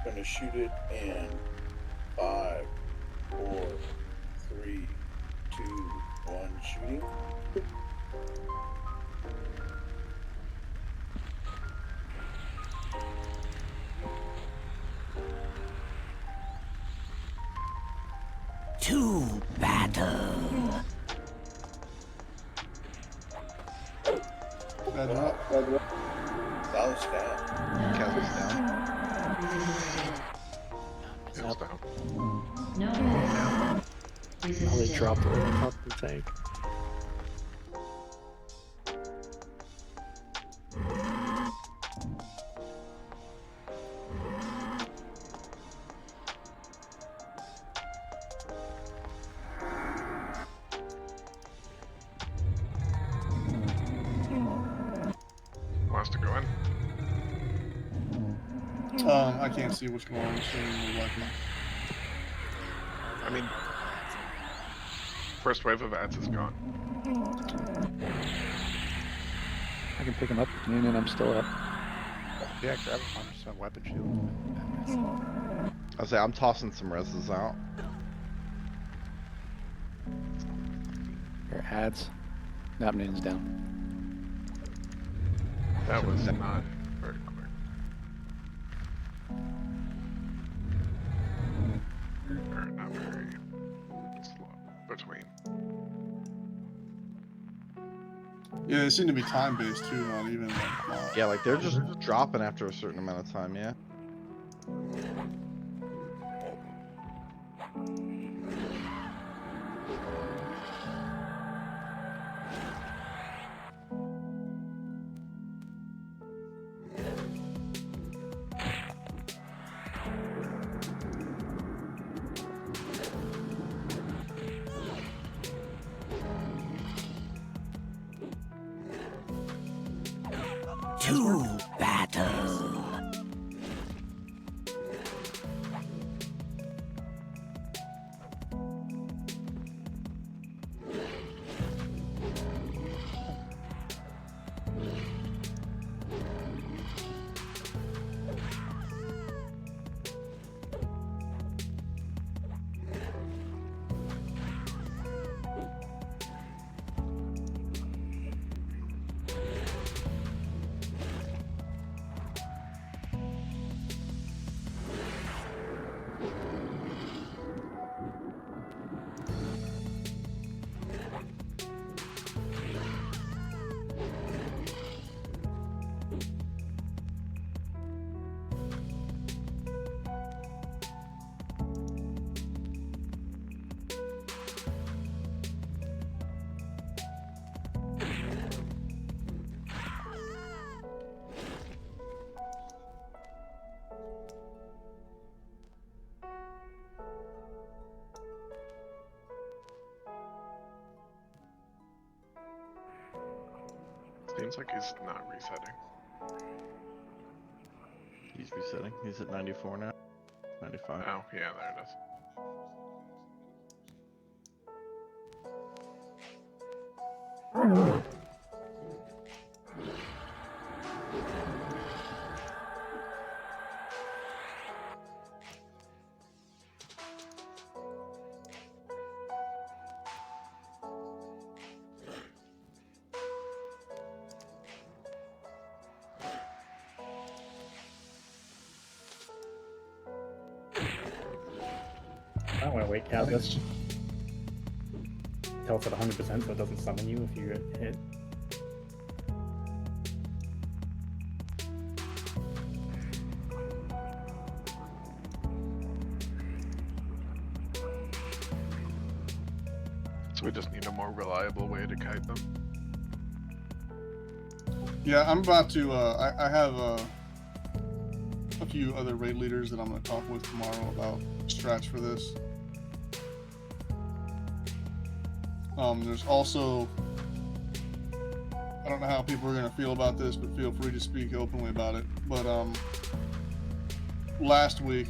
Gonna shoot it in 5, 4, 3, 2, 1, shooting. To battle. Bad up. Dallas down. Caspus down. Hill's down. No. Probably dropped it on top of the tank. Wants to go in. I can't see what's going on. So I mean, first wave of ads is gone. I can pick him up, and I'm still up. Yeah, grab him. I'm just on weapon shield. I'll say I'm tossing some reses out. Here, ads. That minions down. That was not very quick. Or not very slow. Between. yeah, they seem to be time based too, not even like. Yeah, like they're just dropping after a certain amount of time. Yeah. To battle. Seems like he's not resetting. He's resetting. He's at 94 now. 95. Oh, yeah, there it is. I don't want to wait, Caspus. Tell it's at 100% so it doesn't summon you if you get hit. So we just need a more reliable way to kite them. Yeah, I'm about to. I have a few other raid leaders that I'm going to talk with tomorrow about strats for this. There's also, I don't know how people are going to feel about this, but feel free to speak openly about it. But last week,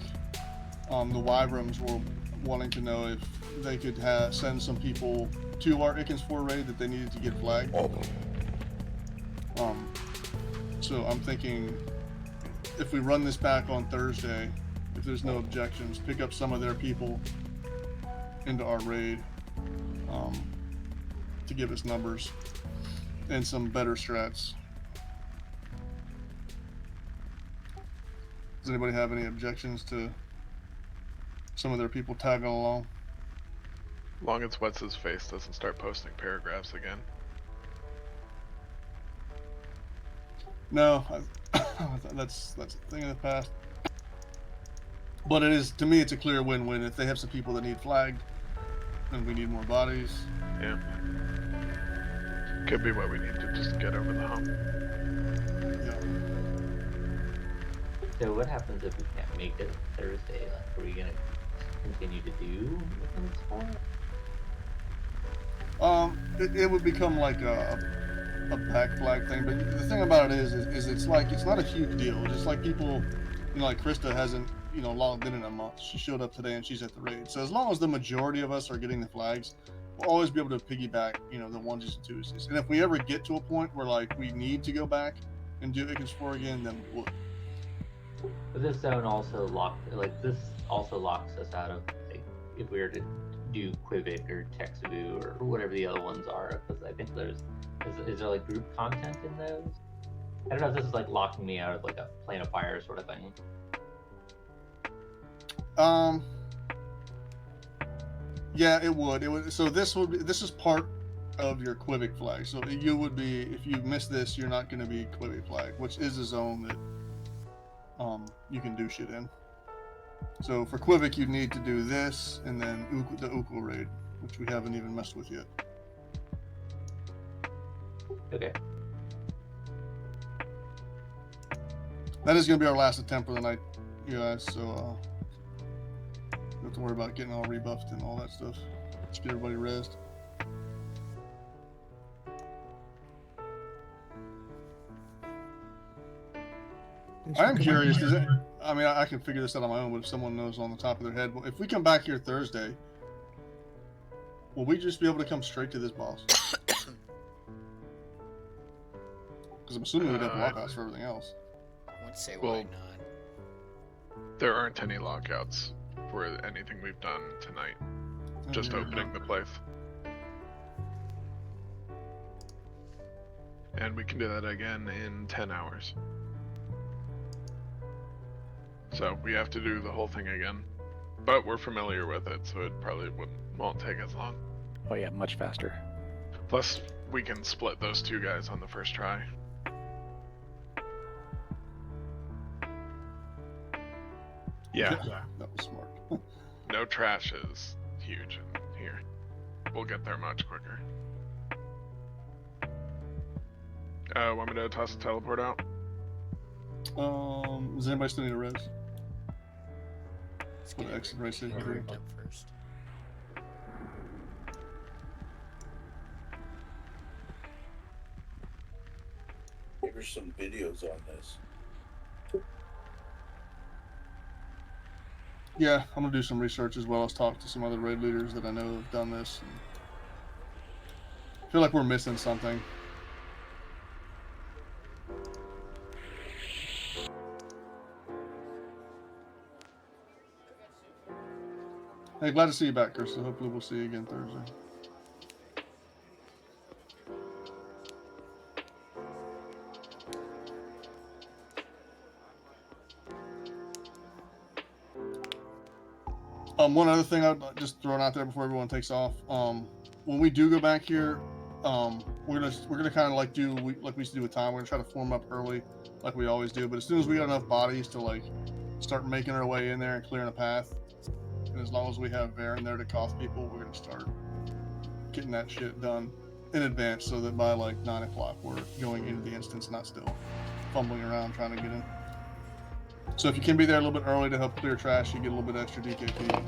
the Wyverns were wanting to know if they could send some people to our Ikkinz 4 raid that they needed to get flagged. So I'm thinking if we run this back on Thursday, if there's no objections, pick up some of their people into our raid to give us numbers and some better strats. Does anybody have any objections to some of their people tagging along? Long as What's His Face doesn't start posting paragraphs again. No, that's a thing in the past. But it is, to me, it's a clear win-win. If they have some people that need flagged, and we need more bodies. Yeah. Could be what we need to just get over the hump. Yeah. So what happens if we can't make it Thursday? Like, are we gonna continue to do Ikkinz 4? It would become like a back flag thing, but the thing about it is it's like, it's not a huge deal. It's just like people, you know, like Krista hasn't, you know, logged in a month. She showed up today and she's at the raid. So as long as the majority of us are getting the flags, we'll always be able to piggyback, you know, the onesies and twosies. And if we ever get to a point where like we need to go back and do Ikkinz 4 again, then we would. But this zone also locks us out of, like, if we were to do Quivik or Texavu or whatever the other ones are, because I think is there like group content in those? I don't know if this is like locking me out of like a Plane of Fire sort of thing. Yeah, it would. So this is part of your Quivik flag. So you would be, if you miss this, you're not going to be Quivik flag, which is a zone that you can do shit in. So for Quivik, you need to do this and then the Ukul raid, which we haven't even messed with yet. Okay. That is going to be our last attempt for the night, you guys. So don't have to worry about getting all rebuffed and all that stuff. Just get everybody rezzed. I am curious. I mean, I can figure this out on my own, but if someone knows on the top of their head, well, if we come back here Thursday, will we just be able to come straight to this boss? Because I'm assuming we'd have lockouts for everything else. I would say why not. There aren't any lockouts for anything we've done tonight. Just opening the place. And we can do that again in 10 hours. So we have to do the whole thing again. But we're familiar with it, so it probably won't take as long. Oh yeah, much faster. Plus, we can split those two guys on the first try. Yeah. That was smart. No trash is huge in here. We'll get there much quicker. Want me to toss the teleport out? Does anybody still need a res? Let's For the exit race get crew. up first. There's some videos on this. Yeah, I'm gonna do some research as well as talk to some other raid leaders that I know have done this. And I feel like we're missing something. Hey, glad to see you back, Chris. So hopefully we'll see you again Thursday. One other thing I'd just throw out there before everyone takes off. When we do go back here, we're gonna kind of like like we used to do with time. We're gonna try to form up early, like we always do. But as soon as we got enough bodies to like start making our way in there and clearing a path, and as long as we have Varen there to cost people, we're gonna start. getting that shit done in advance so that by like 9 o'clock we're going into the instance, not still fumbling around trying to get in. So if you can be there a little bit early to help clear trash, you get a little bit extra DKP,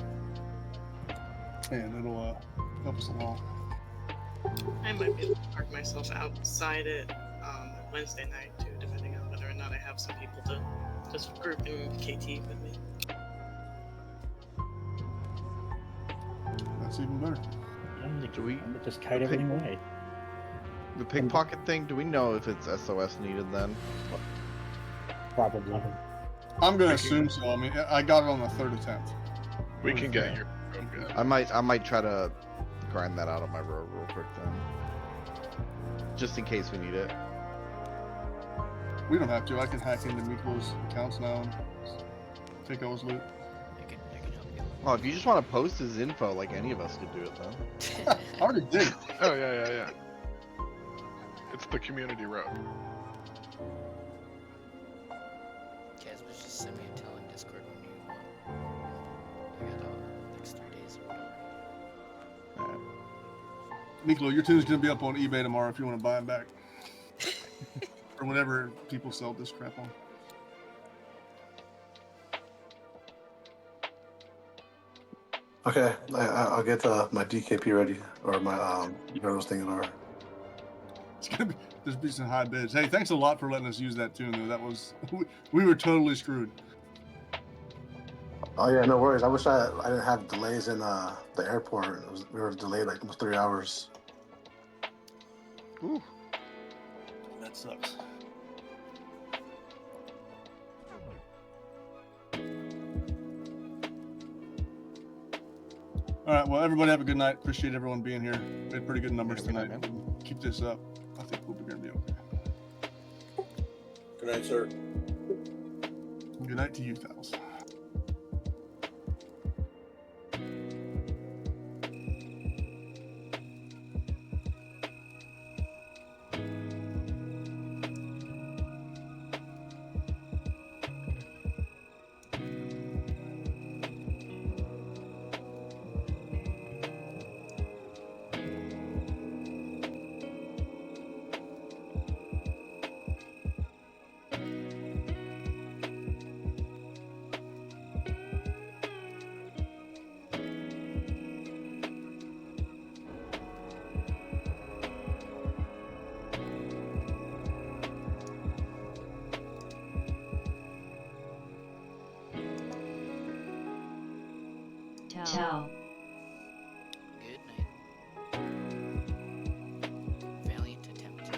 and it'll help us along. I might be able to park myself outside it Wednesday night too, depending on whether or not I have some people to just group in KT with me. That's even better. Do we just kite everything away? The pickpocket thing, do we know if it's SOS needed then? Probably. I'm gonna assume so. I mean, I got it on the 3rd attempt. We can get your. I might try to grind that out on my road real quick then, just in case we need it. We don't have to. I can hack into Miklo's accounts now and take all his loot. I can help you. Well, if you just want to post his info, like any of us could do it then. I already did. Oh yeah. It's the community road. Kaz was just send me a tell in Discord when you want. I got next 3 days or whatever. Miklo, your tune's gonna be up on eBay tomorrow if you want to buy them back. Or whatever people sell this crap on. Okay, I'll get my DKP ready, or my Heroes thing in order. It's gonna be, there's be some high bids. Hey, thanks a lot for letting us use that tune though. That was we were totally screwed. Oh yeah, no worries. I wish I didn't have delays in the airport. We were delayed like almost 3 hours. Ooh, that sucks. All right, well, everybody have a good night. Appreciate everyone being here. We had pretty good numbers tonight. Keep this up. I think we're gonna be okay. Good night, sir. Good night to you, Thals. Ciao. Good night. Valiant attempt.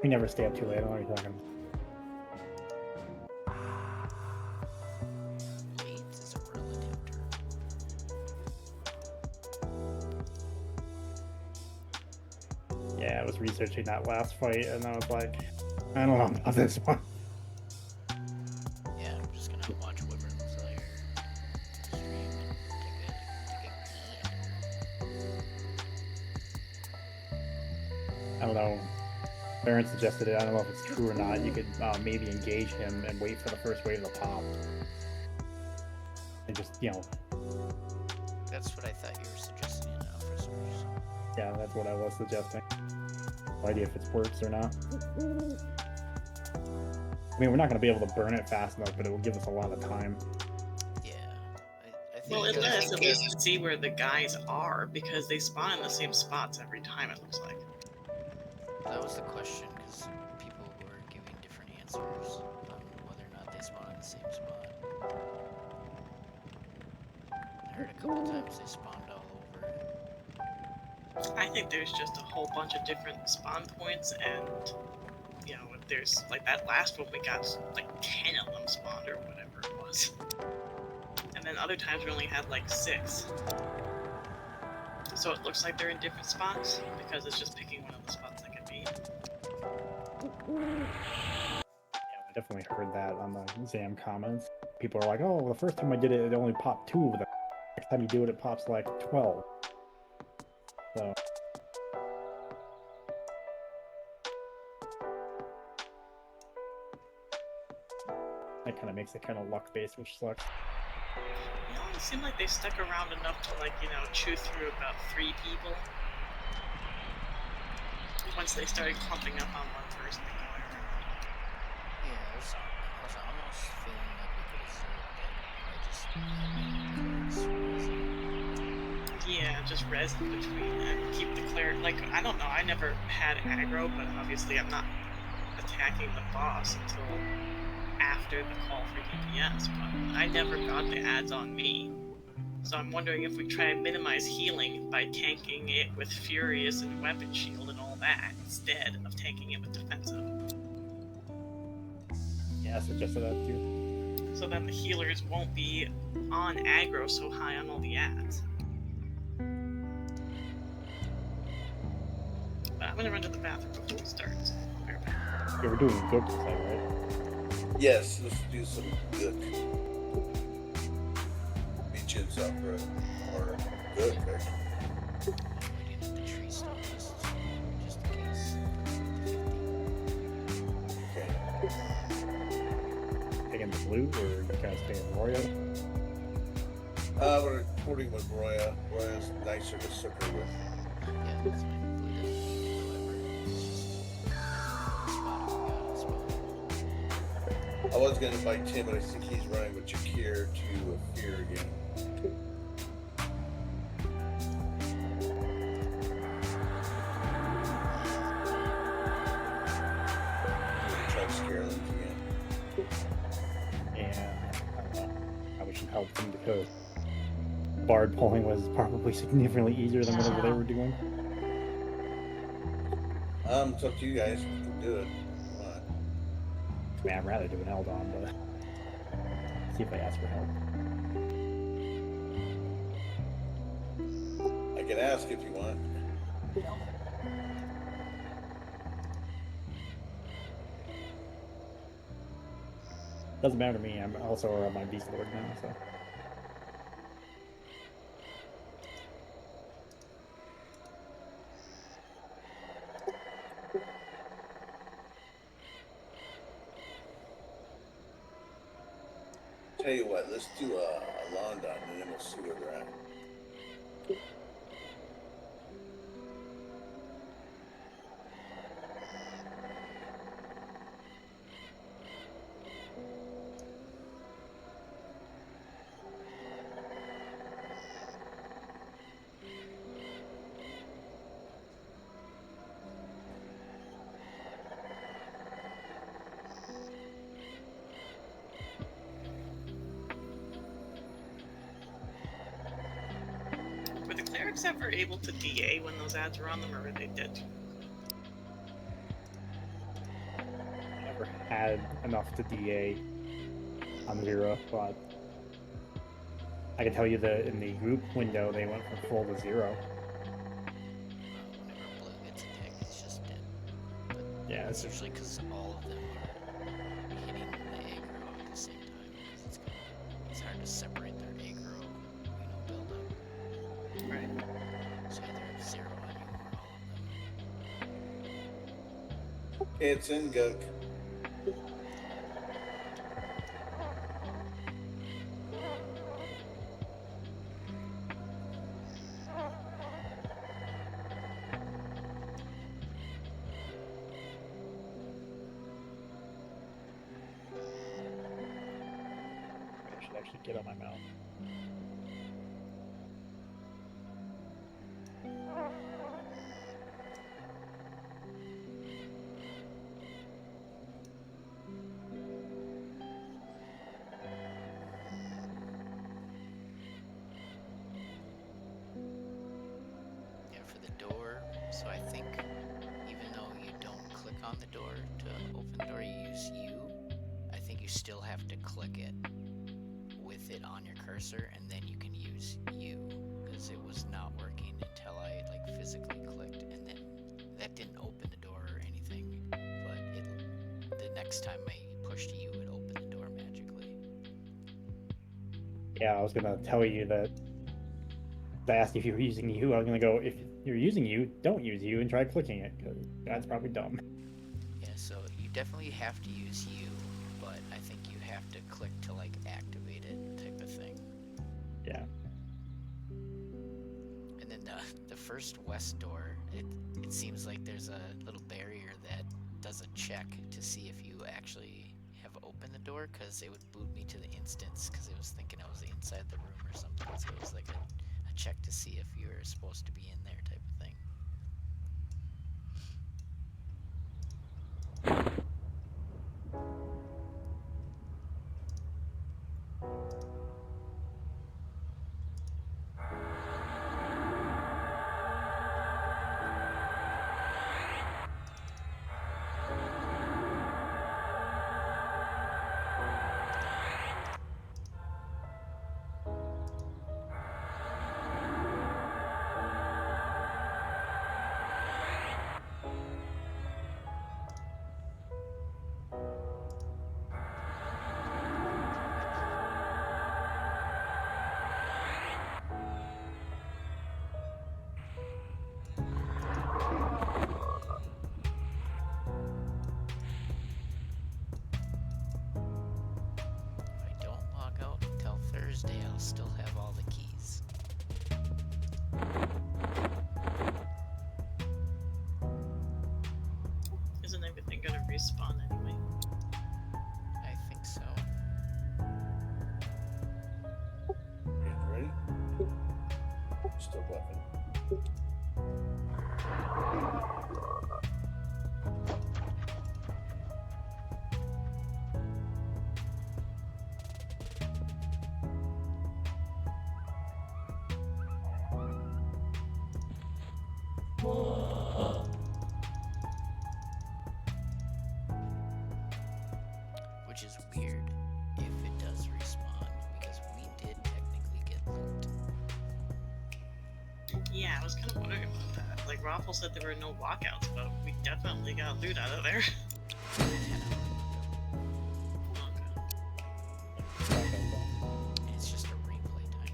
We never stay up too late. I don't know what you're talking about. Late is a relative term. Yeah, I was researching that last fight, and I was like, I don't know about this one. Yeah, I'm just gonna watch Wyvern's Lair stream and take a I don't know. Baron suggested it. I don't know if it's true or not. You could maybe engage him and wait for the first wave to pop. And just, That's what I thought you were suggesting in Alpha Source. yeah, that's what I was suggesting. No idea if it works or not. I mean, we're not going to be able to burn it fast enough, but it will give us a lot of time. Yeah, I think. Well, it lets at least see where the guys are because they spawn in the same spots every time. It looks like. That was the question, because people were giving different answers on whether or not they spawn in the same spot. I heard a couple times they spawned all over. I think there's just a whole bunch of different spawn points, and if there's like that last one we got like 10 of them spawned or whatever it was, and then other times we only had like 6. So it looks like they're in different spots because it's just picking one of the spots that can be. Yeah, I definitely heard that on the Zam comments. People are like, oh, the first time I did it, it only popped 2 of them. Next time you do it, it pops like 12. So. That kind of makes it kind of luck-based, which sucks. It seemed like they stuck around enough to chew through about 3 people. Once they started clumping up on one person, they got around. Yeah, I was almost feeling like we could have served it. Yeah, just res in between and keep the cleric. I don't know, I never had aggro, but obviously I'm not attacking the boss until after the call for DPS, but I never got the ads on me. So I'm wondering if we try and minimize healing by tanking it with Furious and Weapon Shield and all that, instead of tanking it with Defensive. Yeah, I suggested that too. So then the healers won't be on aggro so high on all the ads. But I'm gonna run to the bathroom before we start, so I'll be right back. You were doing good tonight, right? Yes, let's do some good. Beaches up, or good, actually. Waiting at the tree stump just in case. Okay. Taking the blue, or you guys taking Roya? We're recording with Roya. Roya's nicer to sucker with. Yeah, that's fine. I was gonna invite Tim, but I think he's running with Jakir to Fear again. Try to scare them again. Yeah, I don't know. I wish it helped them because Bard pulling was probably significantly easier than whatever they were doing. It's up to you guys. You can do it. Come on. I mean, I'd rather do an Eldon, but see if I ask for help. I can ask if you want. Doesn't matter to me. I'm also on my Beast Lord now, so. Tell you what, let's do a London and then we'll see where they're at. Were the clerics ever able to DA when those ads were on them, or were they dead? never had enough to DA on 0, but I can tell you that in the group window they went from full to 0. Whenever blue gets attacked, it's just dead. But Yeah, it's usually because all of them are hitting the aggro at the same time. Because it's hard to separate their aggro, build up. Right. So either have 0 on you or all of them. It's in Gook. I should actually get on my mouth. Yeah, for the door, so I think even though you don't click on the door to open the door, you use U, I think you still have to click it with it on your cursor, and then you can use U, because it was not working until I physically clicked, and then that didn't open the door or anything, but the next time I pushed U, it opened the door magically. Yeah, I was gonna tell you that. I asked if you were using U. I was gonna go, if you're using U, don't use U and try clicking it, because that's probably dumb. Yeah, so you definitely have to use U, but I think you have to click to activate it type of thing. Yeah. And then the first west door, it seems like there's a little barrier that does a check to see if you actually have opened the door, because it would boot me to the instance, because it was thinking I was inside the room or something, so it was like a check to see if you're supposed to be in there type of thing. Thursday, I'll still have all the keys. Isn't everything gonna respawn anyway? I think so. Getting ready? Still buffing. Which is weird if it does respawn, because we did technically get loot. Yeah, I was kind of wondering about that. Like, Raffle said there were no walkouts, but we definitely got loot out of there. It's just a replay timer.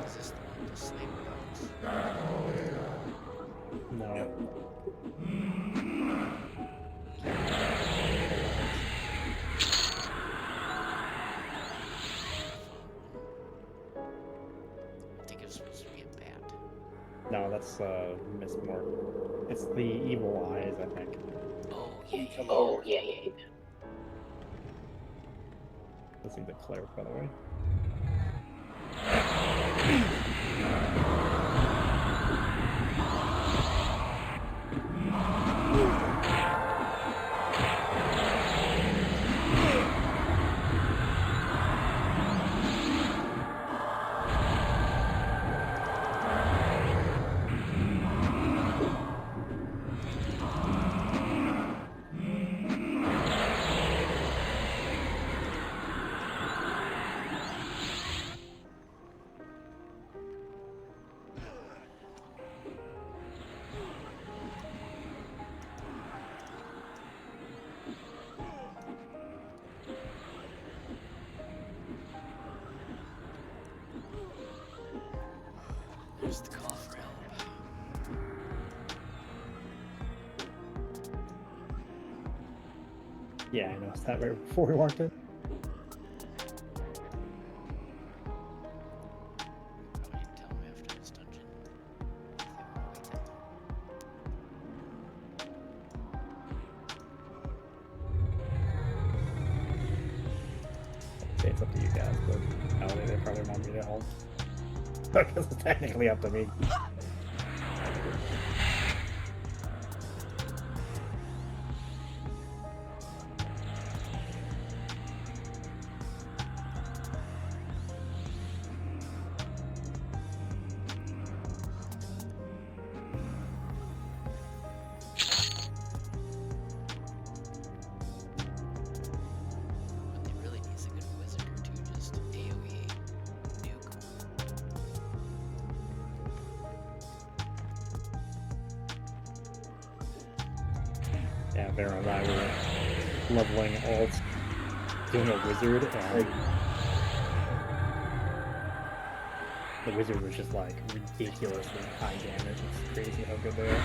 Is this the one with the slave dogs? No. I think it was supposed to be a bat. No, that's Miss More. It's the evil eyes, I think. Oh, yeah, yeah. Oh, yeah, yeah. Let's see the cleric, by the way. There's the call for help. Yeah, I noticed that right before we walked in. Probably tell him after this dungeon. If they want to wait that I'd say it's up to you guys, but they probably want me to help. Because it's technically up to me. What they really need is a good wizard or two, just AoE nuke. Yeah, Vera and I were leveling alt, doing a wizard, and the wizard was just like ridiculously high damage. It's crazy how good they are.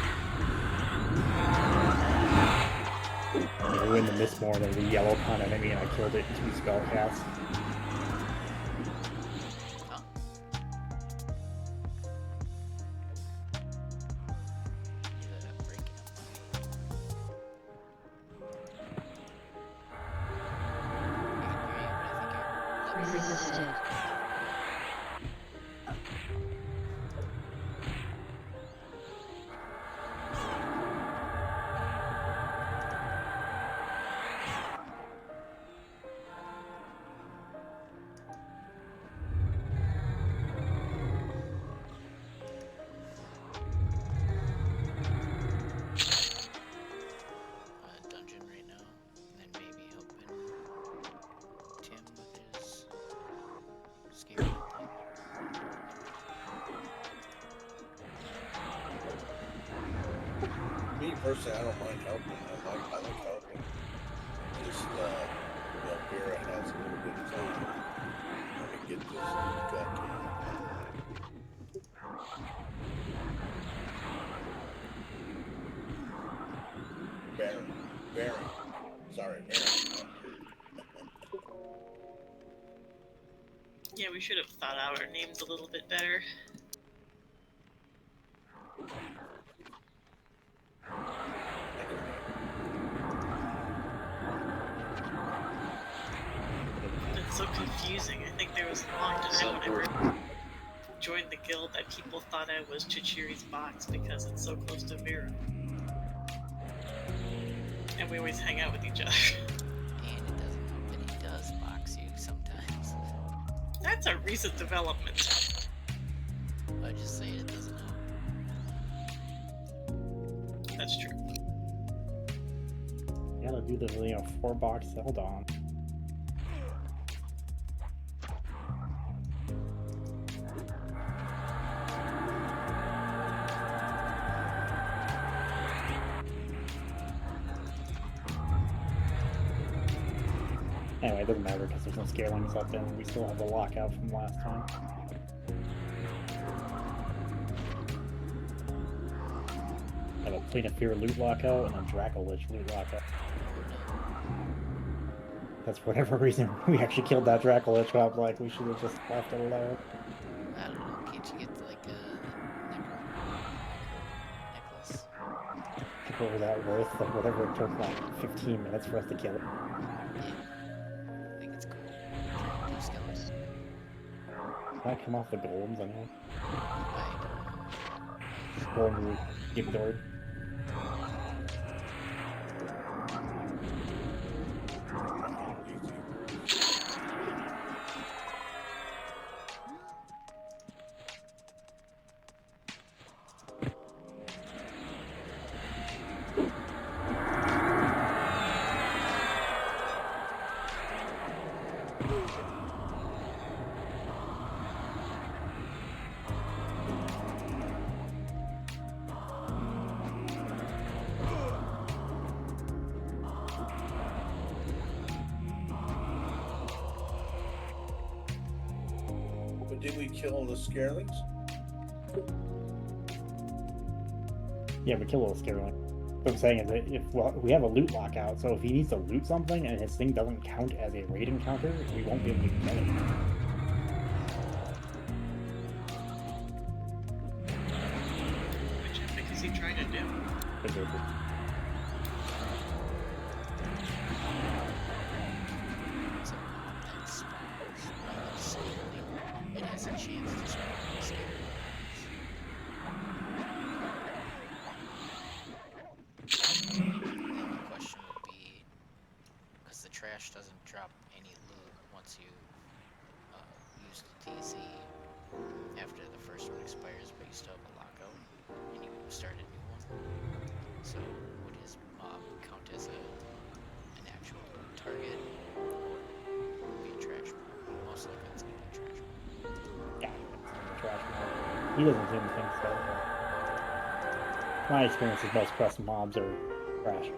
And we win the Mistborn of the yellow con enemy, and I killed it in 2 spell casts. Resisted. Dungeon right now, and then maybe helping Tim with his scaring thing. Me personally, I don't mind helping. I like helping. Just Vera has a little bit of time. Let me get this gut in. Baron. Sorry, Baron. Yeah, we should have thought out our names a little bit better. It's so confusing. I think there was a long time whenever I joined the guild that people thought I was Chichiri's box because it's so close to Vera. And we always hang out with each other. And it doesn't help that he does box you sometimes. That's a recent development. I just say it doesn't help. That's true. You gotta do the 4-box Zeldon. Anyway, it doesn't matter because there's no scalings up and we still have the lockout from last time. I have a Plane of Fear loot lockout and a Dracolich loot lockout. That's for whatever reason we actually killed that Dracolich. I was like, we should have just left it alone. I don't know, can't you get like a necklace? What was that worth? Like whatever it took like 15 minutes for us to kill it. I think it's cool. Two skeletons. Can I come off the golems anyway? I Golem root, Gibdord. But did we kill the Scarelings? Yeah, but kill a little scary one. What I'm saying is that if we have a loot lockout, so if he needs to loot something and his thing doesn't count as a raid encounter, we won't be able to get it. Which I think is he trying to do? Exactly. It's a mob that spawns slowly and has a chance to spawn scary mobs. And the question would be, because the trash doesn't drop any loot once you use the TC after the first one expires, but you still have a lockout and you start a new one. So would his mob count as an actual target or be a trash mob? Most likely it's gonna be a trash mob. Yeah, it's trash mob. He doesn't seem to think so. My experience is most quest mobs are trash.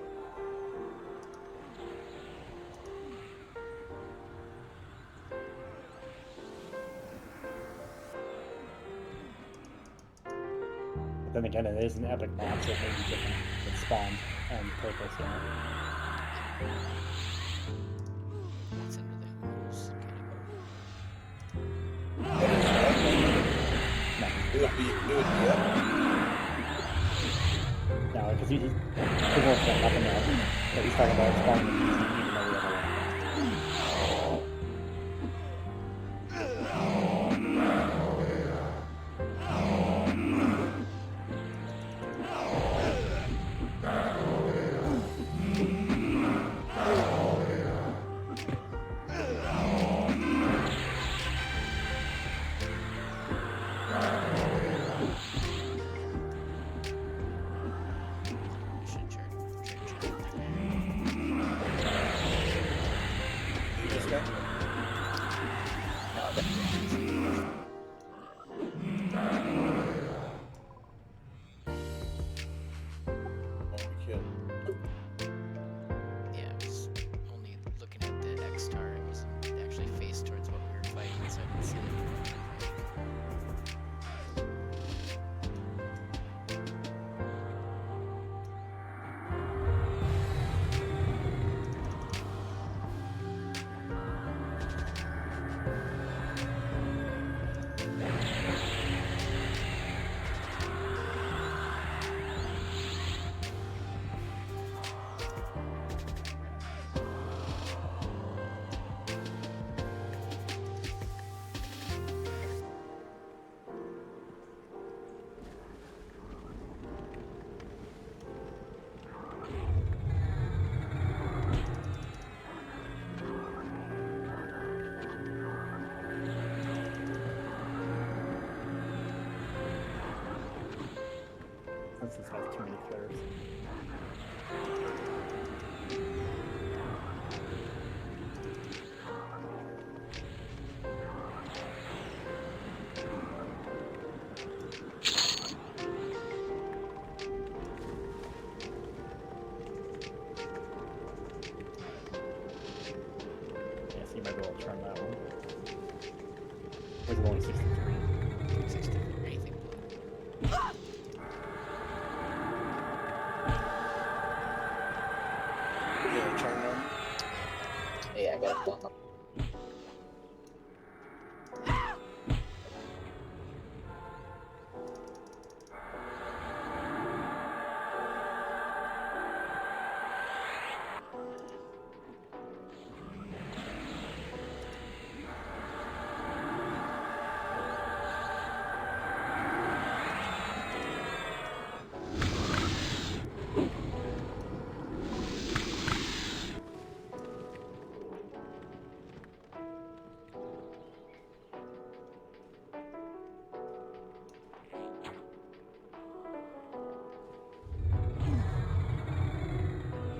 But then again, it is an epic mob, so it may be different. It's spawned on purpose, you know. It's under the rules It would be epic. No, because he just wants to nothing else. But he's talking about spawning the PC even though we have a lot. Yeah, I was only looking at the X star. It wasn't actually faced towards what we were fighting, so I didn't see it. Since this has too many clerics. Yeah, so you might be able to turn that one. It's only 63. 63, anything blue. Yeah, turn on. Yeah, I got one.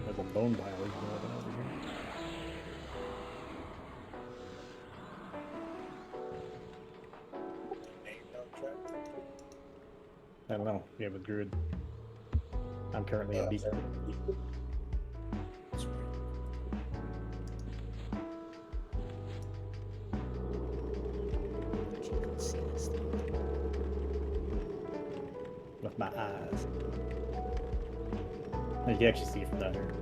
There's a bone biology weapon over here. I don't know. We have a druid. I'm currently a beast. But you can see this thing. My eyes. You can actually see it from down here.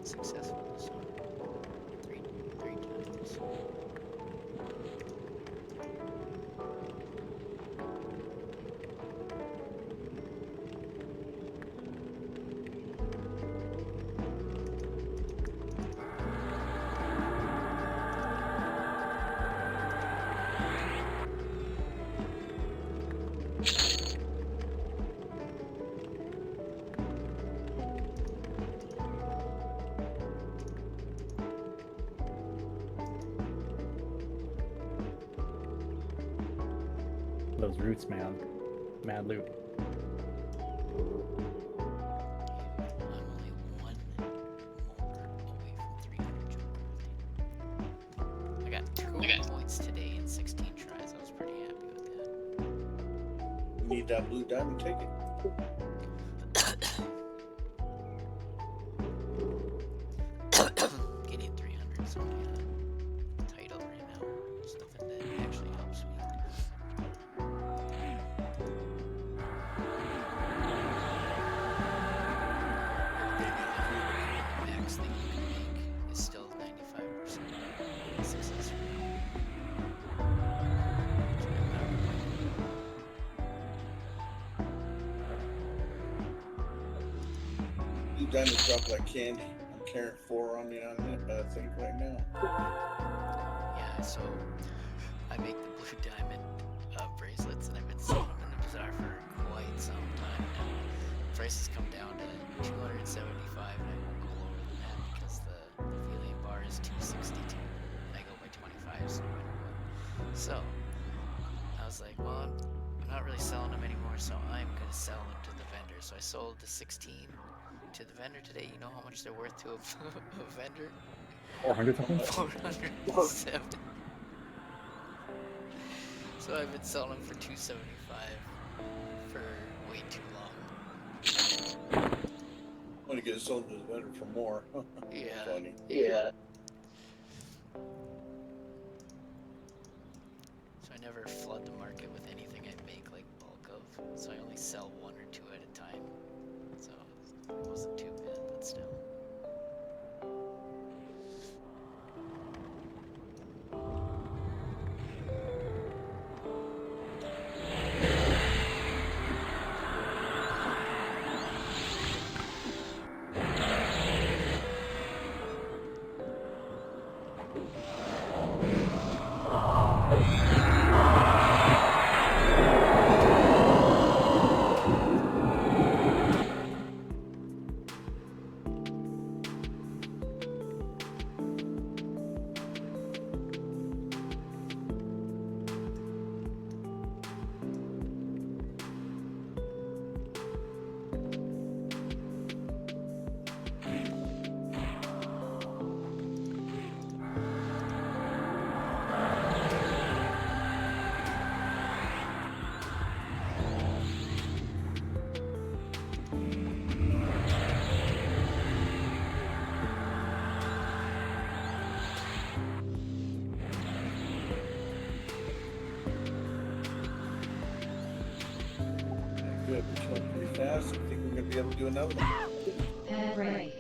Successful this one. Three times. Those roots, man. Mad loot. I'm only one more away from 300 jump. I got 2 points today in 16 tries. I was pretty happy with that. You need that blue diamond ticket. Getting 300 is only a title right now. There's nothing that actually helps me. The max thing you can make is still 95% success rate. So I'm not complaining. Blue diamonds drop like candy. I'm carrying 4 on me on that thing right now. Yeah, so I make the blue diamond bracelets, and I've been selling them in the bazaar for quite some time now. Prices come down to 275, and I won't go lower than that because the Helium bar is 262, and I go by 25s no matter what. So I was like, well, I'm not really selling them anymore, so I'm gonna sell them to the vendor. So I sold the 16 to the vendor today. You know how much they're worth to a vendor? 400 something? 407. So I've been selling them for 275 for way too long. I'm gonna get it sold to the vendor for more. Yeah. Funny. Yeah. So I never flood the market with anything I make like bulk of. So I only sell 1 or 2 at a time. So it wasn't too bad, but still. Good. Which one pretty fast? I think we're gonna be able to do another one. Pad break.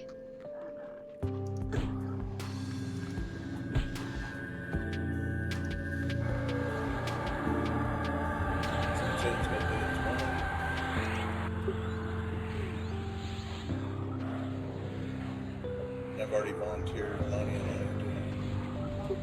Jen's gonna do it tomorrow. I've already volunteered money and I do it.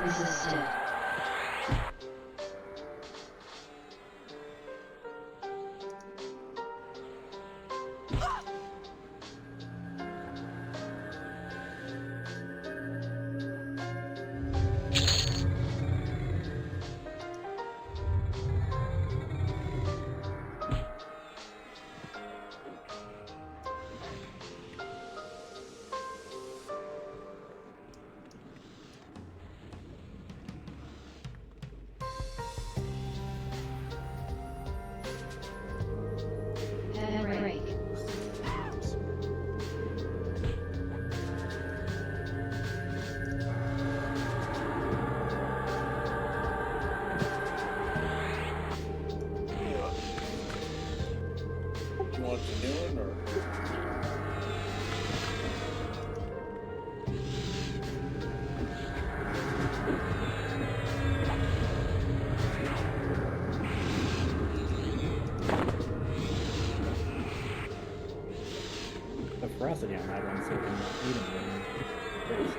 Resisted. Break. You want the new one or? The ferocity on that one, so we can eat them first.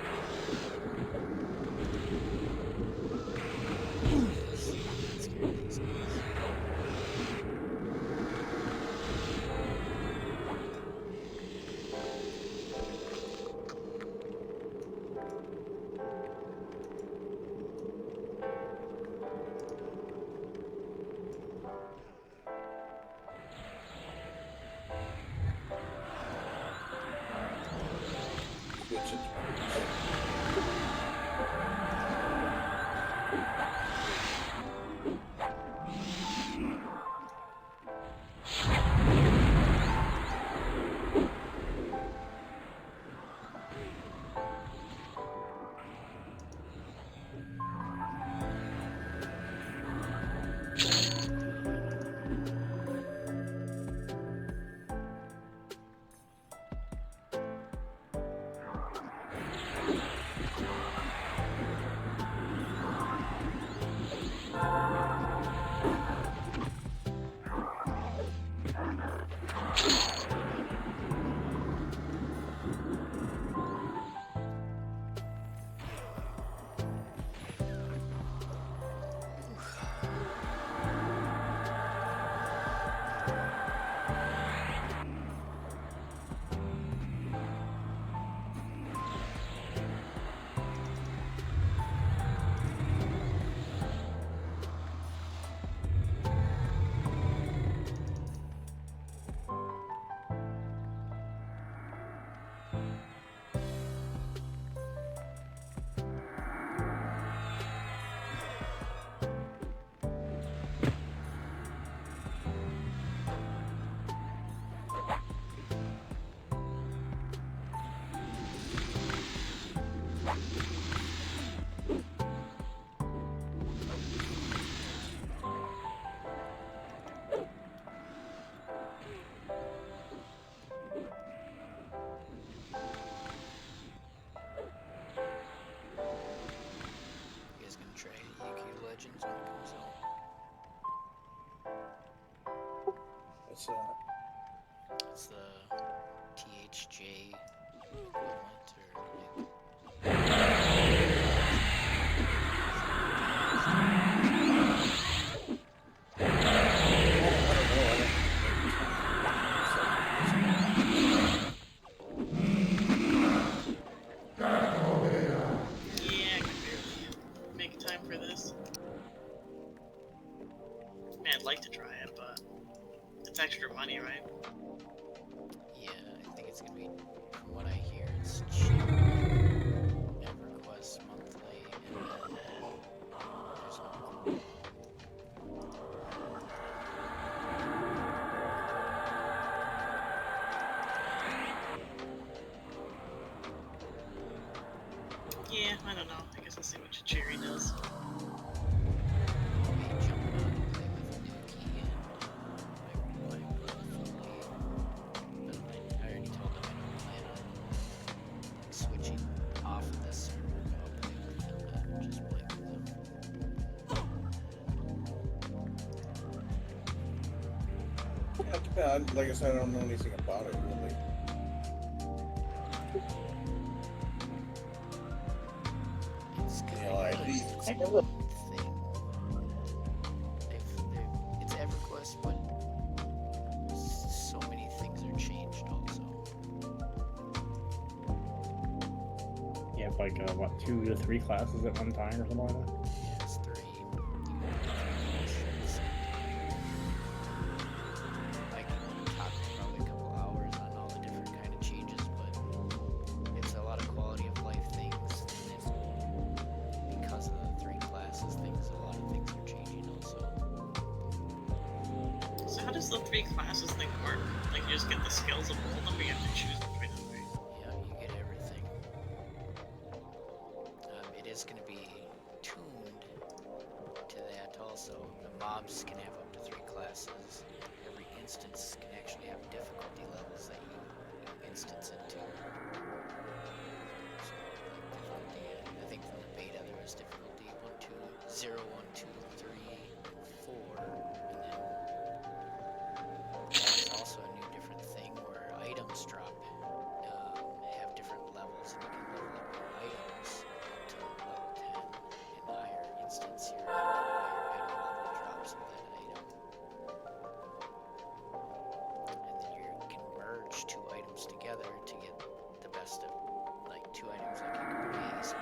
Legends when it comes out. What's that? It's the THJ equivalent, or Yeah, I can barely make time for this. I mean, I'd like to try it, but it's extra money, right? yeah, I think it's gonna be, from what I hear, it's cheap. EverQuest monthly, and then there's no Yeah, I don't know. I guess I'll see what Cherry does. I already told them I don't plan on switching off of this server, but I'll play with them and just play with them. Yeah, like I said, I don't know anything about it really. It's You know, I leave. thing. It's EverQuest, but so many things are changed also. You have like what, 2 to 3 classes at one time or something like that? Yeah, it's 3. I can talk for probably a couple hours on all the different kind of changes, but it's a lot of quality of life things, and then because of the 3 classes things, a lot of things are changing also. So how does the 3 classes thing work? Like, you just get the skills of all of them, or you have to choose between them, right? Yeah, you get everything. It is going to be tuned to that also. The mobs can have up to 3 classes. Every instance can actually have difficulty levels that you instance into. So, like difficulty, I think from the beta there was difficulty 0, 1, 2, 3, 4, and then there's also a new different thing where items drop, have different levels, and you can level up your items up to level 10 in the higher instance. Your higher item level drops of that item. And then you can merge 2 items together to get the best of, like 2 items, like you can put a face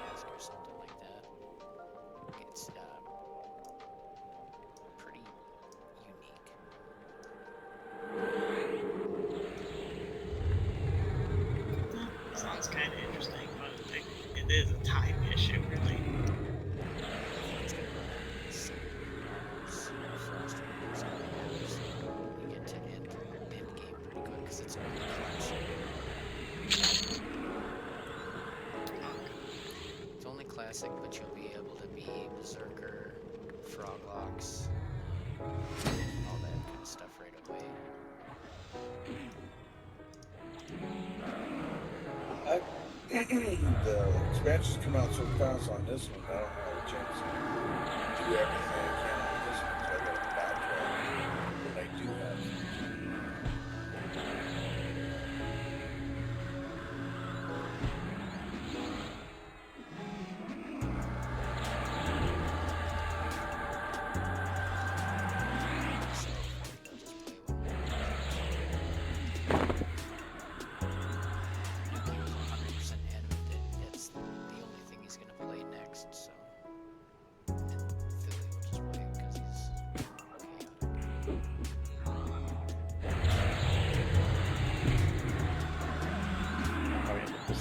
mask or something like that. It's pretty unique. Sounds kind of interesting, but it is a time issue, really. It's gonna run out in 7 hours. Frosty Rose gonna have, so you get to end game pretty quick because it's only classic. It's only classic, but you'll be able to be Berserker, Froglocks, all that kind of stuff right away. The expansions come out so fast on this one, I don't have a chance to do everything I can on this one, so I gotta backtrack what I do have.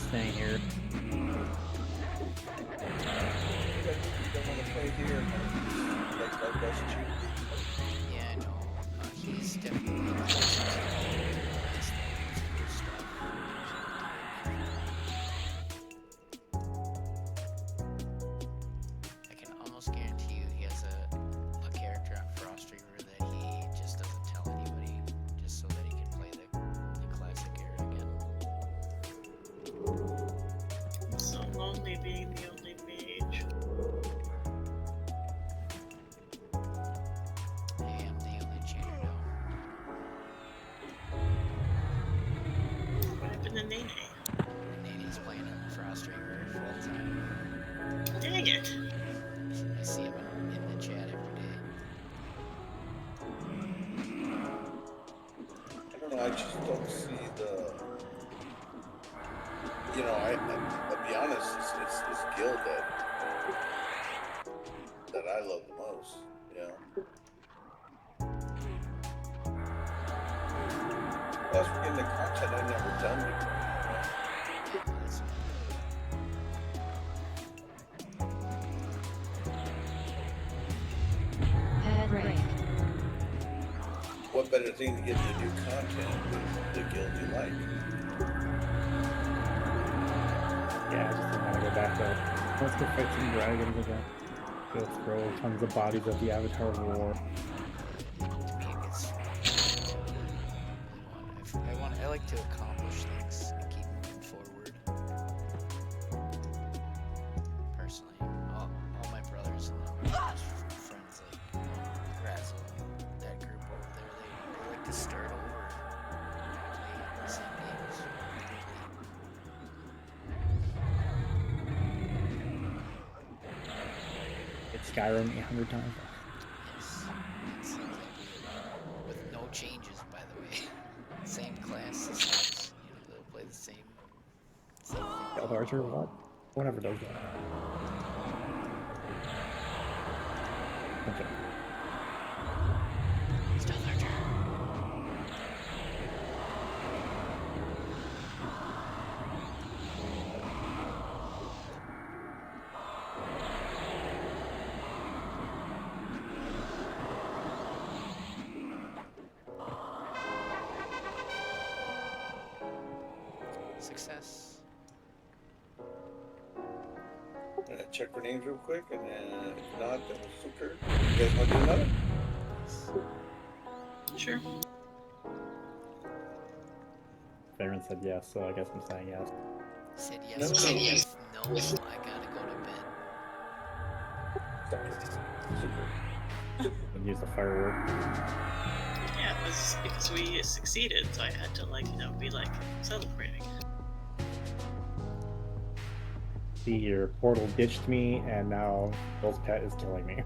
Staying here. Yeah, I know. He's definitely I can almost guarantee you he has a character on Frost Reaver that he just doesn't tell anybody, just so that he can play the classic era again. So lonely being the only mage. Dang it. I see him in the chat every day. I don't know. I just don't see the. You know, I'll be honest. It's guild that I love the most. You know. Plus, we're getting the content I've never done before. Head break. What better thing to get the new content with the guild you like? Yeah, I just didn't want to go back to. Let's go fight some dragons again. Go throw tons of bodies at the Avatar War. I like to accomplish things and keep moving forward. Personally, all my brothers and friends like Razzle, that group over there, they like to start over, play the same games repeatedly. It's Skyrim 800 times. Yes, it seems like with no changes, by the way. Same class systems, you know, they'll play the same thing. Stealth Archer, what? Whatever does that. Okay. Stealth Archer. Success. Check for names real quick, and then if not, then we'll super. You guys want to do another? Sure. Baron said yes, so I guess I'm saying yes. Said yes. No. Said yes. No, I gotta go to bed. And use the firework. Yeah, it was because we succeeded, so I had to, like, you know, be like celebrating. See, your portal ditched me, and now Bill's pet is killing me.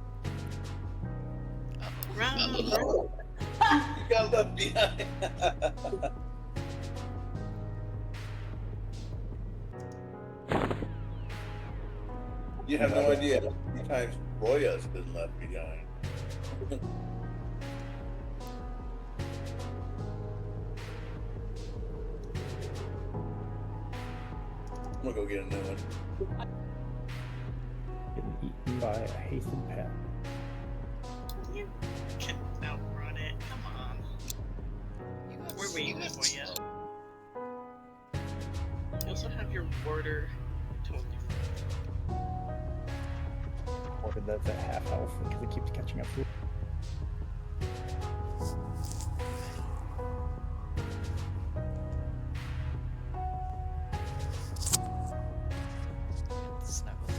Right. You got left behind. You have no idea how many times Roya's been left behind. I'm gonna go get a new one. Getting eaten by a hasted pet. You can outrun it. Come on. Where were you before yet? You also have your warder. Totally Or that's at half health because it keeps catching up to it. Snuggle.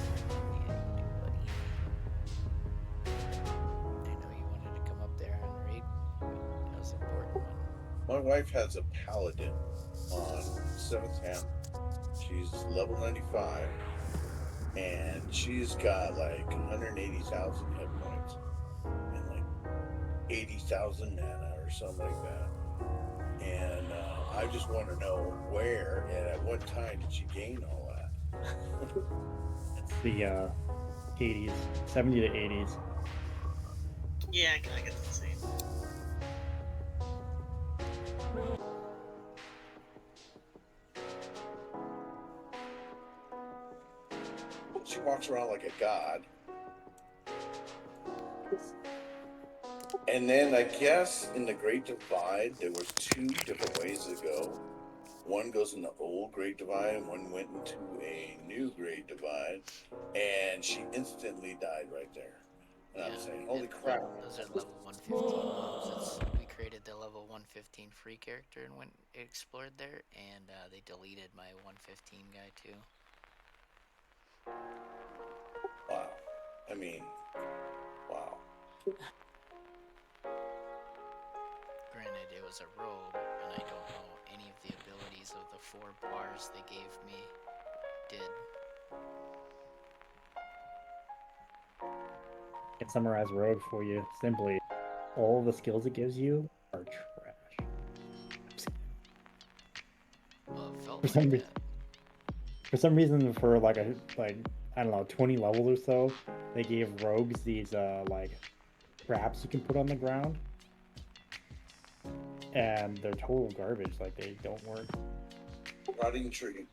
Yeah, you do, buddy. I know you wanted to come up there and raid. That was an important one. My wife has a paladin on 7th Ham. She's level 95. And she's got like 180,000 hit points. And like 80,000 mana or something like that. And I just want to know where and at what time did she gain all that? It's the 80s, 70 to 80s. Yeah, I kinda get the same. She walks around like a god. And then I guess in the Great Divide, there was 2 different ways to go. One goes in the old Great Divide, and one went into a new Great Divide, and she instantly died right there. And I'm saying, holy crap. Those are level 115 mobs. We created the level 115 free character and went explored there, and they deleted my 115 guy too. Wow. I mean, wow. Granted, it was a rogue, and I don't know any of the abilities of the 4 bars they gave me did. can summarize Rogue for you simply. All the skills it gives you are trash. Well, it felt For like some that. reason, for like I don't know 20 levels or so, they gave rogues these like traps you can put on the ground, and they're total garbage. Like they don't work. Rotting tree.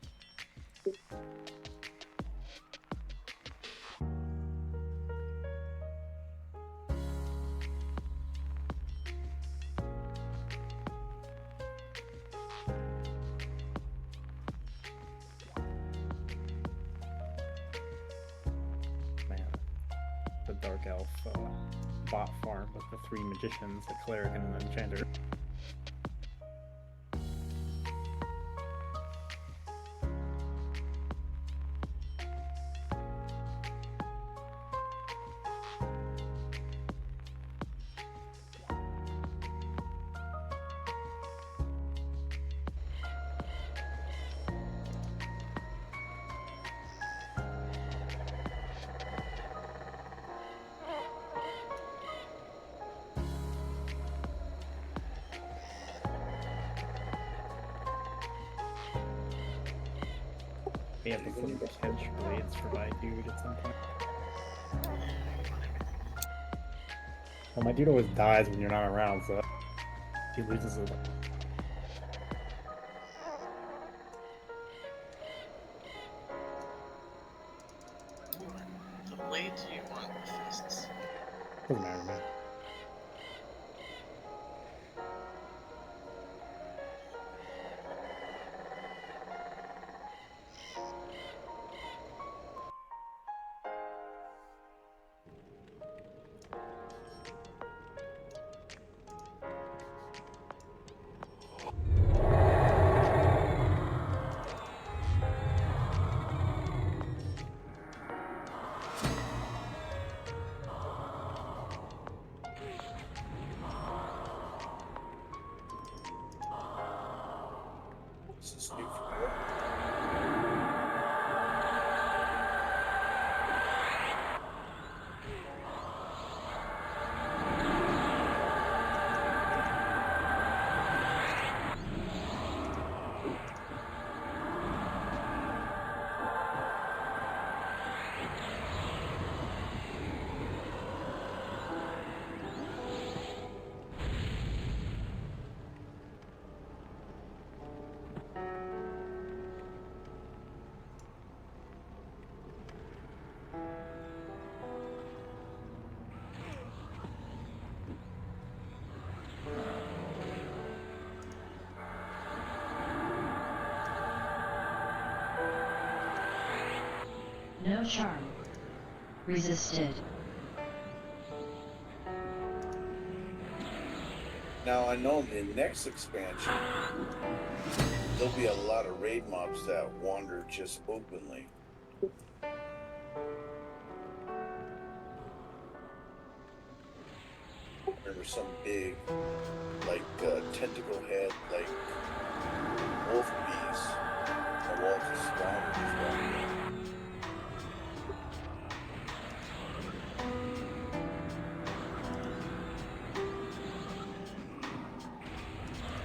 Man, the dark elf bot farm with the 3 magicians, a cleric, and an enchanter. We have to put in catch blades for my dude at some point. Well, my dude always dies when you're not around, so he loses it. The blades you want the fists? Doesn't matter, man. This is new for me. No charm. Resisted. Now I know in the next expansion there'll be a lot of raid mobs that wander just openly. Remember some big, like tentacle head, like wolf beast. The walls just spawned as well.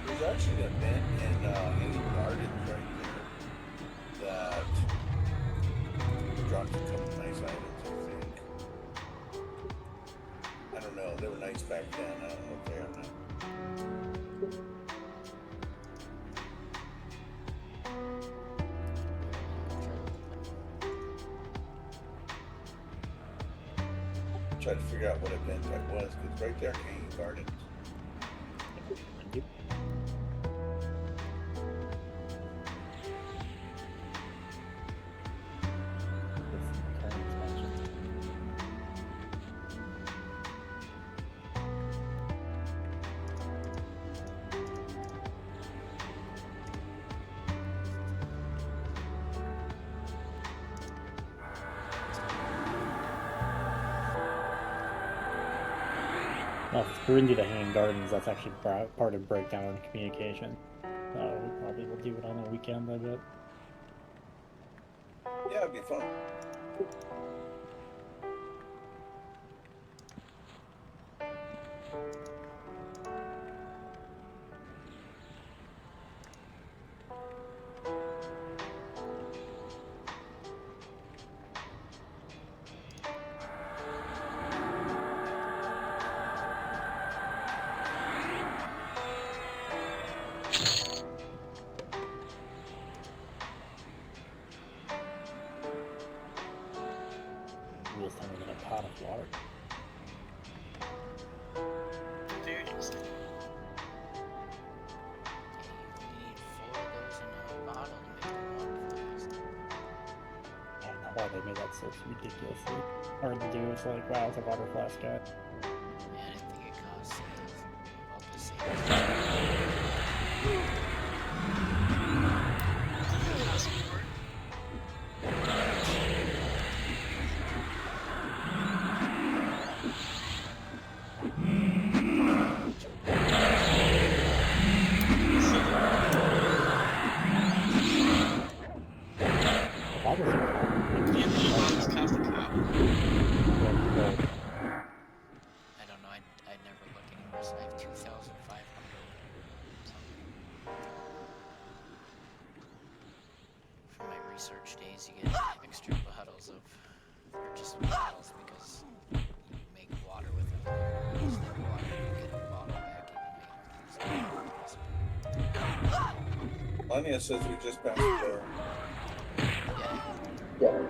There's actually an event in Hanging Gardens right there that dropped a couple nice items, I think. I don't know, they were nice back then, I don't know if they are now. Try to figure out what event that was, because right there in Hanging Gardens. Well, if it's Burundi to Hanging Gardens, that's actually part of breakdown communication. So we probably will do it on a weekend, I bet. Yeah, it'd be fun. maybe this time we get a pot of water. Very exciting. You need 4 of those in a bottle to make the water flask. I don't know why they made that so ridiculously hard to do. It's like, wow, it's a water flask guy. Yeah, I didn't think it cost about the same. I don't know. I never look anymore. So I have 2,500 something. From my research days, you get extra bottles of, or just bottles because you make water with them. Use that water, you get a bottle back even though you don't use it. Anya says we just passed the door. Yeah.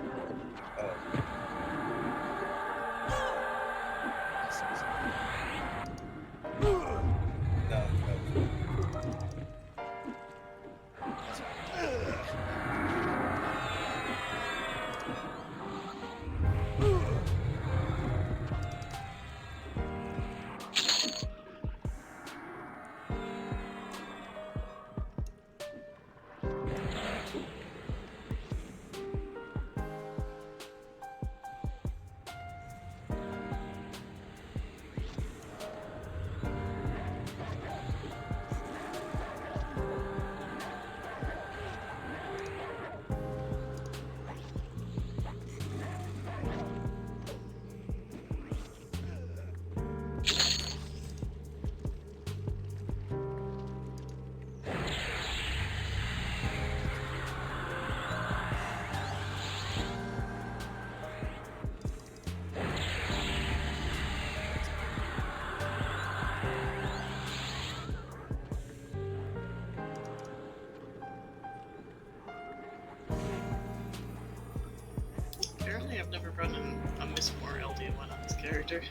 Apparently, I've never run a Miss Moore LD1 on this character.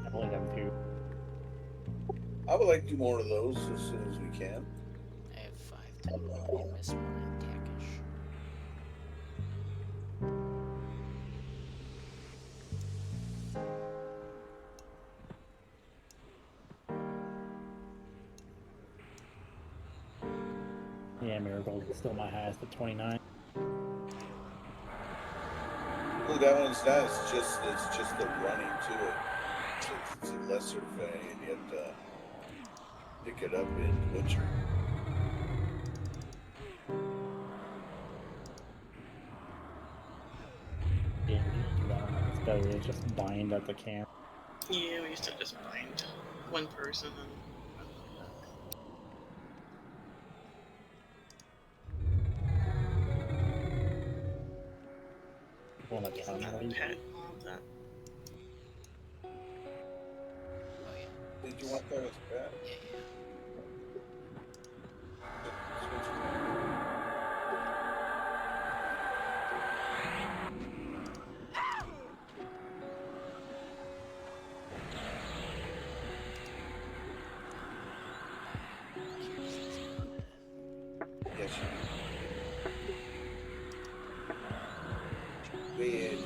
I've only done 2. I would like to do more of those as soon as we can. I have 5 total. I miss one in Takish. Yeah, Marigold is still my highest at 29. Well, that one's not. It's just the running to it. It's a lesser thing, and you have to pick it up in Butcher. Yeah, we used to do that one. It's better to just bind at the camp. Yeah, we used to just bind one person and. Well, that's Isn't that a pet mob that? Oh yeah. Did you want that as a pet? Yeah. Yes. Weird.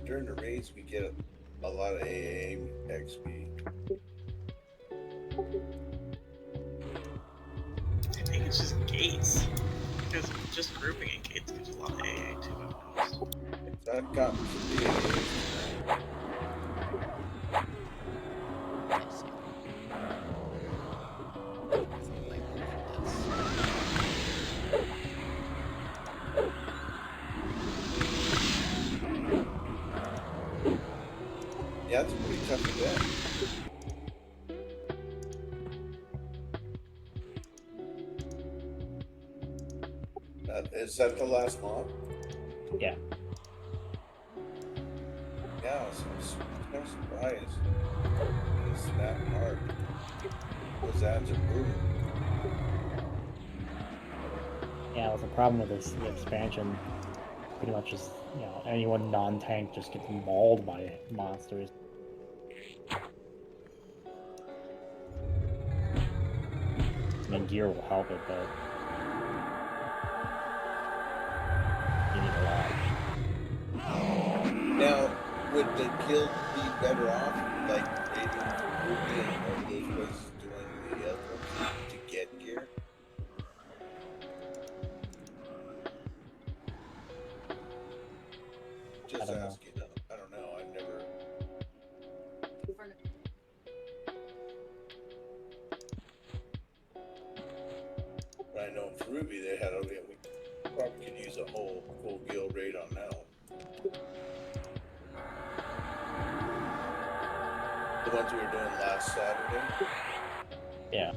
During the raids, we get a lot of AA XP. I think it's just gates. Because just grouping in gates gives a lot of AA too, I've noticed. I've gotten some AA. Yeah, it's pretty tough to get. Is that the last mob? Yeah. now, so I'm kind of surprised. It's that hard. Those ads are brutal. Yeah, well, the problem with this expansion, pretty much just, you know, anyone non-tank just gets mauled by monsters. I mean, gear will help it, but you need a lot. Now, would the guild be better off, like, raiding Ruby and all those places doing the other ones to get gear? Just I don't know. asking. I don't know. I've never. But I know for Ruby they had we probably could use a whole full guild raid on that one. The ones we were doing last Saturday. Yeah.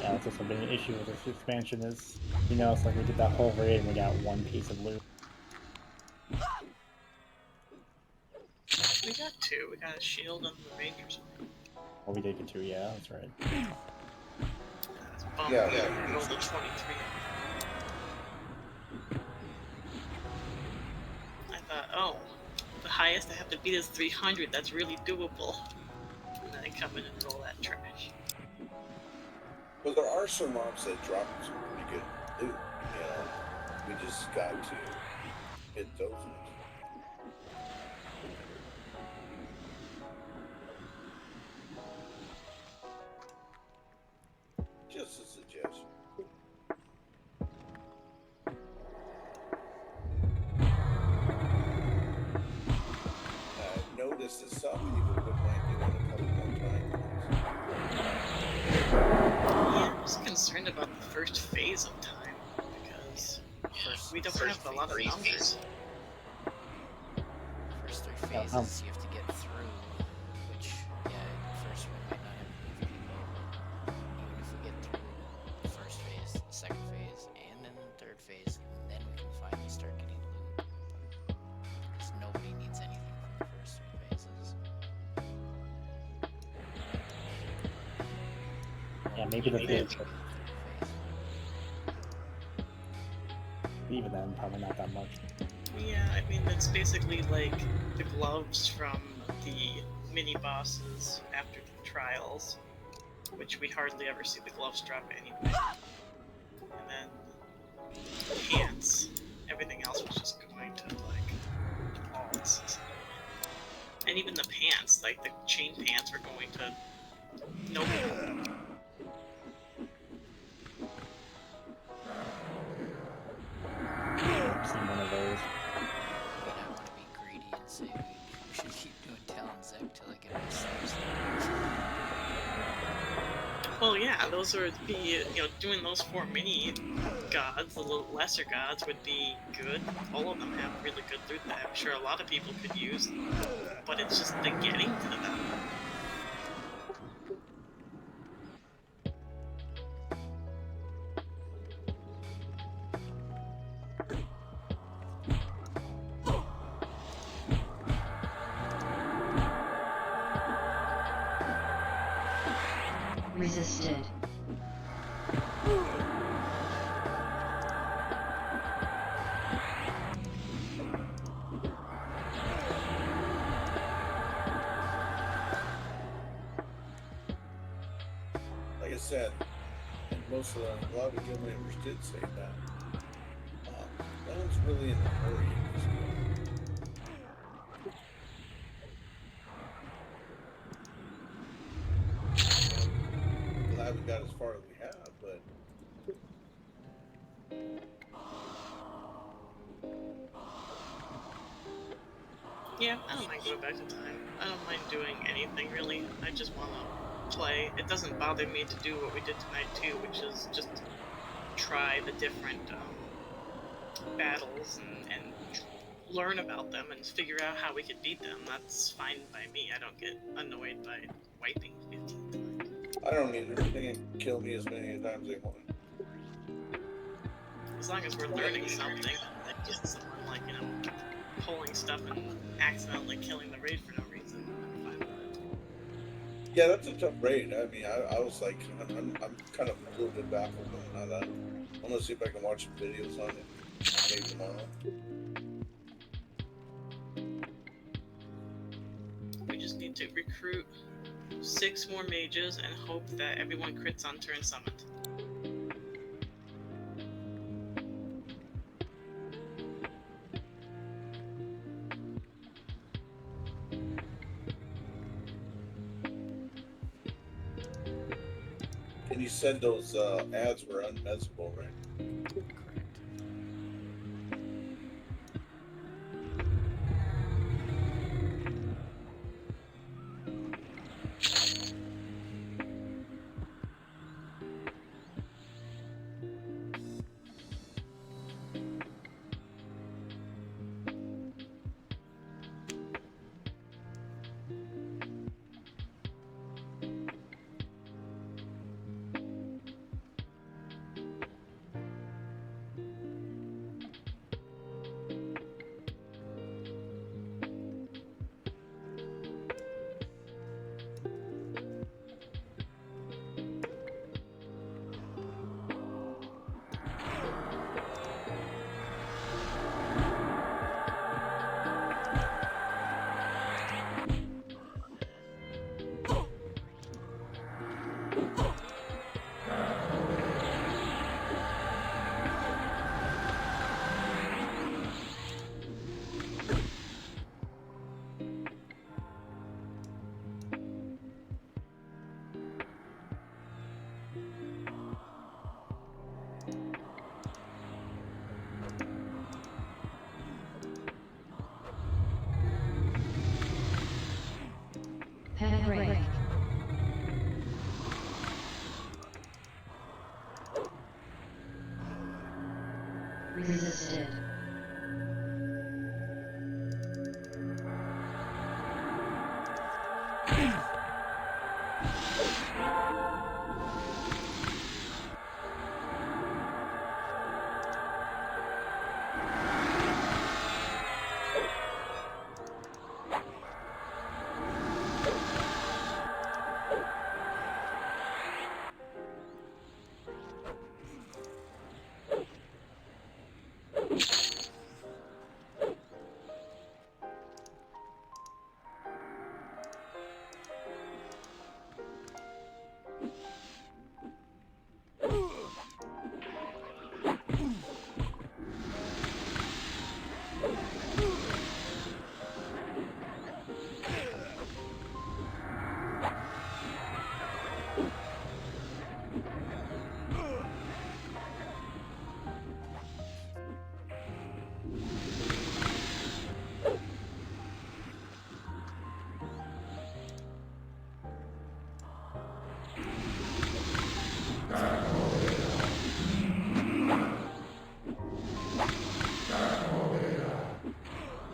Yeah, that's also been an issue with this expansion is, you know, it's like we did that whole raid and we got one piece of loot. We got two. We got a shield and the Rangers. Oh, we did get two, yeah, that's right. That's bummed. Yeah, We yeah. rolled a 23. I thought, oh, the highest I have to beat is 300. That's really doable. And then I come in and roll that trash. Well, there are some mobs that drop some pretty good loot. You know, we just got to hit those ones. Just a suggestion. I've noticed that some people would mind doing a couple more times. Yeah, I'm just concerned about the first phase of time because we don't have a lot of numbers. First three phases you have to get through, which, yeah, first one might not have enough people. Even if we get through the first phase, the second phase, and then the third phase, then we can finally start getting loot. Because nobody needs anything from the first three phases. Yeah, maybe the third. Even then, probably not that much. Yeah, I mean, it's basically like the gloves from the mini bosses after the trials, which we hardly ever see the gloves drop anyway. And then pants. Everything else was just going to, like, alts. And even the pants, like the chain pants, were going to nobody. I've seen one of those. I mean, I want to be greedy and say we should keep doing Talon Zek till I get my subs. Well, yeah, those would be, you know, doing those 4 mini gods, the little lesser gods, would be good. All of them have really good loot that I'm sure a lot of people could use, but it's just the getting to them. Resisted. Like I said, and most of a lot of guild members did say that. No one's really in a hurry in this guild. Glad we got as far as we have, but Yeah, I don't mind going back in time. I don't mind doing anything really. I just want to play. It doesn't bother me to do what we did tonight too, which is just try the different battles and learn about them and figure out how we could beat them, that's fine by me. I don't get annoyed by wiping 15 times. I don't either. They can kill me as many times as they want. As long as we're learning something, not just someone like, you know, pulling stuff and accidentally killing the raid for no reason, I'm fine with it. Yeah, that's a tough raid. I mean, I was like, I'm kind of a little bit baffled on how that. I'm gonna see if I can watch some videos on it maybe tomorrow. We just need to recruit 6 more mages and hope that everyone crits on turn summoned. And you said those ads were unmessable, right? Fangbreaker. Resisted.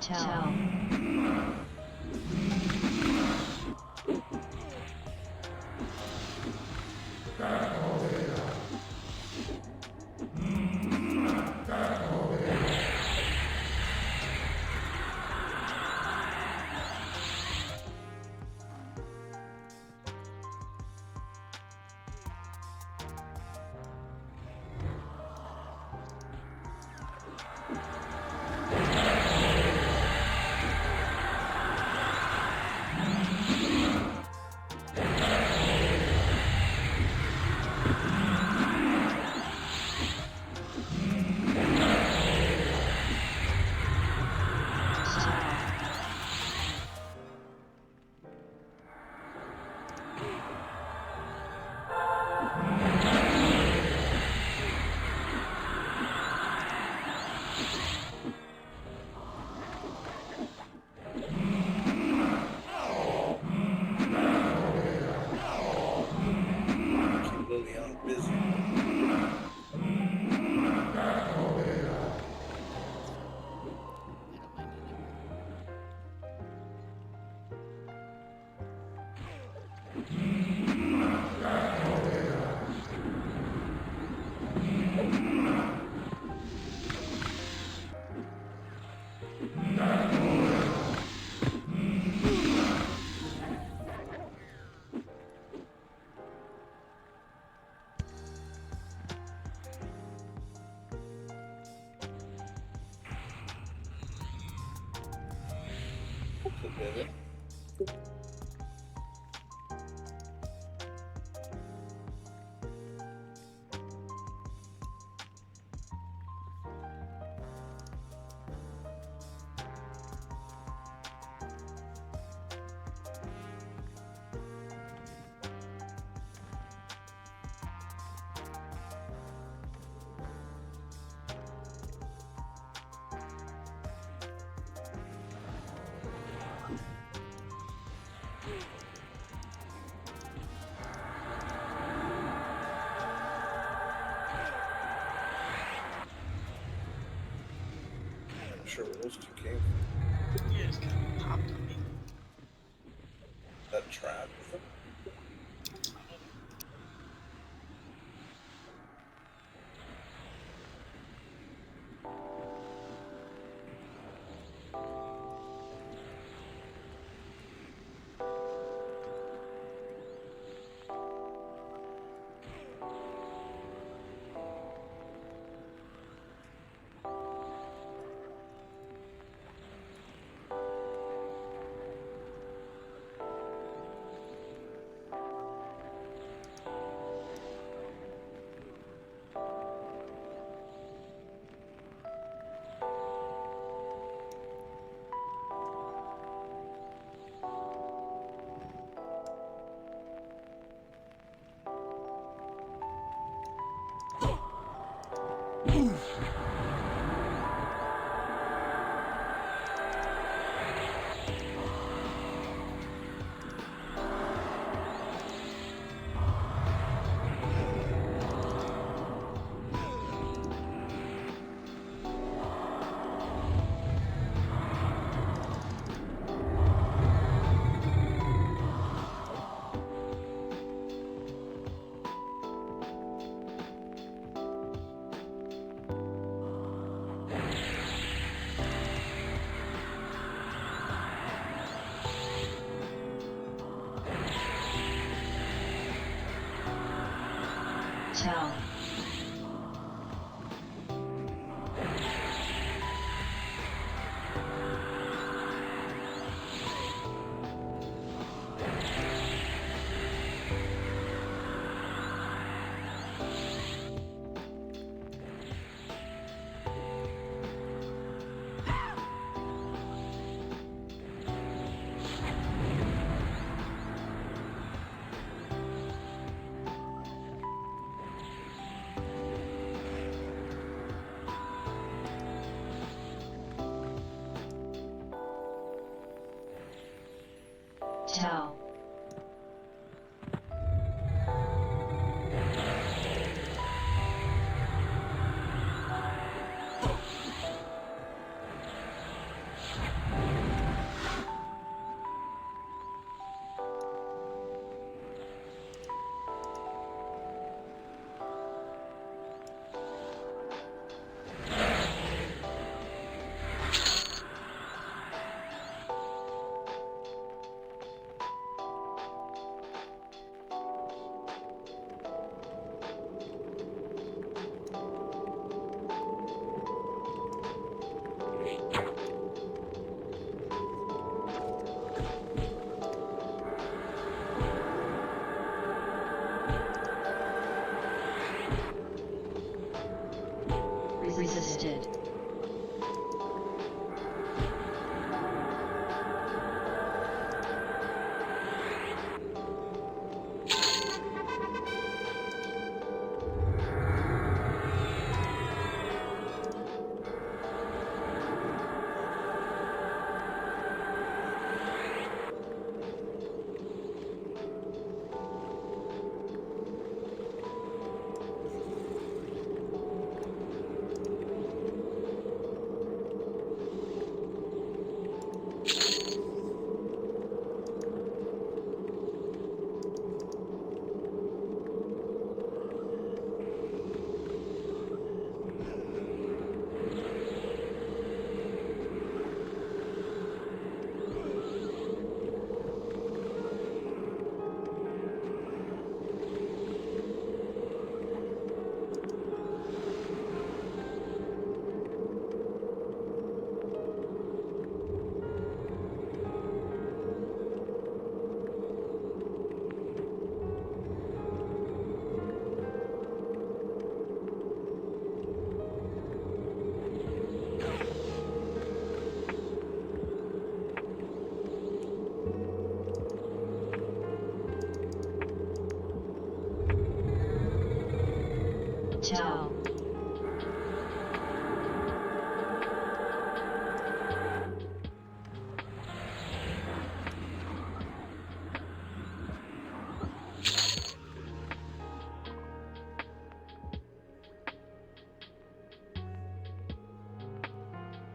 Tell. to pivot. I'm sure where those two came from. Yeah, just kind of popped on me. That trap. Tell. Tell.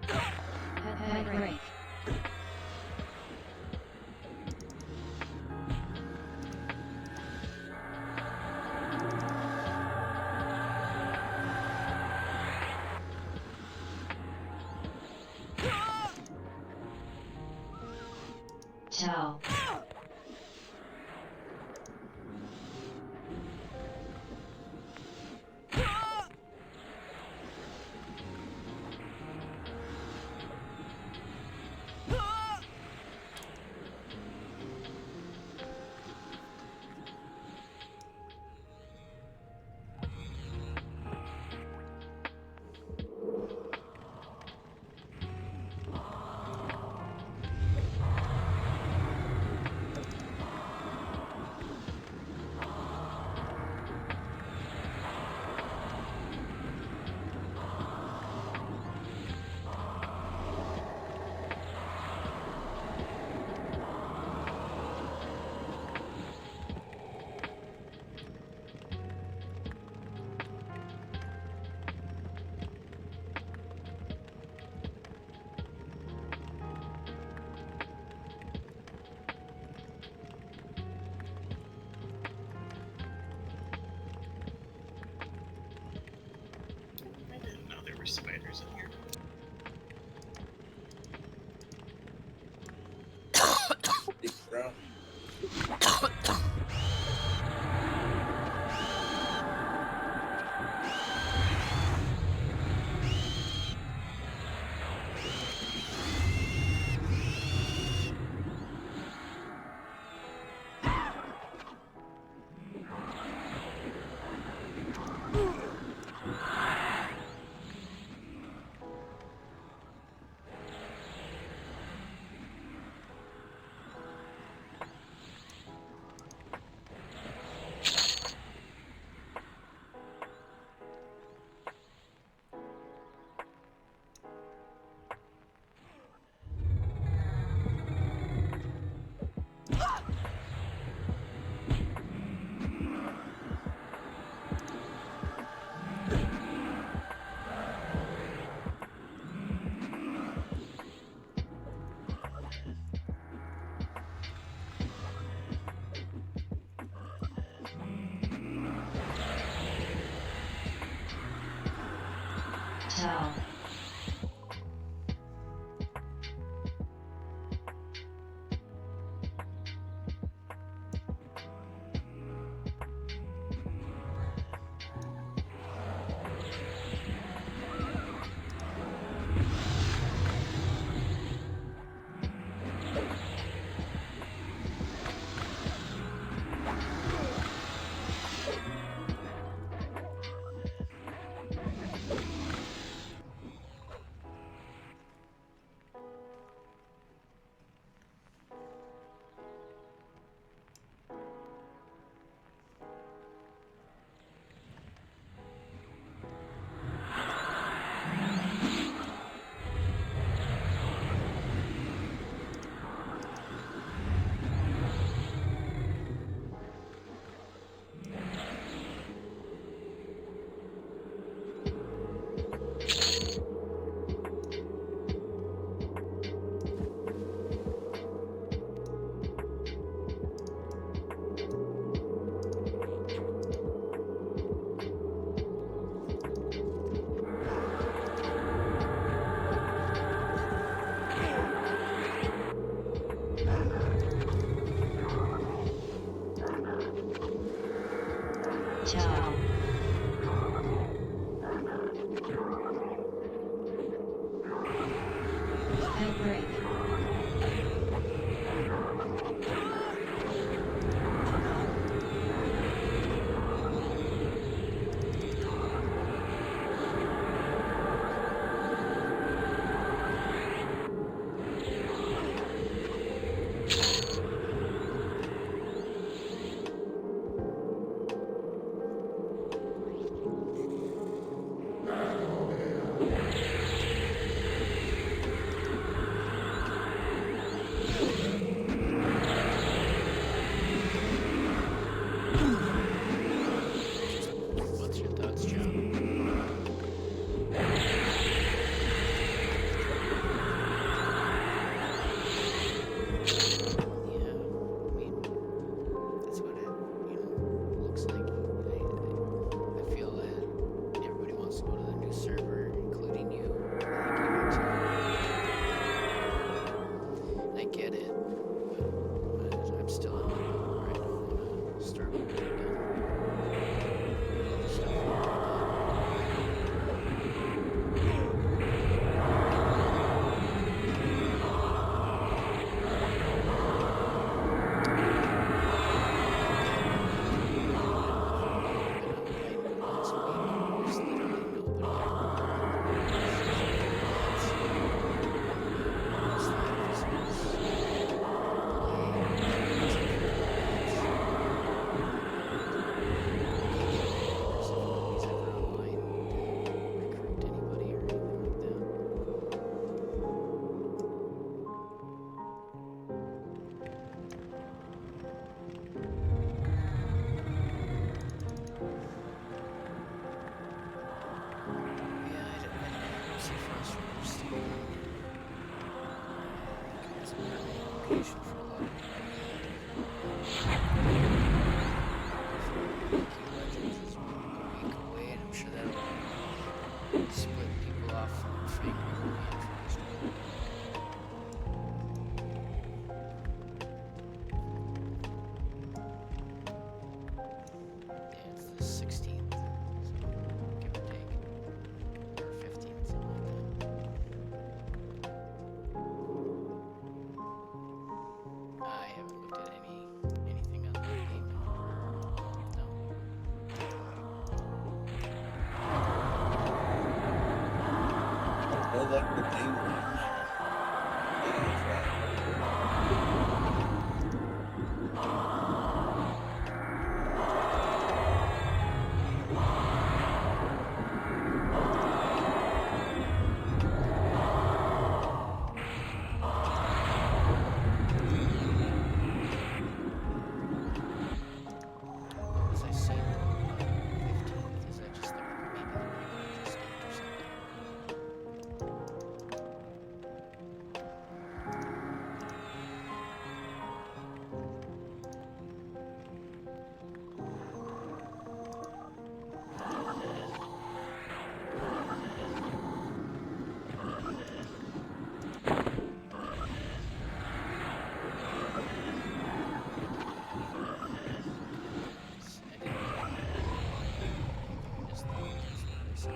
Head break. Tell. I didn't know there were spiders in here. Bro. Tell. Tell. Head break. location for a lot of Legends is a week away, and I'm sure that'll split people off from Fangbreaker and First. Yeah, it's the 16th, so give or take, or 15th, something like that. I haven't looked at anything on that game. No. No luck with name range. Was I seeing 15th? Is that just maybe the religious date or something? I didn't I just thought that's what I saw.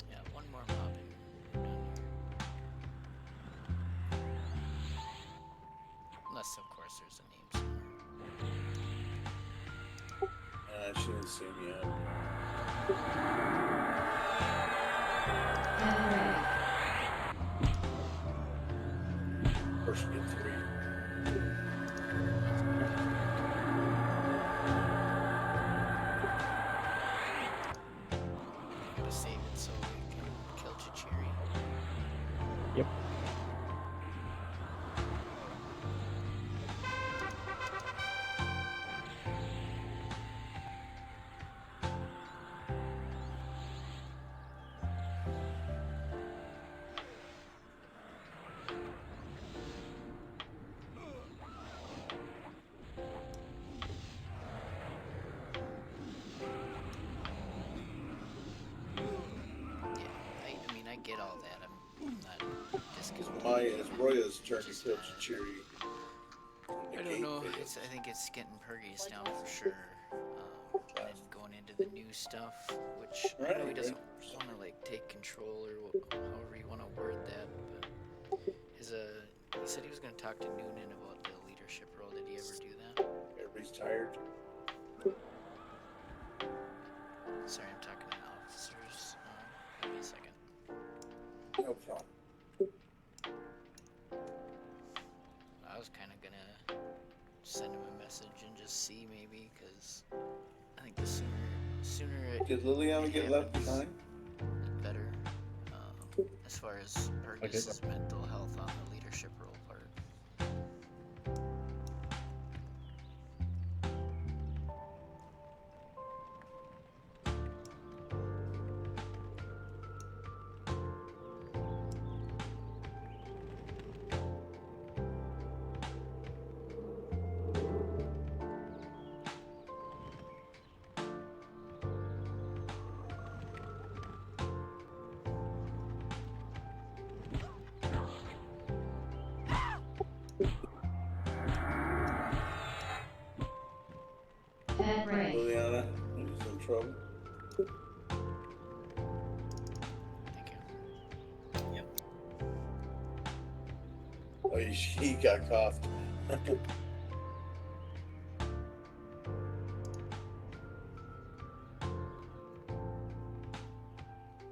Yeah, one more mob and we're done here. Unless, of course, there's a name somewhere. She didn't see me yet. First get 3. I gotta save it so we can kill Chichiri. Yep. I mean, I get all that. I'm not discounting. It's Roya's turn to kill Chichiri. I don't know. I think it's getting Pergy's down for sure. And then going into the new stuff, which I know he doesn't want to like take control or however you want to word that. But he said he was going to talk to Noonan about the leadership role. Did he ever do that? Everybody's tired. Sorry, I'm talking to officers. Give me a second. No problem. I was kind of gonna send him a message and just see maybe, because I think the sooner it Did Liliana get left behind? the better. As far as Burgess's mental health on the leadership role part. Liliana is in trouble. Thank you. Yep. Oh, he got coughed.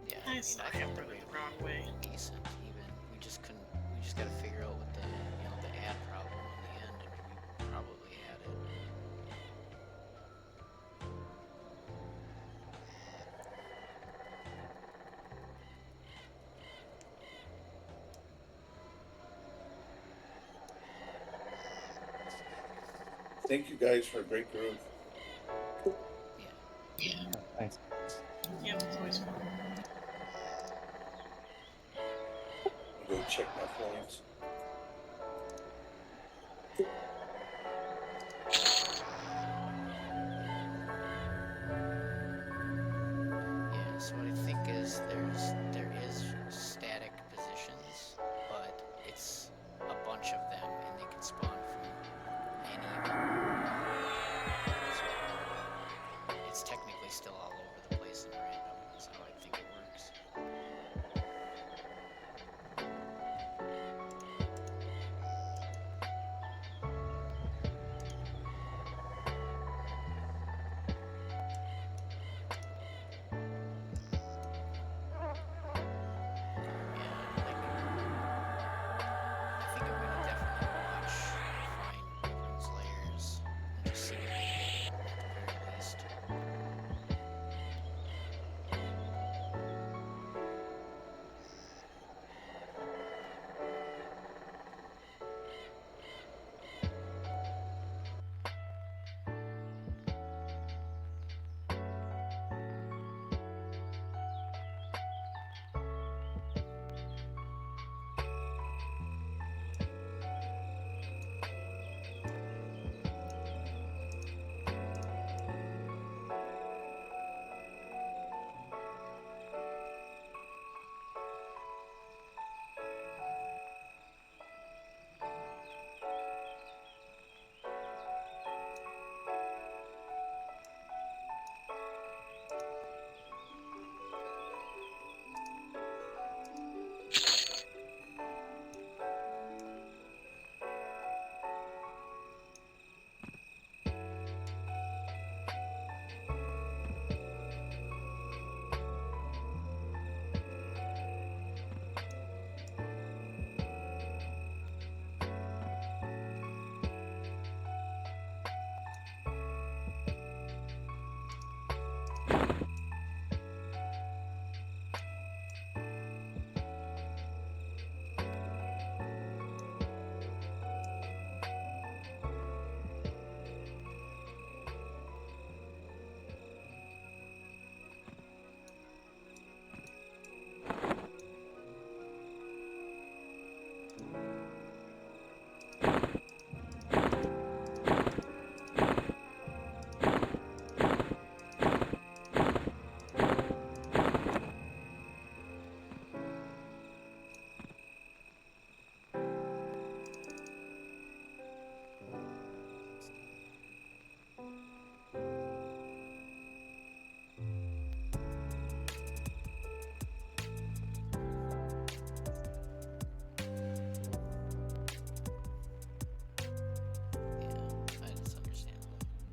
Yeah, I saw him really the wrong way. Decent, even. We just got to figure out what the ad problem in the end, and we probably had it. Thank you guys for a great group. Yeah. Thanks. Yeah, it's always fun. I'll go check my points. Yeah, so what I think is there is static positions, but it's a bunch of them, and they can spawn from any. So it's technically still all over the place and random. That's how I think it works. I think I'm gonna definitely watch and find Ikkinz layers and just see what they get at the very least.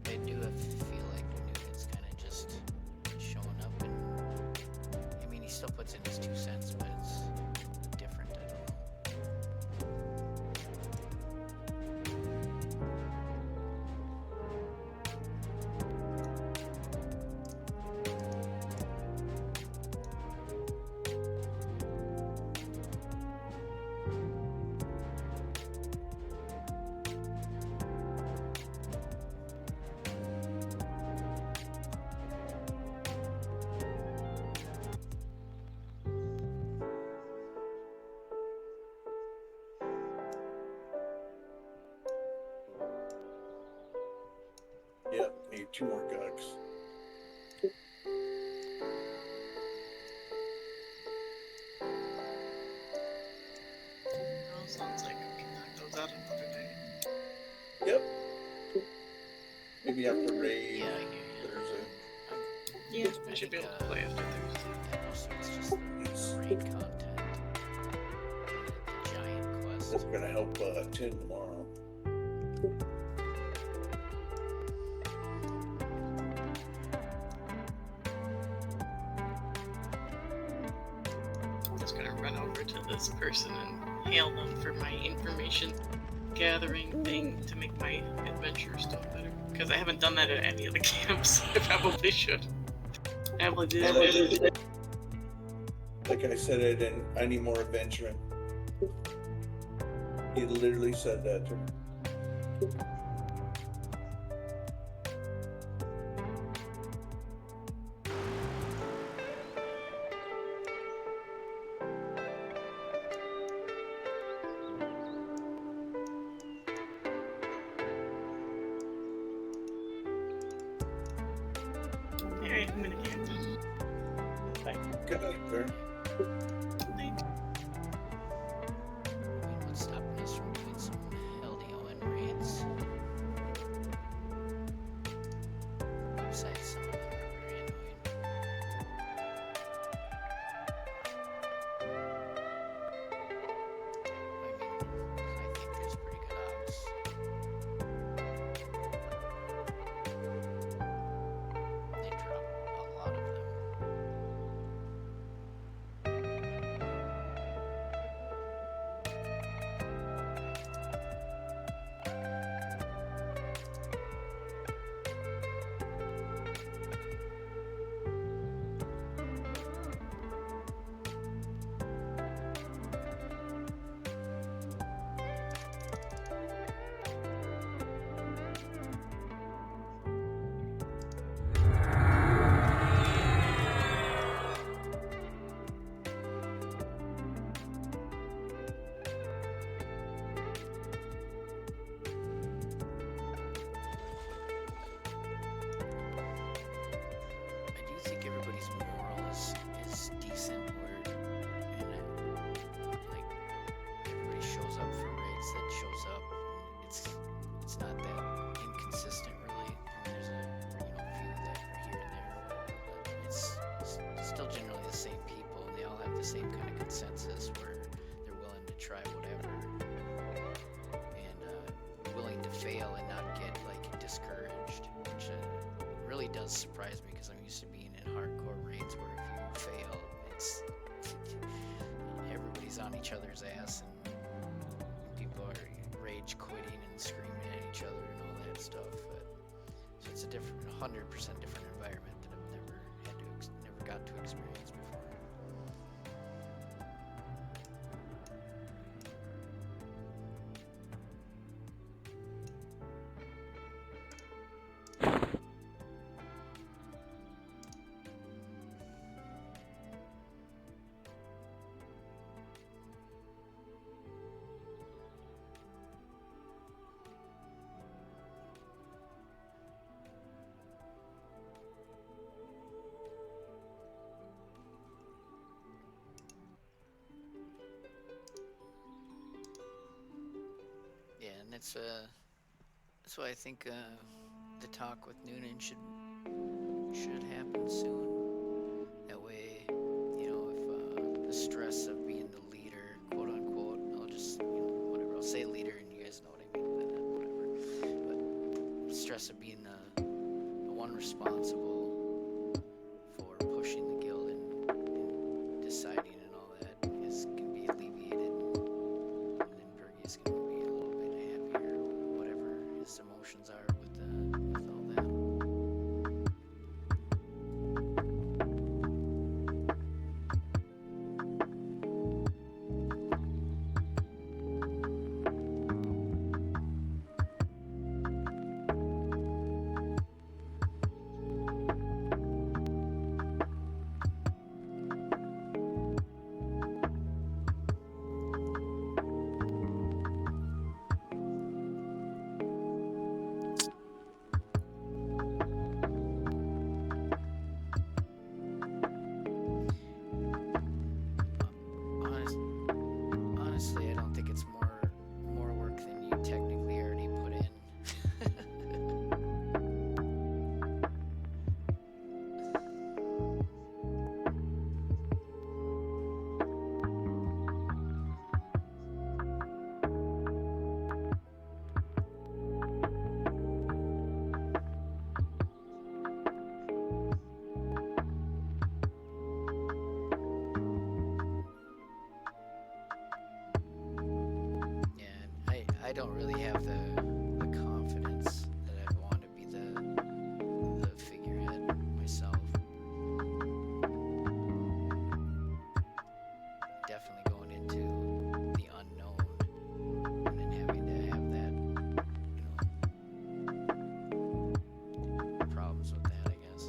I do feel like Newton's kind of just showing up, and I mean, he still puts in his 2 cents, but it's different. I don't know. Yep, need 2 more gugs. Well, sounds like we can knock those out another day. Yep. Maybe after raid, Yeah, I hear you. there's a Yeah, I should be able to play after Thursday. That also it's just the raid content, the giant quest. That's gonna help Tin tomorrow. I'm just gonna run over to this person and hail them for my information gathering thing to make my adventure stuff better. Because I haven't done that at any of the camps. I probably should. I probably did. Like I said, I need more adventuring. He literally said that to me. minute, Andy. Good night, Bear. What's stopping us from doing some LDON raids? Besides some of them are very annoying. I think there's pretty good odds. They drop a lot of them. I do think everybody's moral is decent where like everybody shows up for raids that shows up. It's not that inconsistent really. I mean, there's a few that are here and there, but it's still generally the same people, and they all have the same kind of consensus where they're willing to try whatever and willing to fail and not get like discouraged, which really does surprise me because I'm used to being in hardcore raids where if you fail, it's everybody's on each other's ass and people are rage quitting and screaming at each other and all that stuff. But so it's a 100% different environment that I've never got to experience before. Yeah, and that's why I think the talk with Noonan should happen soon. That way, if the stress of being the leader, quote unquote, I'll just whatever, I'll say leader, and you guys know what I mean by that, whatever. But the stress of being the one responsible for pushing the guild and deciding and all that can be alleviated, and then Bergie's can be a little bit happier, whatever his emotions are with all that. Honestly, I don't think it's more work than you technically already put in. Yeah, I don't really have the confidence that I'd want to be the figurehead myself. Definitely going into the unknown and then having to have that, problems with that, I guess.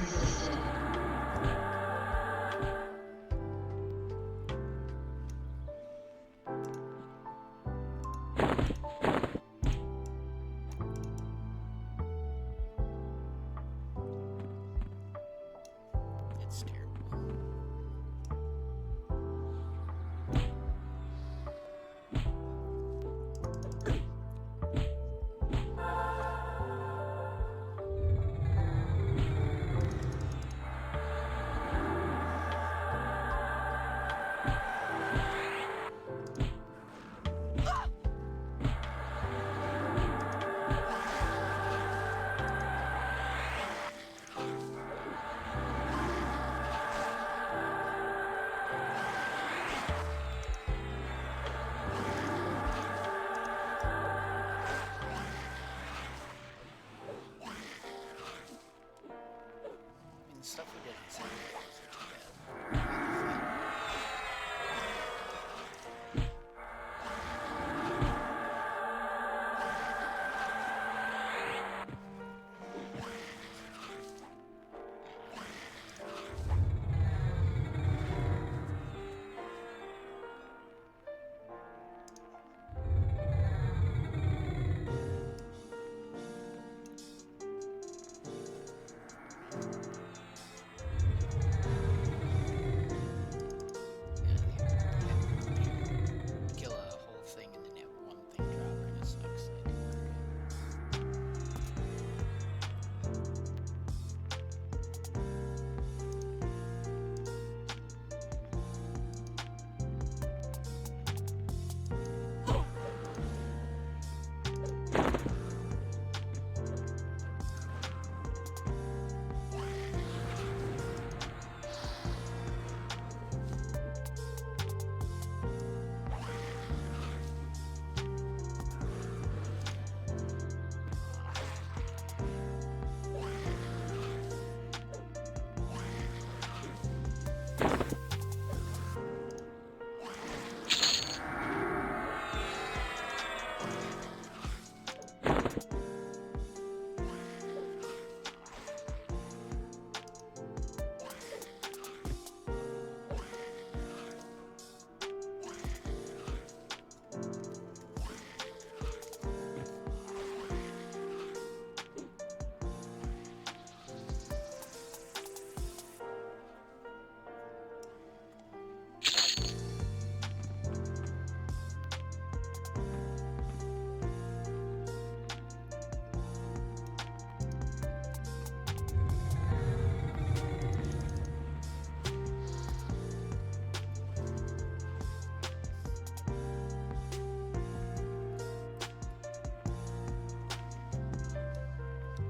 resisted. It's terrible. I mean, the stuff we did in Saturday wasn't too bad. Kill a whole thing and then have one thing drop and it sucks.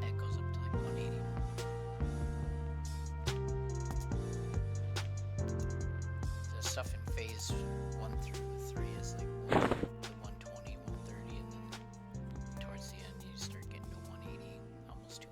That goes up to like 180. The stuff in phase 1 through 3 is like 120, 130, and then towards the end you start getting to 180, almost 200.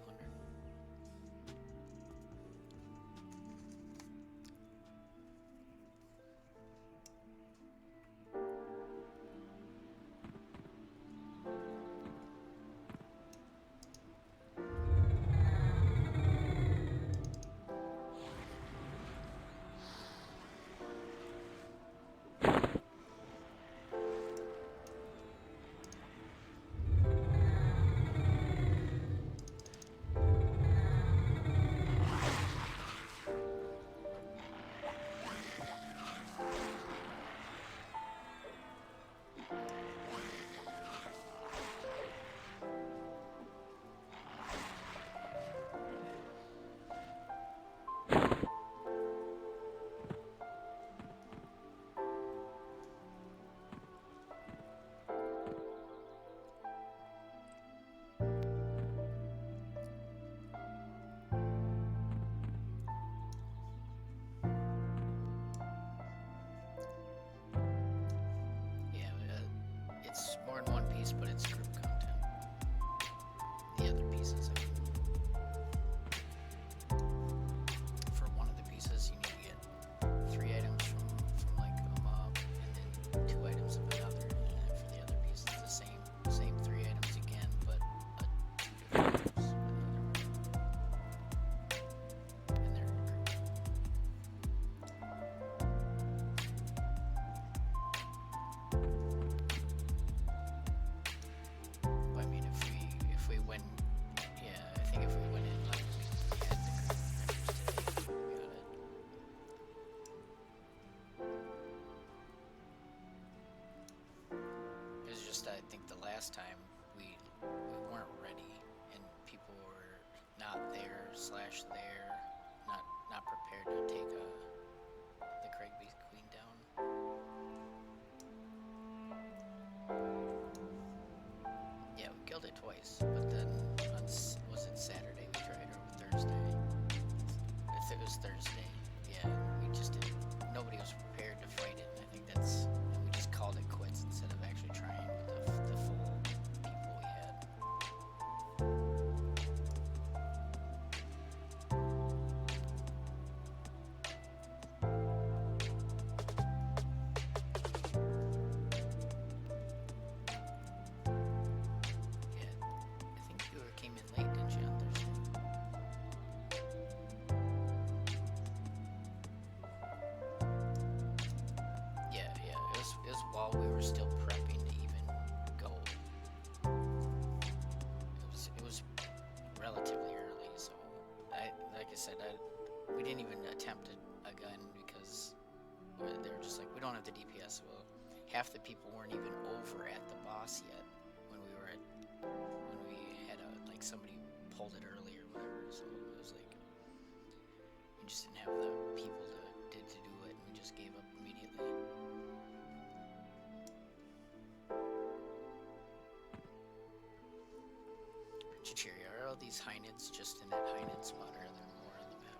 think the last time we weren't ready, and people were not there / there, not prepared to take the Craig Beast Queen down. Yeah, we killed it twice, but then was it Saturday we tried, or Thursday? If it was Thursday, yeah, we just didn't. Nobody was prepared to fight it, and I think we just called it quits instead of actually trying with the full people we had. Yeah, I think you came in late, didn't you, on Thursday? Yeah, it was while we were still prepping to even go. It was relatively early, so like I said, we didn't even attempt a gun because they were just like, we don't have the DPS. Well, half the people weren't even over at the boss yet when we had like somebody pulled it early or whatever. So it was like we just didn't have the people to do it, and we just gave up immediately. Chichiri, are all these Hynids just in that Hynid spot, or are there more on the map?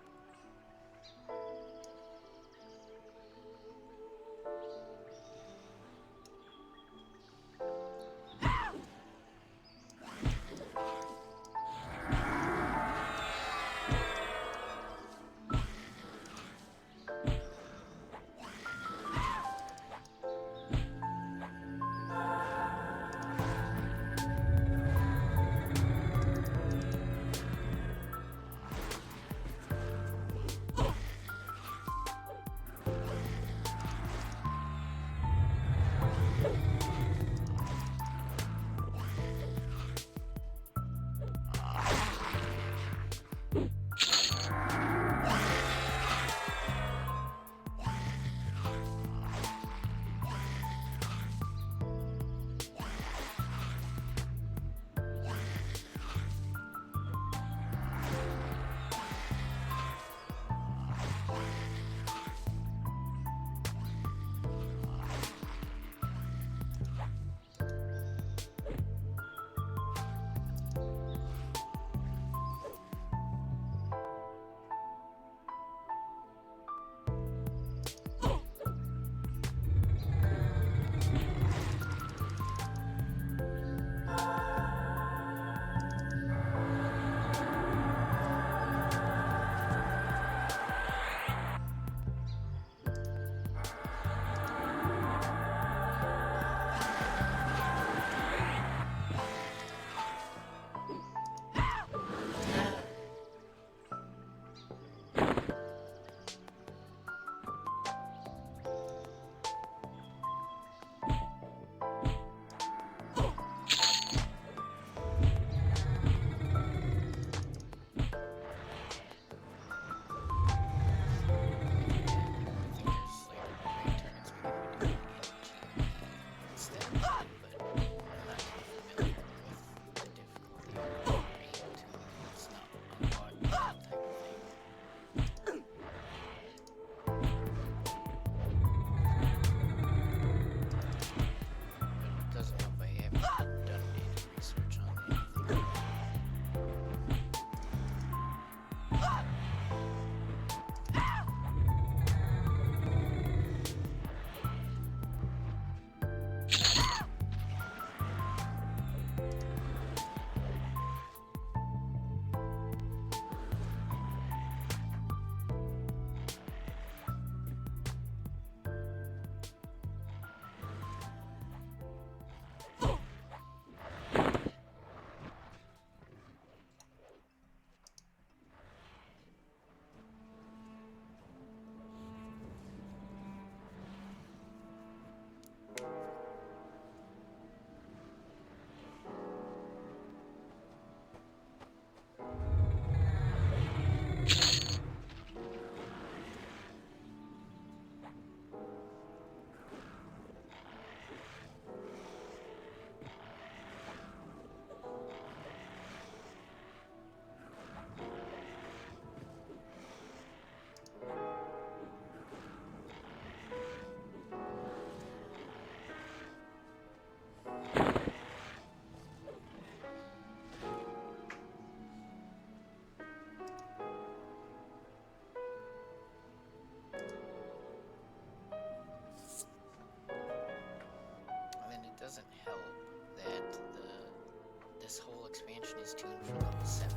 is tuned for level 70.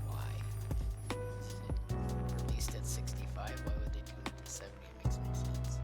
Why? Released at 65. Why would they tune it to 70? It makes no sense.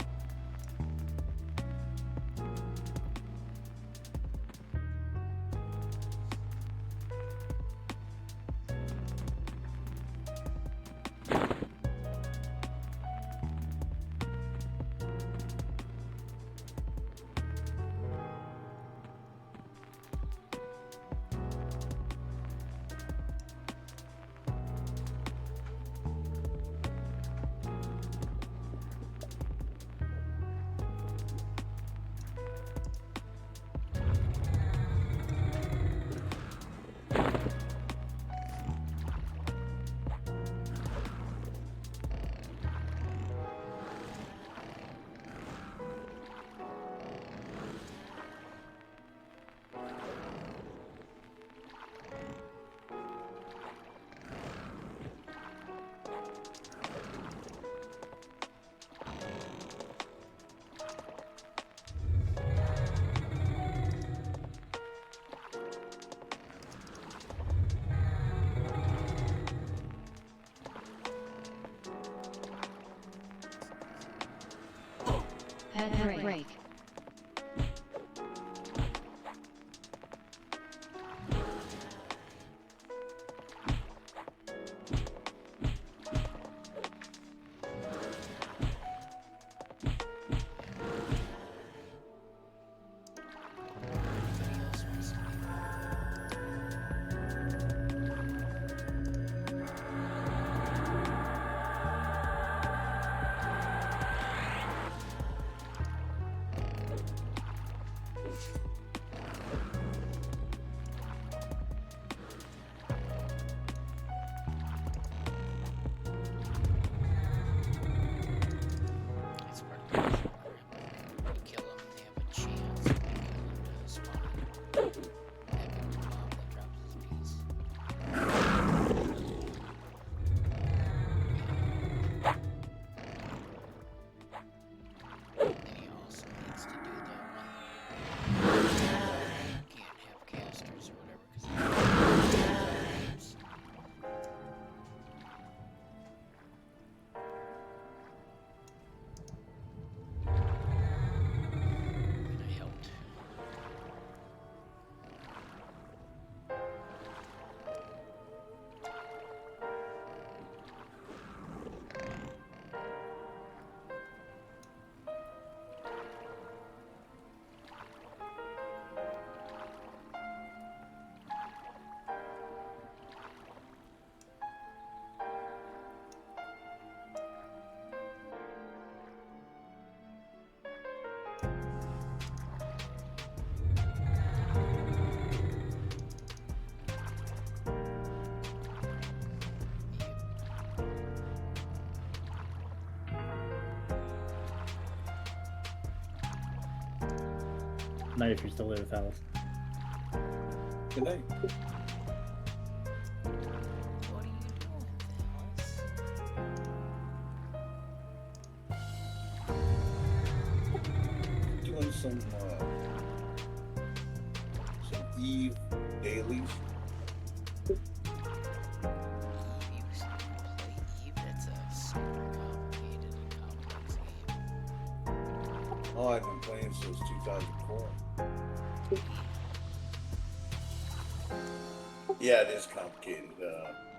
Head break. Night if you're still there with Alice. Good night. What are you doing, Alice? Doing some Eve dailies. Eve? You play Eve? That's a super complicated and complex game. Oh, I've been playing since 2004. Yeah, it is complicated.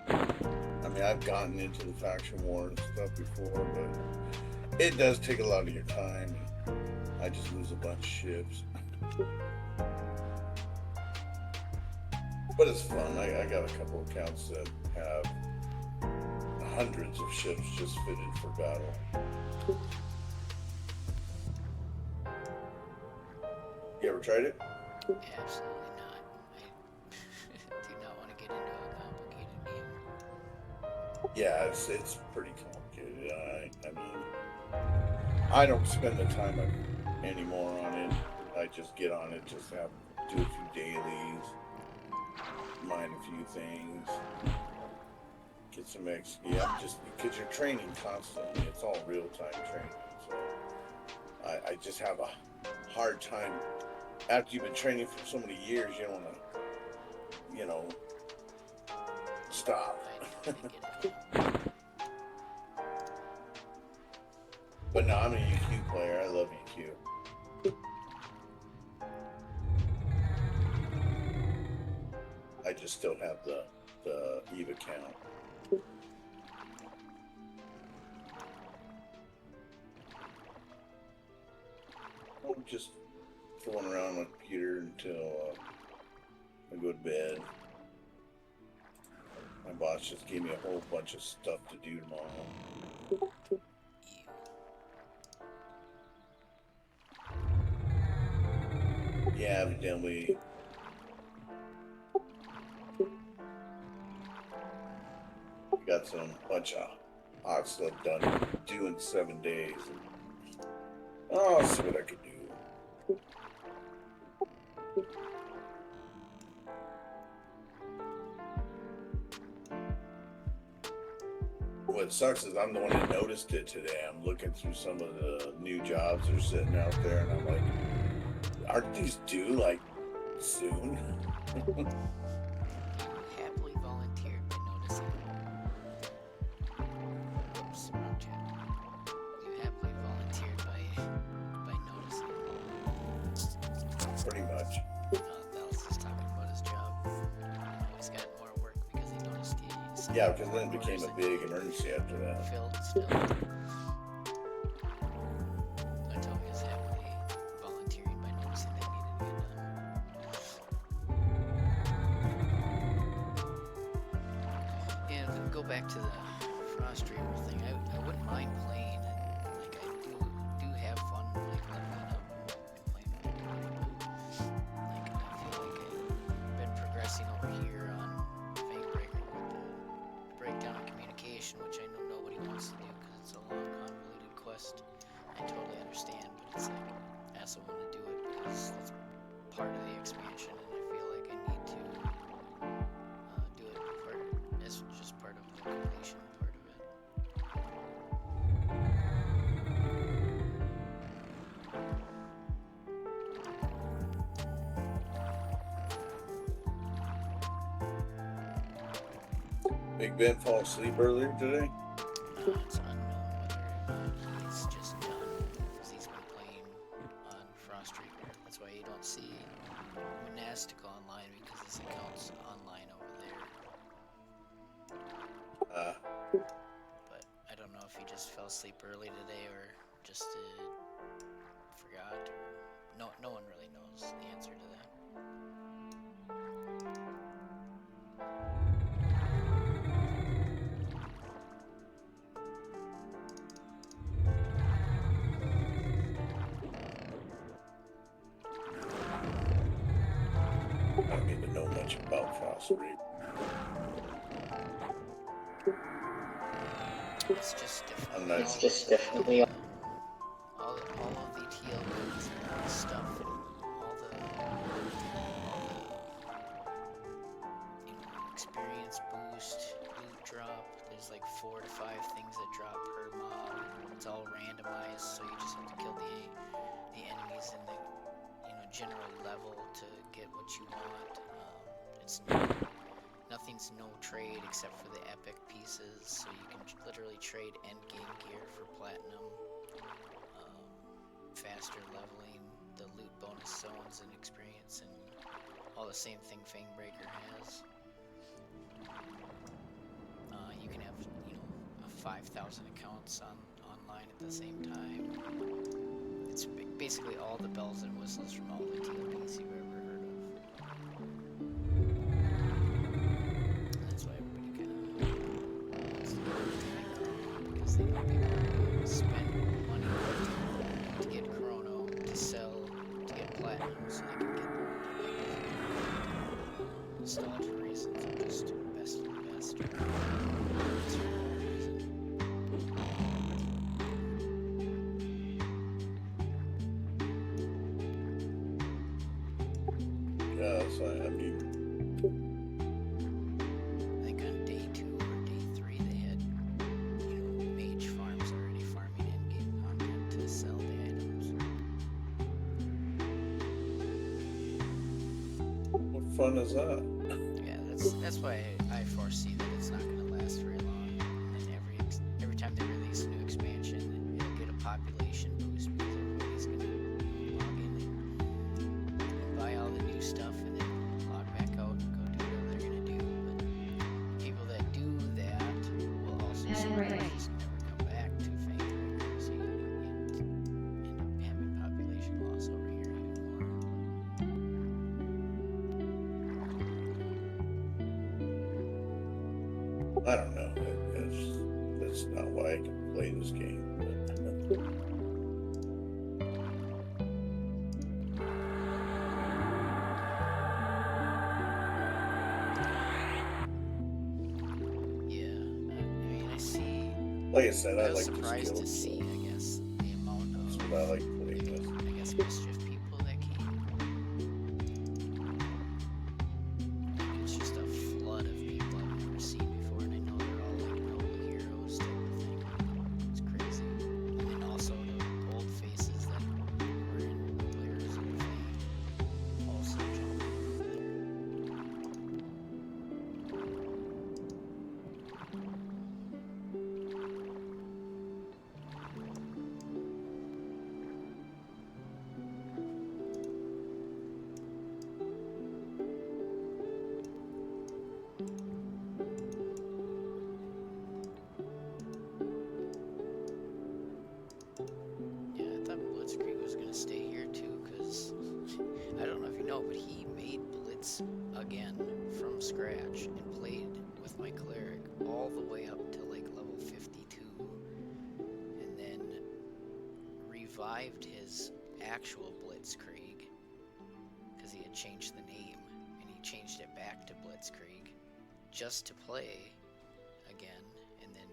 I mean, I've gotten into the faction war and stuff before, but it does take a lot of your time. I just lose a bunch of ships. But it's fun. I got a couple accounts that have hundreds of ships just fitted for battle. You ever tried it? Absolutely not. I do not want to get into a complicated game. Yeah, it's pretty complicated. I mean, I don't spend the time anymore on it. I just get on it, just do a few dailies, mine a few things, get some XP. Just because you're training constantly. It's all real-time training. So I just have a hard time. After you've been training for so many years, you don't want to, Stop. I get it. But no, I'm a UQ player. I love UQ. I just don't have the EVE account. I'm just fooling around on my computer until I go to bed. My boss just gave me a whole bunch of stuff to do tomorrow. Yeah, evidently. We got some bunch of hot stuff done due in 7 days. Oh, I'll see what I can do. What sucks is I'm the one that noticed it today. I'm looking through some of the new jobs that are sitting out there, and I'm like, aren't these due like soon? Happily volunteered by noticing. Oops, wrong chat. You happily volunteered by noticing. Pretty much. Dallas is talking about his job. He's got more work because he noticed he. Yeah, because then it became a big emergency after that. Filled still. I told him he was happily volunteering by noticing they needed to get done. And to go back to the Frost Reaver thing, I wouldn't mind playing, and like I do have fun like leveling up and playing with people. Like I feel like I've been progressing over here on Fangbreaker with the breakdown of communication, which I know nobody wants to do because it's a long, convoluted quest. I totally understand, but it's like I also want to do it because it's part of the expansion, and I feel like I need to do it as just part of the completion part of it. Big Ben fall asleep earlier today? It's unknown whether he's just done because he's been playing on Frost Reaper. That's why you don't see Monastic online because his account's online over there. But I don't know if he just fell asleep early today or just forgot. Or no one really knows the answer to that. I don't even know much about Frost Reaper. It's just different. It's just definitely all of the TLPs and stuff, all the experience boost, loot drop. There's like 4 to 5 things that drop per mob. It's all randomized, so you just have to kill the enemies in the general level to get what you want. It's nothing's no trade except for the epic pieces, so you can literally trade endgame gear for platinum, faster leveling, the loot bonus zones and experience, and all the same thing Fangbreaker has. You can have 5,000 accounts online at the same time. It's basically all the bells and whistles from all the TLPs you've ever heard of. And that's why everybody kind of wants to go to because they want people to spend money to get chrono, to sell, to get platinum, so they can get nostalgia reasons and just best of the best. So I mean, I think on day 2 or day 3 they had, mage farms already farming in-game content to sell the items. what fun is that? Yeah, that's why I foresee that it's not going to last very long. And every time they release a new expansion, it'll get a population boost because everybody's going to log in and buy all the new stuff and then log back out and go do whatever they're going to do. But people that do that will also just never come back to Fangbreaker, so you end up having population loss over here even more. I don't know. That's not why I can play this game. Yeah, I mean, I see. Like I said, I I was like the surprised skill. to see, I guess, the amount That's of, what I like playing with. I guess, mischief people that came. It's just a flood of people I've never seen before, and I know they're all like noble heroes type of thing. It's crazy. And then also the old faces that were in Layers of Fame also jumped over there. Yeah, I thought Blitzkrieg was gonna stay here too, because I don't know if you know, but he made Blitz again from scratch and played with my cleric all the way up to like level 52, and then revived his actual Blitzkrieg because he had changed the name, and he changed it back to Blitzkrieg just to play again, and then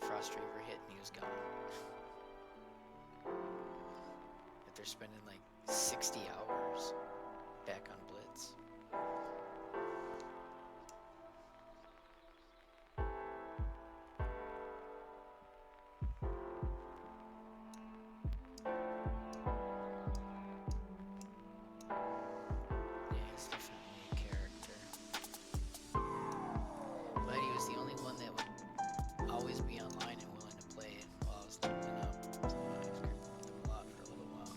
Frostreaver hit and he was gone. After spending like 60 hours back on Blitz. Yeah, he's definitely a character. But he was the only one that would always be online and willing to play it while I was leveling up. So I was working with him a lot for a little while.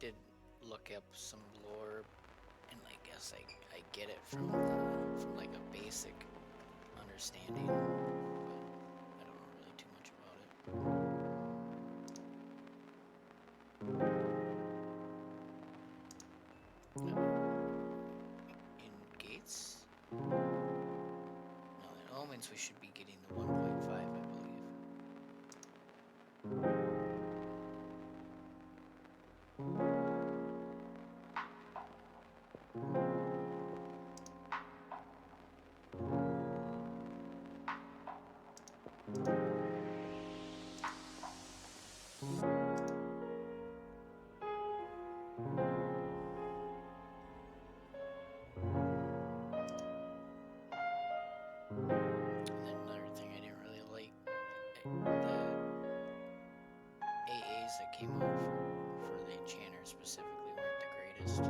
did look up some lore, and I guess I get it from like a basic understanding, but I don't know really too much about it. In Gates? No, in Omens we should be getting the 1.5, I believe. And then another thing I didn't really like, the AAs that came out for the enchanters specifically weren't the greatest.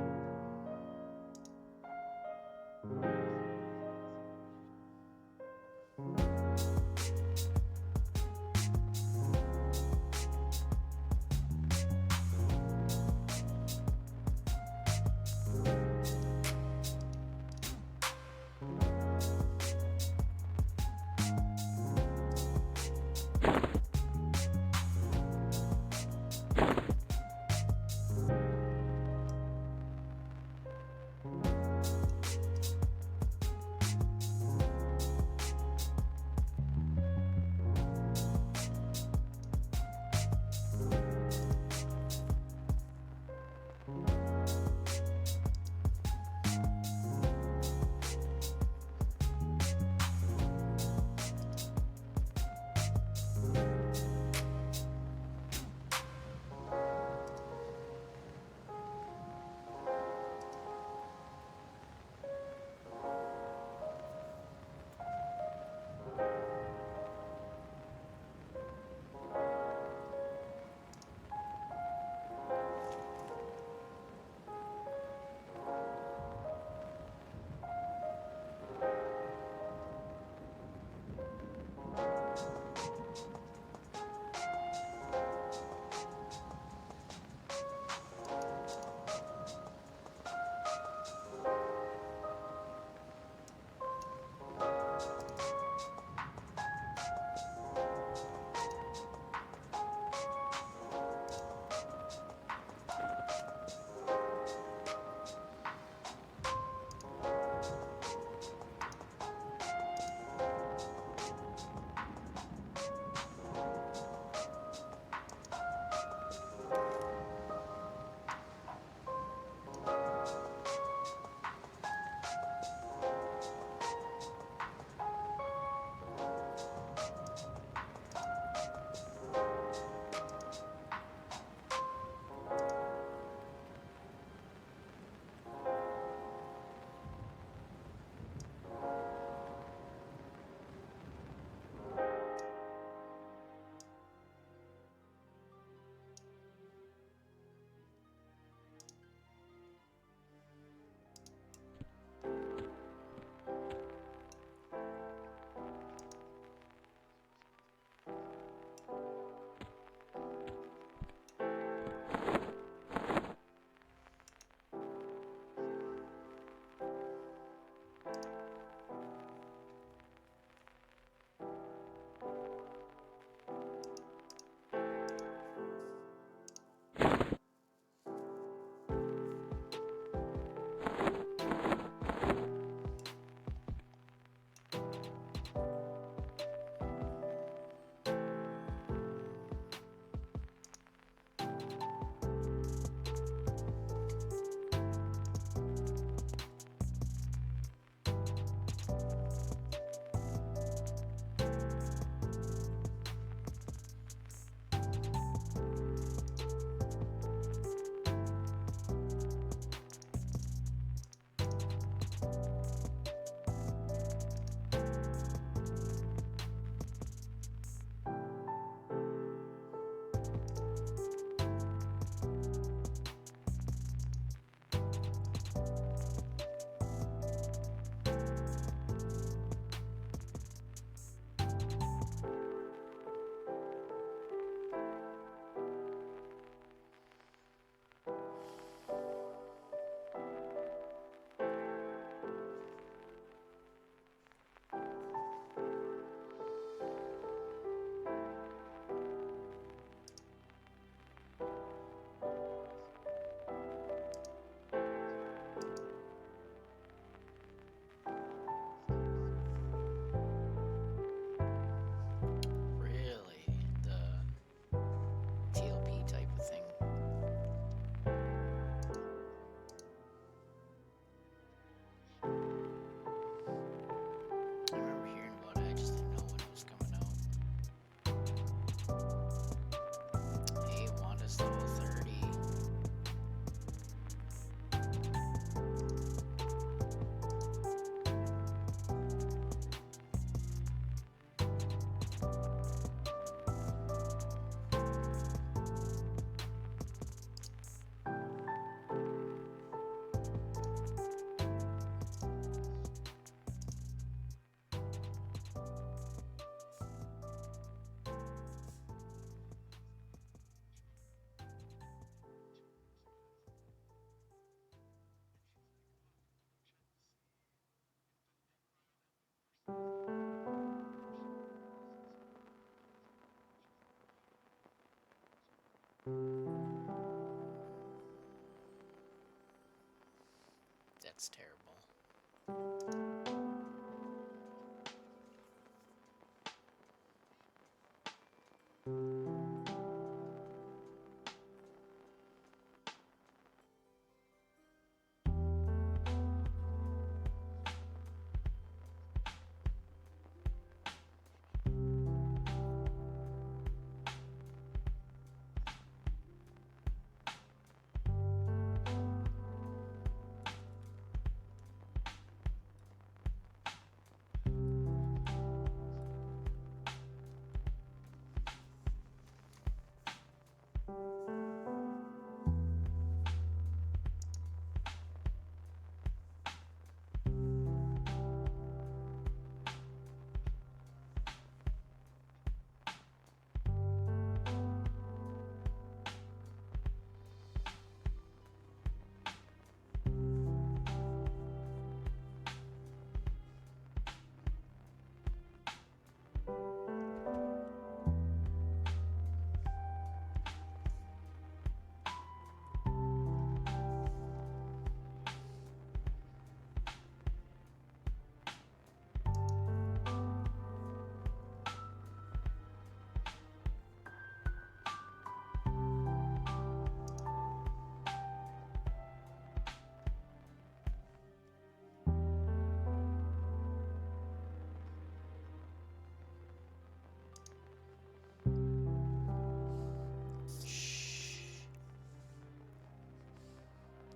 That's terrible.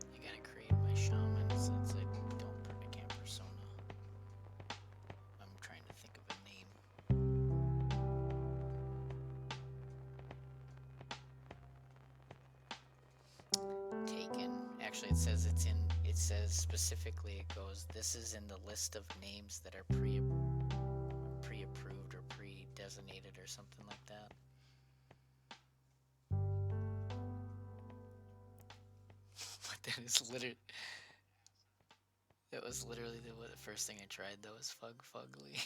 I gotta create my shaman since I can't persona. I'm trying to think of a name. Taken. Actually, it says it says specifically, it goes, this is in the list of names that are pre-approved or pre-designated or something like that. But that is literally, that was literally the first thing I tried though, was Fugly.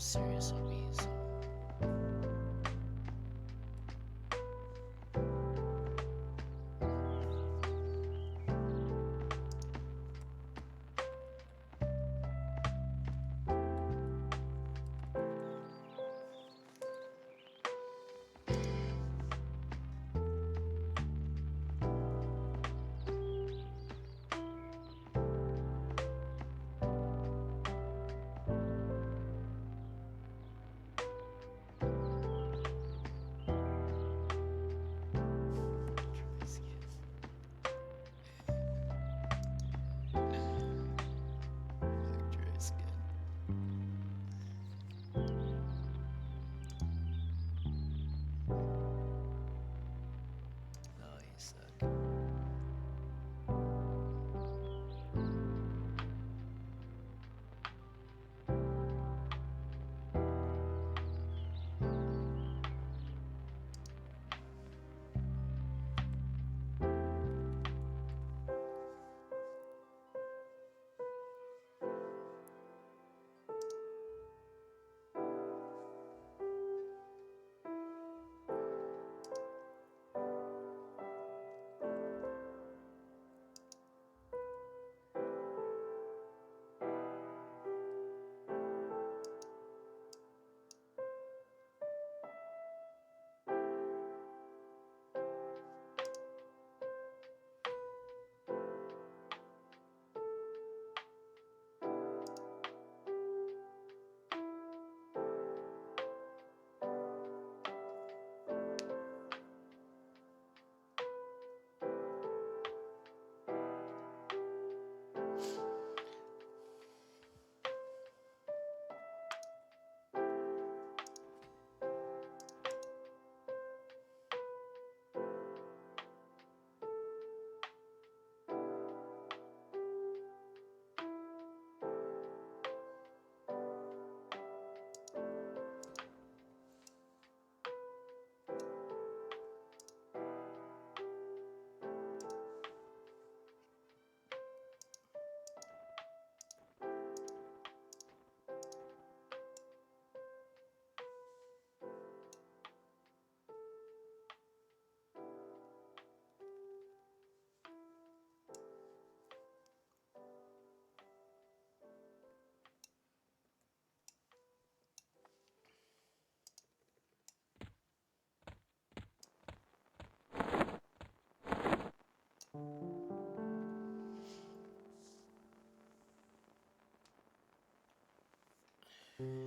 Serious it'll be, so.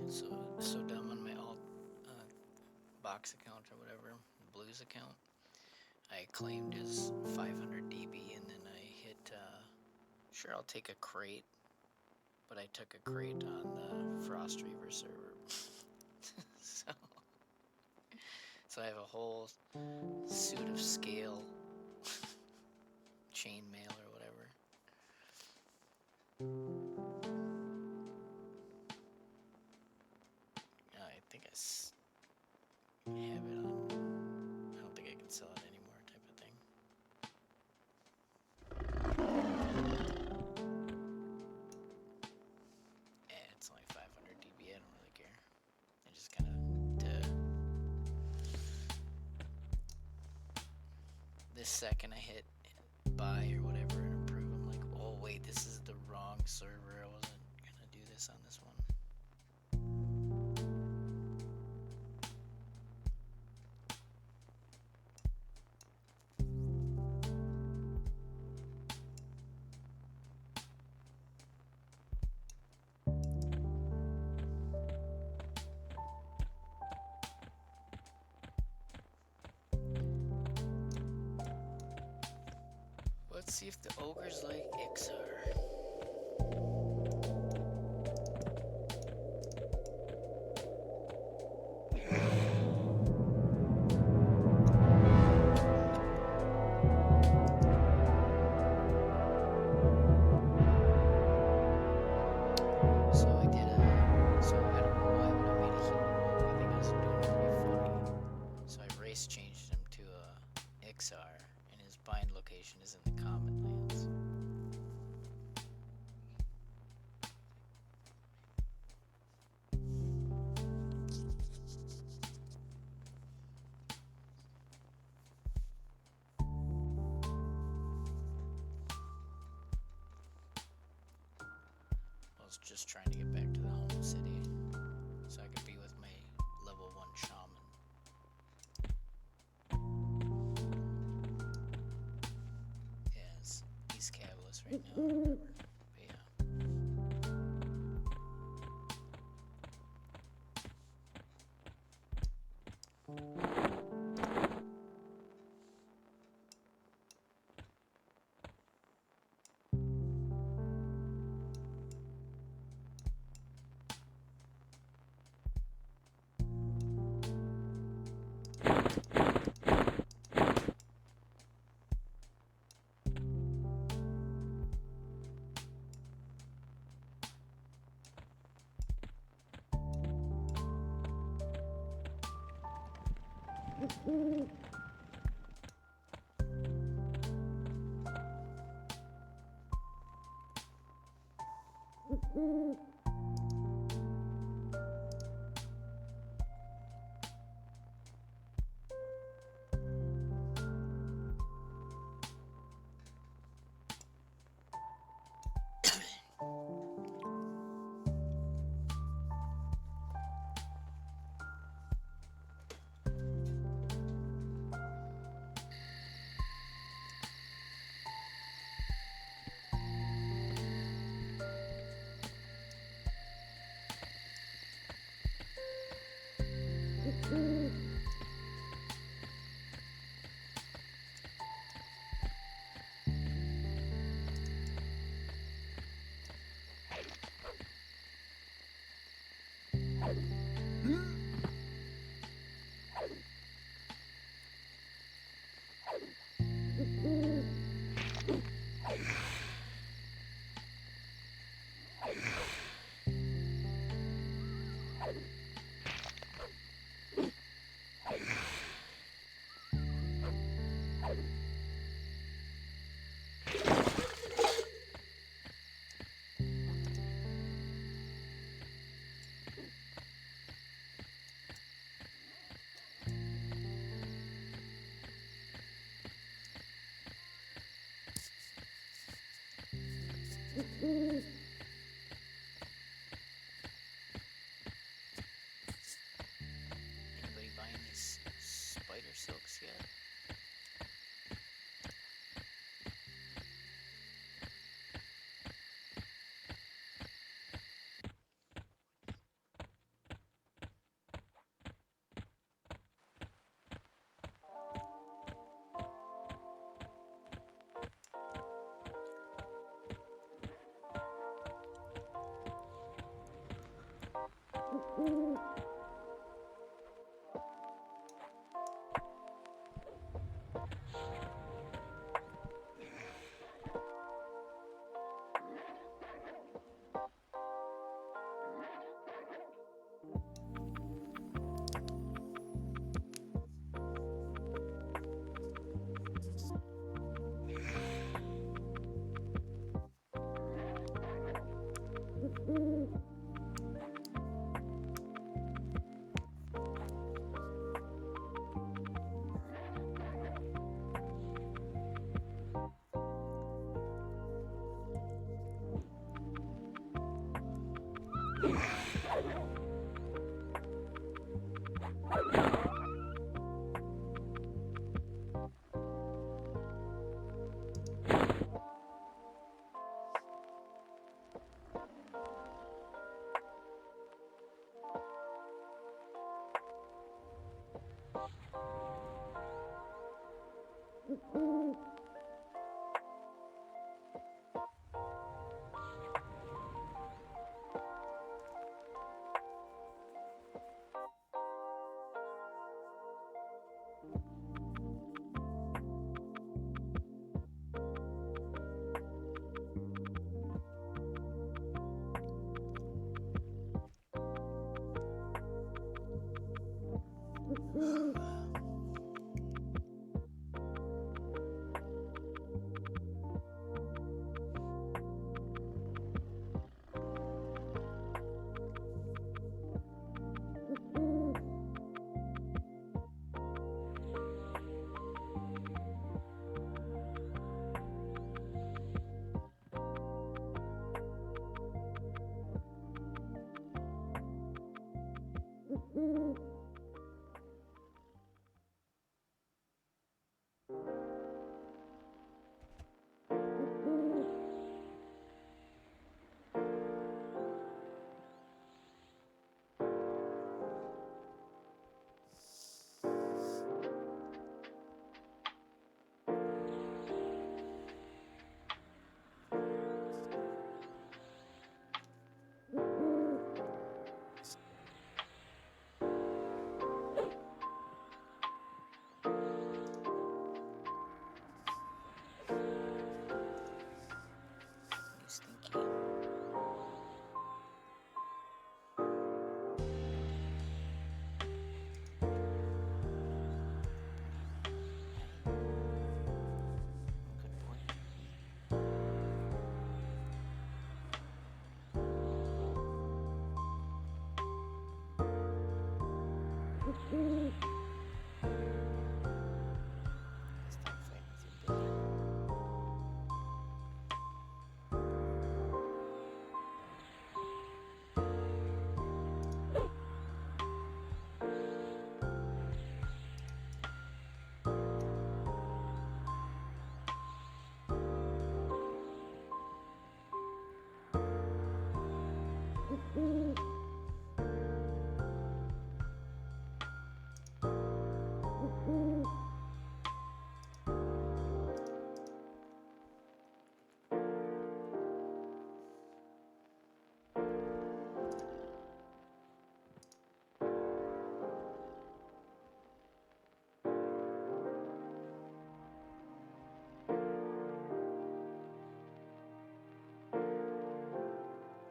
So dumb on my alt box account or whatever, Blues account. I claimed his 500 dB and then I hit, sure I'll take a crate, but I took a crate on the Frost Reaver server. So I have a whole suit of scale chainmail or whatever. I think I have it on. I don't think I can sell it anymore, type of thing. It's only 500 dB. I don't really care. I just kind of this second I hit buy or whatever and approve. I'm like, oh wait, this is the wrong server. I wasn't gonna do this on this one. Let's see if the ogres like XR. So I did so I don't know why, but I made a human rogue. I think I was doing pretty funny. So I race changed him to a XR, and his bind location is in the common lands. I was just trying to get back to the home city so I could be with my level 1 shaman. Yes, he's Cavalice right now. Or whatever. But yeah. Anybody buying these spider silks yet? You stinky. Good boy.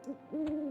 Stop fighting with your billy.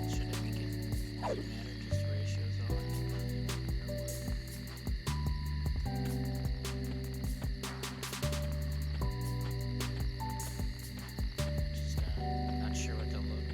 Should it begin? Doesn't matter, just ratios all just not sure what to look.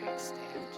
Crack staff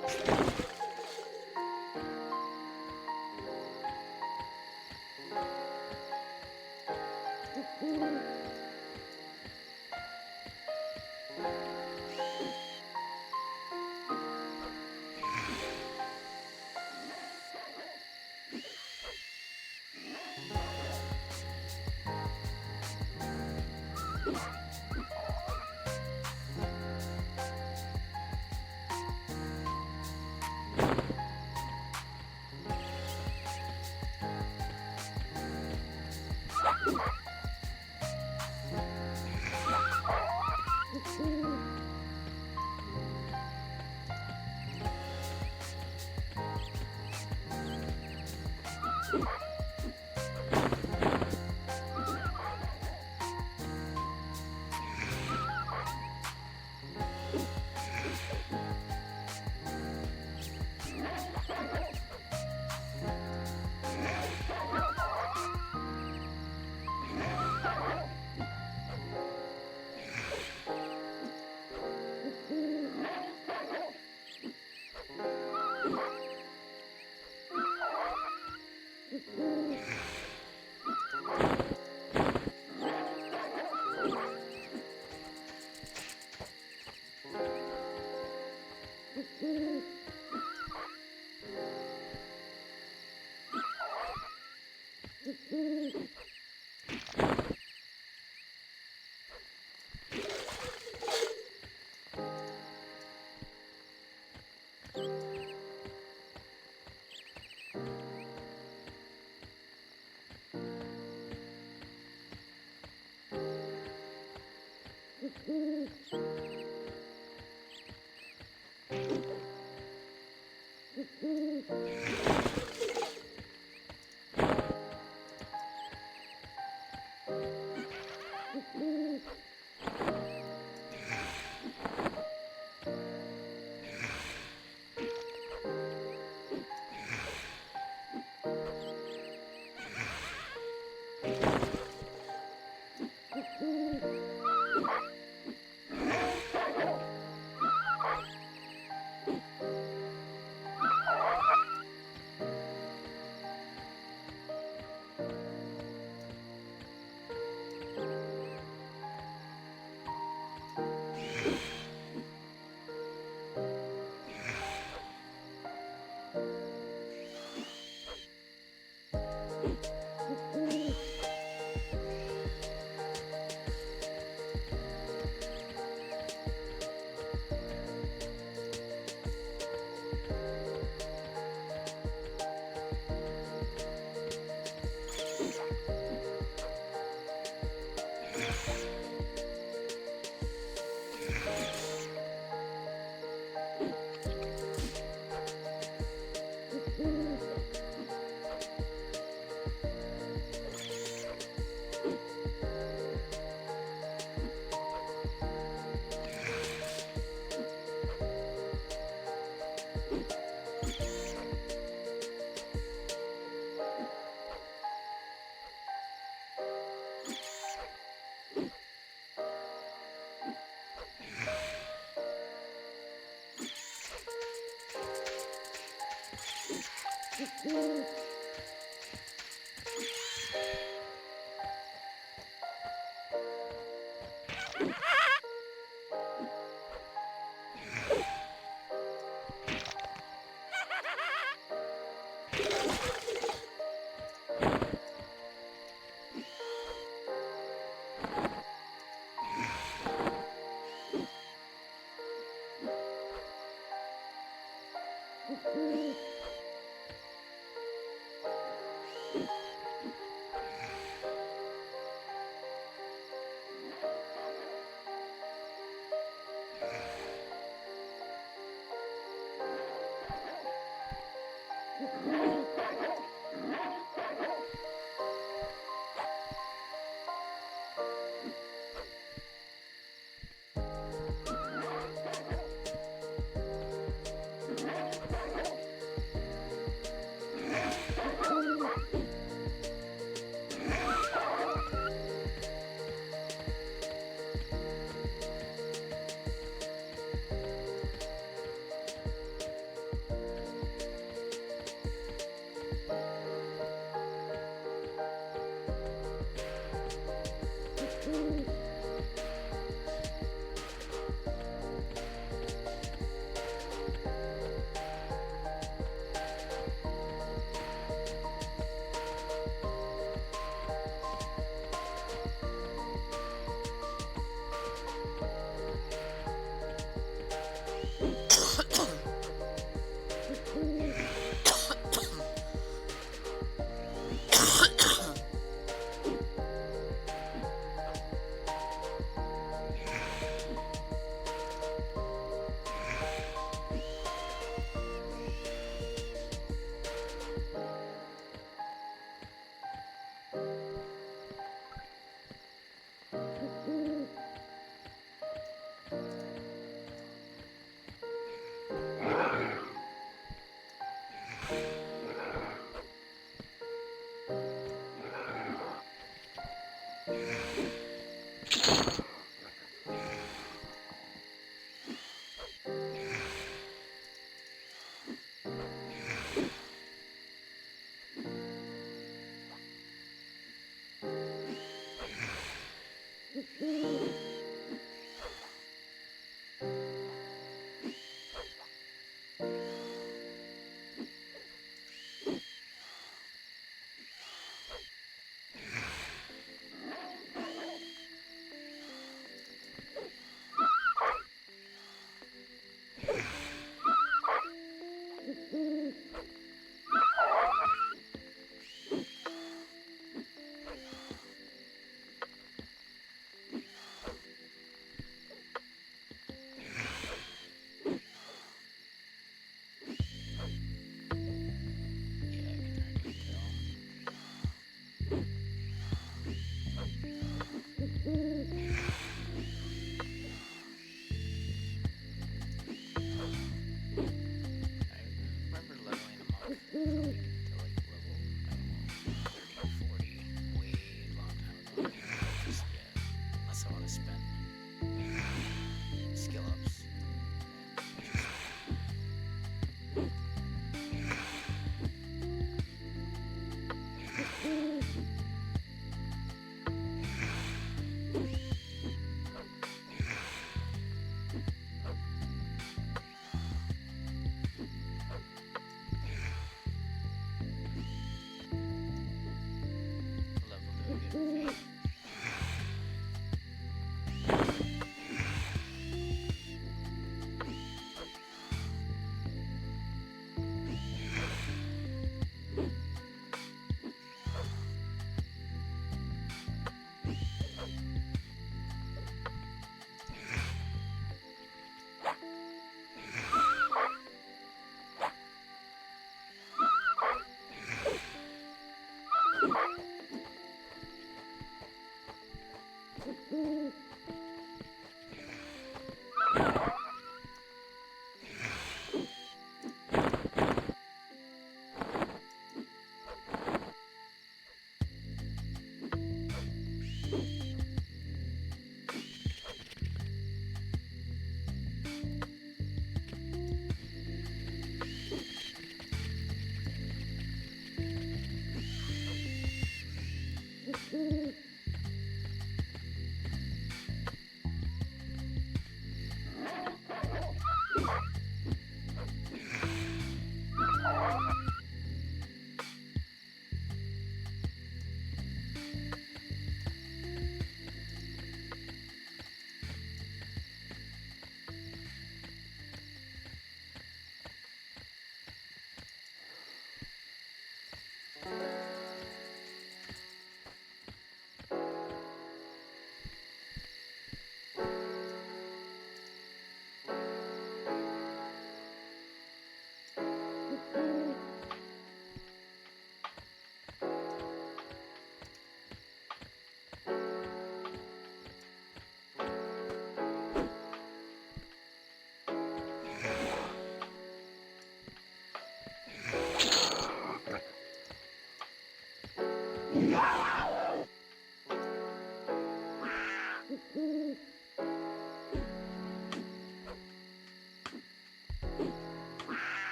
just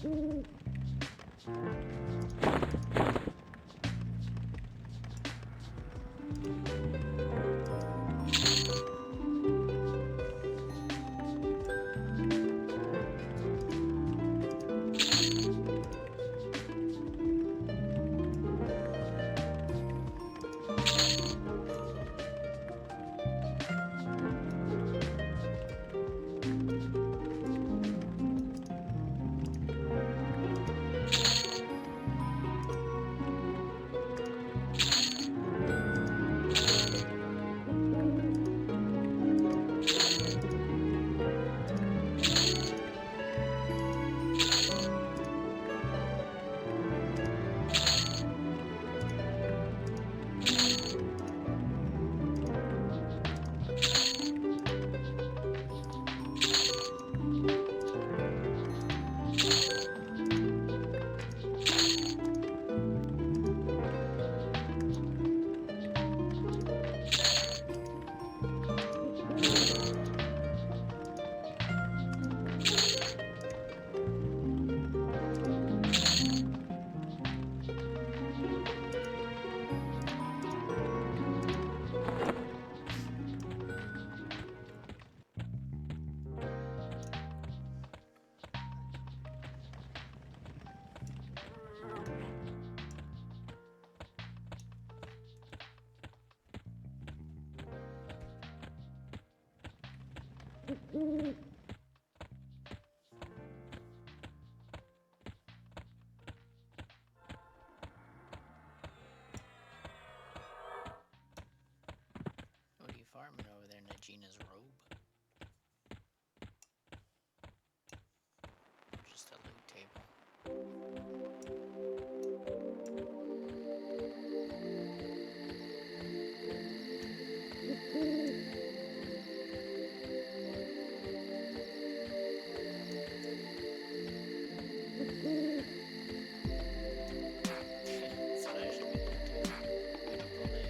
What are you farming over there, Najina's robe? Just a loot table. That's what I should be doing too. Beautiful day.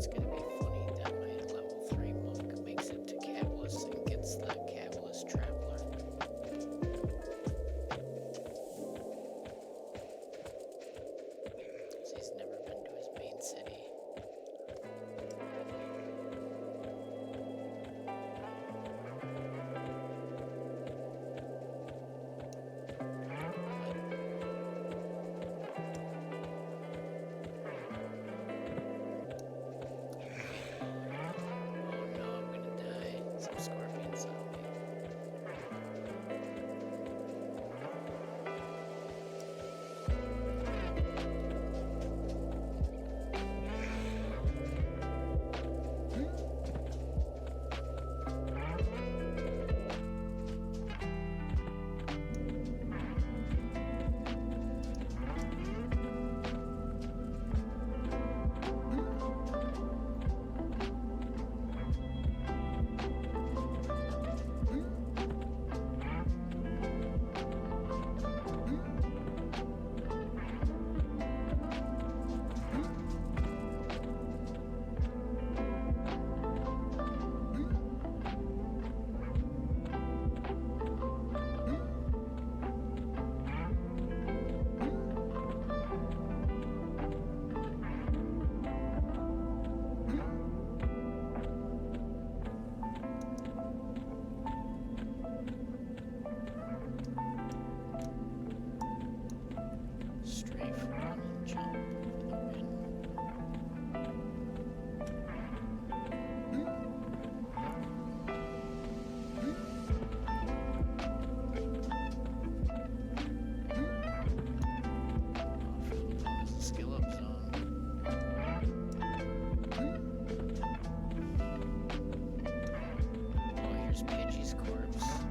It's gonna be funny that my Pidgey's corpse.